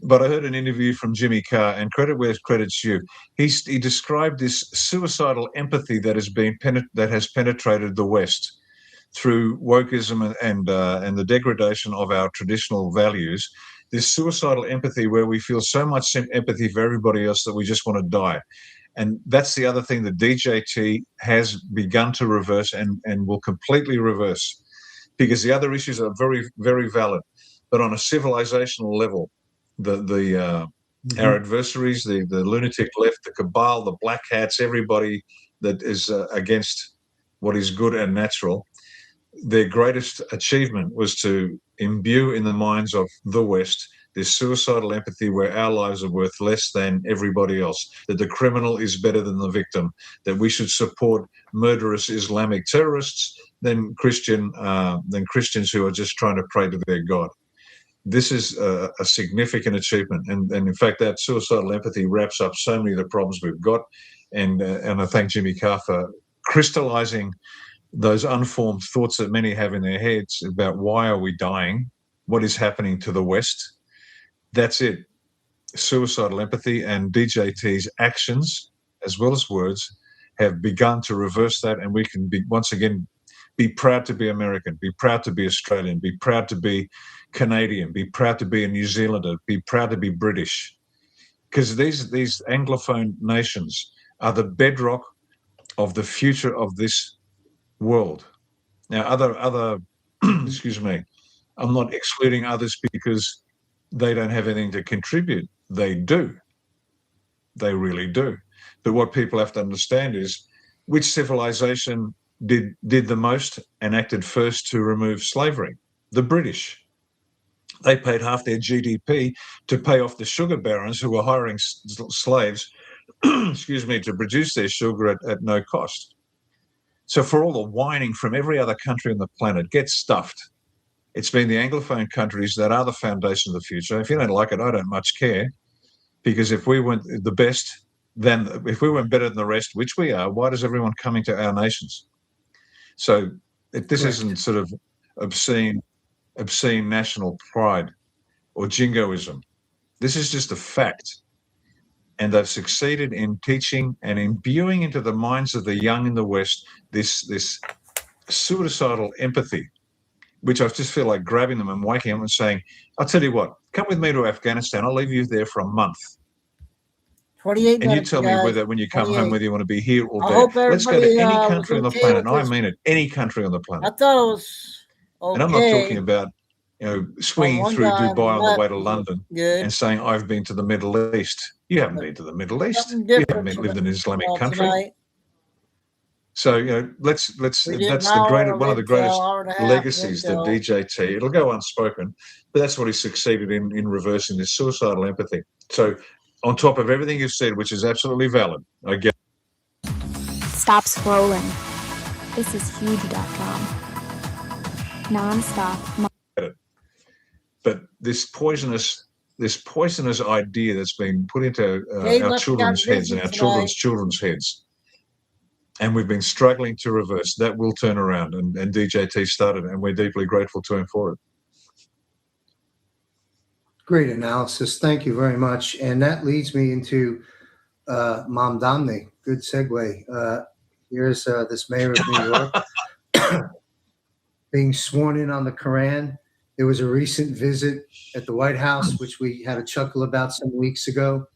But I heard an interview from Jimmy Carr, and credit where credit's due. He described this suicidal empathy that has penetrated the West. through wokeism and the degradation of our traditional values, this suicidal empathy where we feel so much empathy for everybody else that we just want to die. And that's the other thing that DJT has begun to reverse and will completely reverse, because the other issues are very, very valid. But on a civilizational level, our adversaries, the lunatic left, the cabal, the black hats, everybody that is against what is good and natural, their greatest achievement was to imbue in the minds of the West this suicidal empathy where our lives are worth less than everybody else, that the criminal is better than the victim, that we should support murderous Islamic terrorists than Christians who are just trying to pray to their God. This is a significant achievement. And in fact, that suicidal empathy wraps up so many of the problems we've got. And I thank Jimmy Carr for crystallizing those unformed thoughts that many have in their heads about why are we dying? What is happening to the West? That's it. Suicidal empathy, and DJT's actions, as well as words, have begun to reverse that. And we can once again be proud to be American, be proud to be Australian, be proud to be Canadian, be proud to be a New Zealander, be proud to be British. Because these Anglophone nations are the bedrock of the future of this world. Now, other excuse me, I'm not excluding others because they don't have anything to contribute. They do. They really do. But what people have to understand is which civilization did the most and acted first to remove slavery? The British. They paid half their GDP to pay off the sugar barons who were hiring slaves, excuse me, to produce their sugar at no cost. So for all the whining from every other country on the planet, get stuffed. It's been the Anglophone countries that are the foundation of the future. If you don't like it, I don't much care, because if we weren't the best, then if we weren't better than the rest, which we are, why does everyone coming to our nations? So this isn't sort of obscene national pride or jingoism. This is just a fact. And they've succeeded in teaching and imbuing into the minds of the young in the West this suicidal empathy, which I just feel like grabbing them and waking them and saying, I'll tell you what, come with me to Afghanistan. I'll leave you there for a month. 28 And you minutes, tell me guys. whether when you come 28. home, whether you want to be here or I there. hope Let's go to everybody, any was country on the okay planet. with And I this. mean it, any country on the planet. I thought it was okay. And I'm not talking about, swinging one through guy Dubai on the met way to was London good. and saying, I've been to the Middle East. You haven't been to the Middle East. Something You haven't different lived in an Islamic country. tonight. So, let's We did that's an hour one of the of greatest intel, hour and a half of legacies that intel. DJT, it'll go unspoken, but that's what he succeeded in reversing, this suicidal empathy. So on top of everything you've said, which is absolutely valid, I get Stop scrolling. This is huge.com. Non-stop. it. But this poisonous idea that's been put into Hey, our let's children's get heads and our busy children's heads, and we've been struggling to reverse, that will turn around, and DJT started, and we're deeply grateful to him for it. Great analysis. Thank you very much. And that leads me into Mom Damni. Good segue. Here's this mayor of New York being sworn in on the Quran. There was a recent visit at the White House, which we had a chuckle about some weeks ago.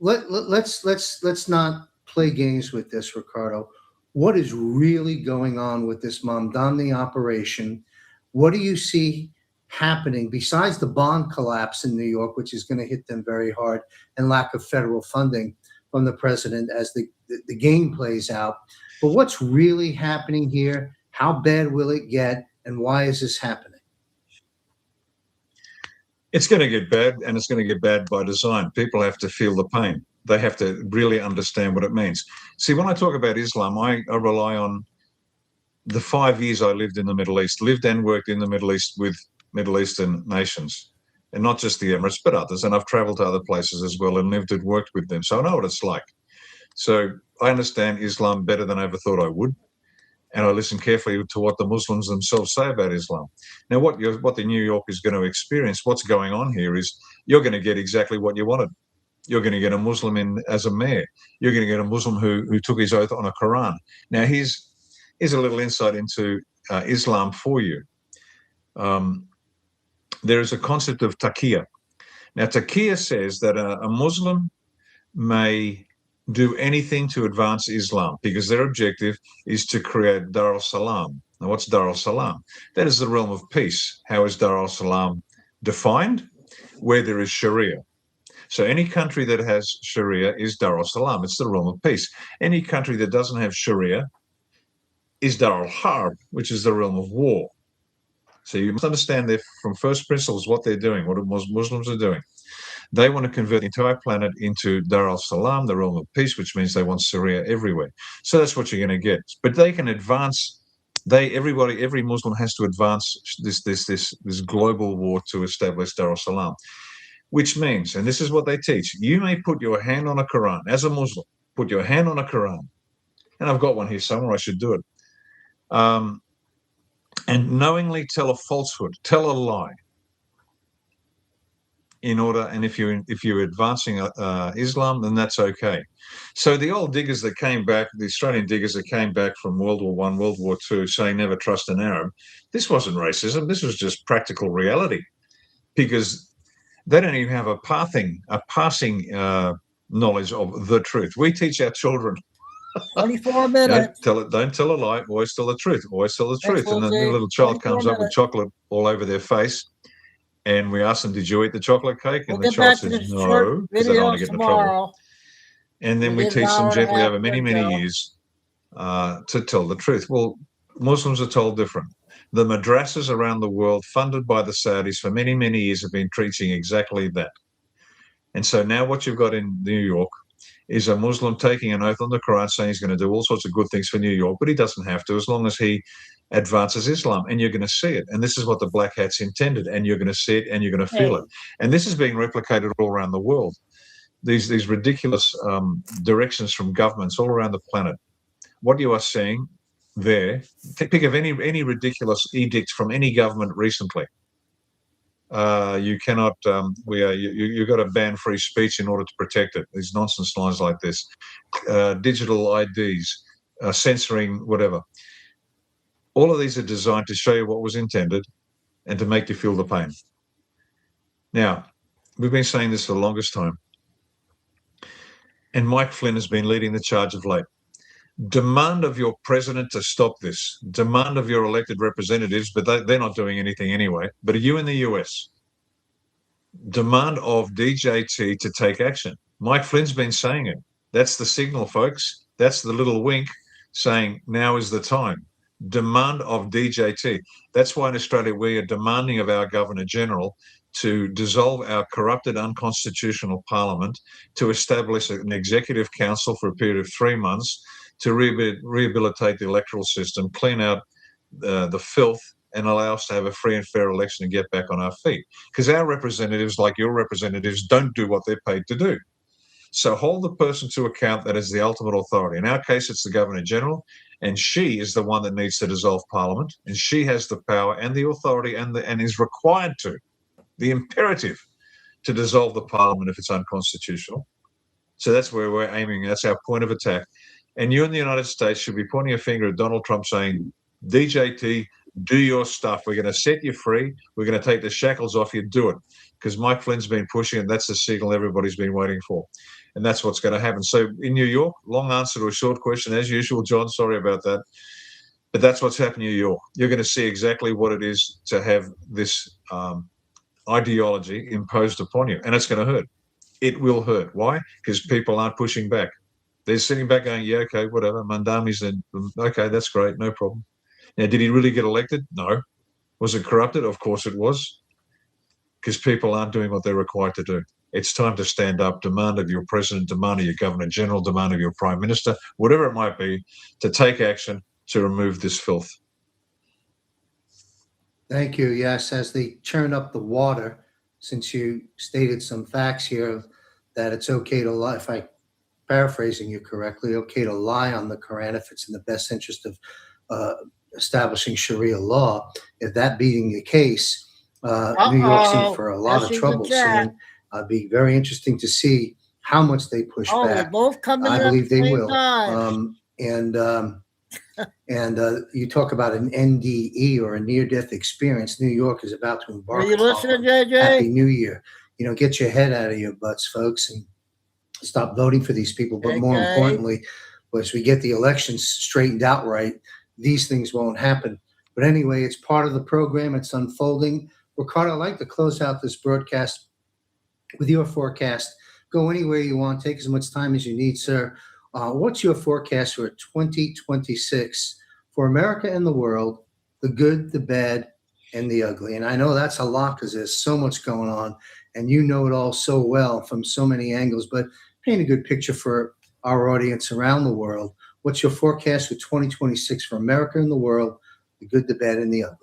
Let's not play games with this, Ricardo. What is really going on with this Mamdani operation? What do you see happening besides the bond collapse in New York, which is going to hit them very hard, and lack of federal funding from the president as the game plays out? But what's really happening here? How bad will it get? And why is this happening? It's going to get bad, and it's going to get bad by design. People have to feel the pain. They have to really understand what it means. See, when I talk about Islam, I rely on the 5 years I lived in the Middle East, lived and worked in the Middle East with Middle Eastern nations, and not just the Emirates, but others. And I've traveled to other places as well and lived and worked with them. So I know what it's like. So I understand Islam better than I ever thought I would. And I listen carefully to what the Muslims themselves say about Islam. Now, what the New York is going to experience, what's going on here is you're going to get exactly what you wanted. You're going to get a Muslim in as a mayor. You're going to get a Muslim who took his oath on a Quran. Now, here's a little insight into Islam for you. There is a concept of taqiyya. Now, taqiyya says that a Muslim may do anything to advance Islam because their objective is to create Dar al-Salam. Now, what's Dar al-Salam? That is the realm of peace. How is Dar al-Salam defined? Where there is Sharia. So any country that has Sharia is Dar al-Salam. It's the realm of peace. Any country that doesn't have Sharia is Dar al-Harb, which is the realm of war. So you must understand that from first principles what they're doing, what Muslims are doing. They want to convert the entire planet into Dar al-Salam, the realm of peace, which means they want Sharia everywhere. So that's what you're going to get. But they can advance. Every Muslim has to advance this global war to establish Dar al-Salam, which means, and this is what they teach, you may put your hand on a Quran as a Muslim. Put your hand on a Quran, and I've got one here somewhere. I should do it. And knowingly tell a falsehood, tell a lie. In order, and if you're advancing Islam, then that's okay. So the old diggers that came back, the Australian diggers that came back from World War I, World War II, saying never trust an Arab, this wasn't racism. This was just practical reality, because they don't even have a passing knowledge of the truth. We teach our children. 24 minutes. Don't tell a lie. Always tell the truth. Always tell the truth. And then the little child comes up with chocolate all over their face. And we ask them, did you eat the chocolate cake? And the child says, no, because they don't want to get into trouble. And then we teach them gently over many, many years to tell the truth. Well, Muslims are told different. The madrasas around the world, funded by the Saudis for many, many years, have been preaching exactly that. And so now what you've got in New York is a Muslim taking an oath on the Quran saying he's going to do all sorts of good things for New York, but he doesn't have to, as long as he advances Islam, and you're going to see it. And this is what the black hats intended, and you're going to see it and you're going to feel it. And this is being replicated all around the world. These ridiculous directions from governments all around the planet. What you are seeing there, pick of any ridiculous edict from any government recently. You cannot, you've got to ban free speech in order to protect it. These nonsense lines like this, digital IDs, censoring, whatever. All of these are designed to show you what was intended and to make you feel the pain. Now, we've been saying this for the longest time. And Mike Flynn has been leading the charge of late. Demand of your president to stop this. Demand of your elected representatives, but they're not doing anything anyway. But are you in the US? Demand of DJT to take action. Mike Flynn's been saying it. That's the signal, folks. That's the little wink saying now is the time. Demand of DJT. That's why in Australia we are demanding of our Governor General to dissolve our corrupted, unconstitutional parliament, to establish an executive council for a period of 3 months to rehabilitate the electoral system, clean out the filth, and allow us to have a free and fair election and get back on our feet. Because our representatives, like your representatives, don't do what they're paid to do. So hold the person to account that is the ultimate authority. In our case, it's the Governor General, and she is the one that needs to dissolve Parliament, and she has the power and the authority and is required to, the imperative, to dissolve the Parliament if it's unconstitutional. So that's where we're aiming. That's our point of attack. And you in the United States should be pointing a finger at Donald Trump saying, DJT, do your stuff. We're going to set you free. We're going to take the shackles off you. Do it. Because Mike Flynn's been pushing, and that's the signal everybody's been waiting for. And that's what's going to happen. So in New York, long answer to a short question, as usual, John, sorry about that. But that's what's happening in New York. You're going to see exactly what it is to have this ideology imposed upon you. And it's going to hurt. It will hurt. Why? Because people aren't pushing back. They're sitting back going, yeah, okay, whatever. Mandami said, okay, that's great, no problem. Now, did he really get elected? No. Was it corrupted? Of course it was. Because people aren't doing what they're required to do. It's time to stand up, demand of your president, demand of your governor general, demand of your prime minister, whatever it might be, to take action to remove this filth. Thank you. Yes, as they churn up the water, since you stated some facts here that it's okay to lie, if I'm paraphrasing you correctly, okay to lie on the Quran if it's in the best interest of establishing Sharia law. If that being the case, New York's in for a lot of trouble soon. It'd be very interesting to see how much they push back. Both coming I believe they will. And you talk about an NDE or a near-death experience. New York is about to Are embark you upon listening, one. Happy JJ? New Year. Get your head out of your butts, folks, and stop voting for these people. But more Okay. importantly, as we get the elections straightened out right, these things won't happen. But anyway, it's part of the program. It's unfolding. Ricardo, I'd like to close out this broadcast with your forecast. Go anywhere you want. Take as much time as you need, sir. What's your forecast for 2026 for America and the world, the good, the bad, and the ugly? And I know that's a lot because there's so much going on, and you know it all so well from so many angles, but paint a good picture for our audience around the world. What's your forecast for 2026 for America and the world, the good, the bad, and the ugly?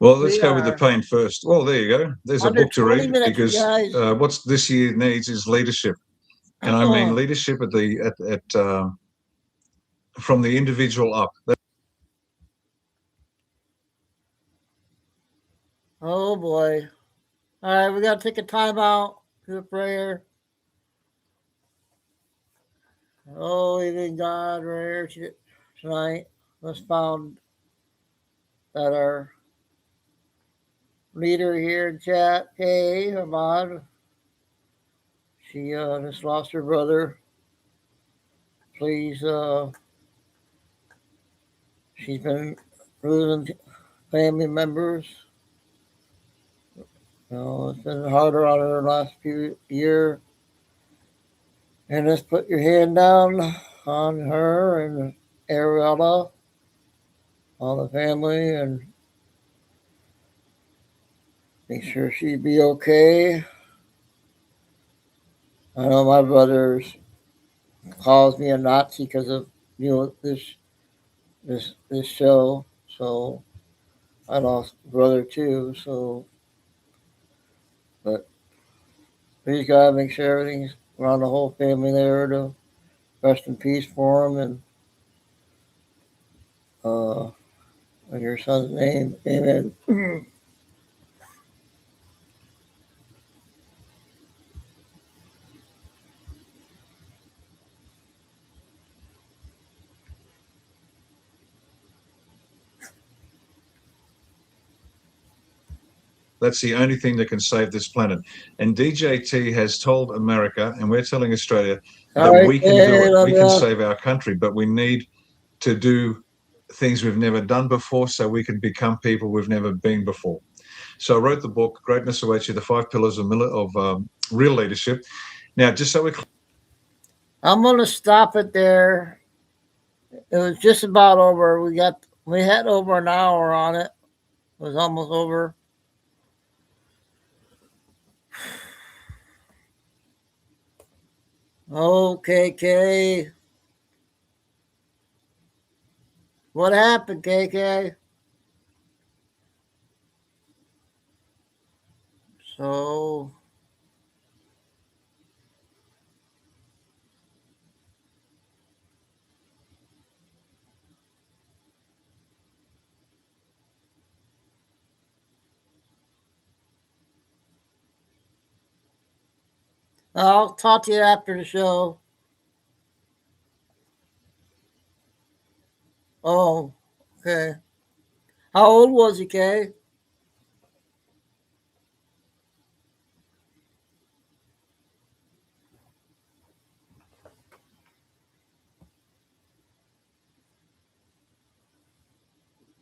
Well, let's We go with the are pain first. Well, there you go. There's a under book to 20 read minutes, you because guys. what's this year needs is leadership, and I mean leadership from the individual up. Oh boy. All right, we got to take a time out, do a prayer. Oh, living God, we're here tonight. Let's found that our leader here in chat, Kay, Ahmad, she just lost her brother. Please, she's been losing family members. It's been harder on her last few years. And just put your hand down on her and Ariella, on the family, and make sure she'd be okay. I know my brothers calls me a Nazi because of this show. So I lost a brother too. So, but please God, make sure everything's around the whole family there to rest in peace for them in your son's name, amen. That's the only thing that can save this planet. And DJT has told America, and we're telling Australia, that we can do it. We can save our country, but we need to do things we've never done before so we can become people we've never been before. So I wrote the book, Greatness Awaits You, the 5 Pillars of Real Leadership. Now, just so I'm going to stop it there. It was just about over. We had over an hour on it. It was almost over. Okay, KK. What happened, KK? So I'll talk to you after the show. Oh, okay. How old was he, Kay?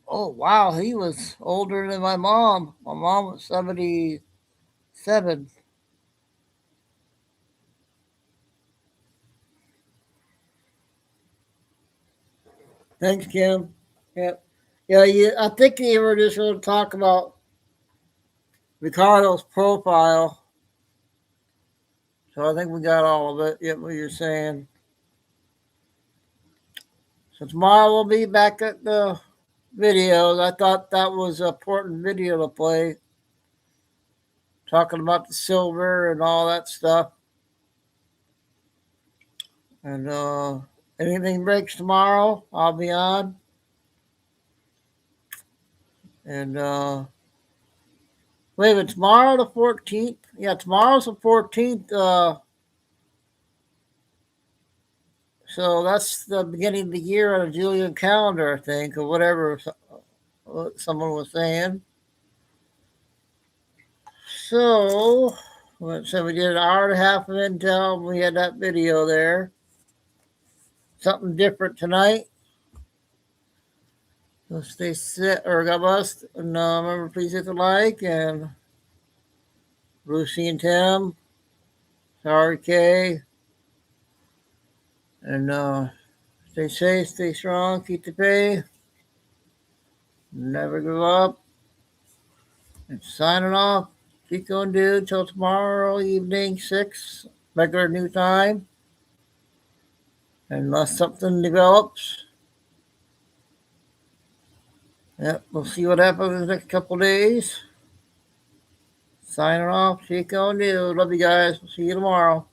Oh, wow. He was older than my mom. My mom was 77. Thanks, Kim. Yep. Yeah, I think you were just going to talk about Ricardo's profile. So I think we got all of it. Yep, what you're saying. So tomorrow we'll be back at the videos. I thought that was an important video to play. Talking about the silver and all that stuff. And anything breaks tomorrow, I'll be on. And wait a minute, tomorrow the 14th? Yeah, tomorrow's the 14th. So that's the beginning of the year on a Julian calendar, I think, or whatever someone was saying. So we did an hour and a half of Intel. We had that video there. Something different tonight. So stay set, or God bless. And remember, please hit the like. And Lucy and Tim, Sorry Kay. And stay safe, stay strong, keep the faith. Never give up. And signing off. Keep going, dude, till tomorrow evening, 6, regular new time. Unless something develops. Yep, we'll see what happens in the next couple days. Signing off, Chico and dude. Love you guys. We'll see you tomorrow.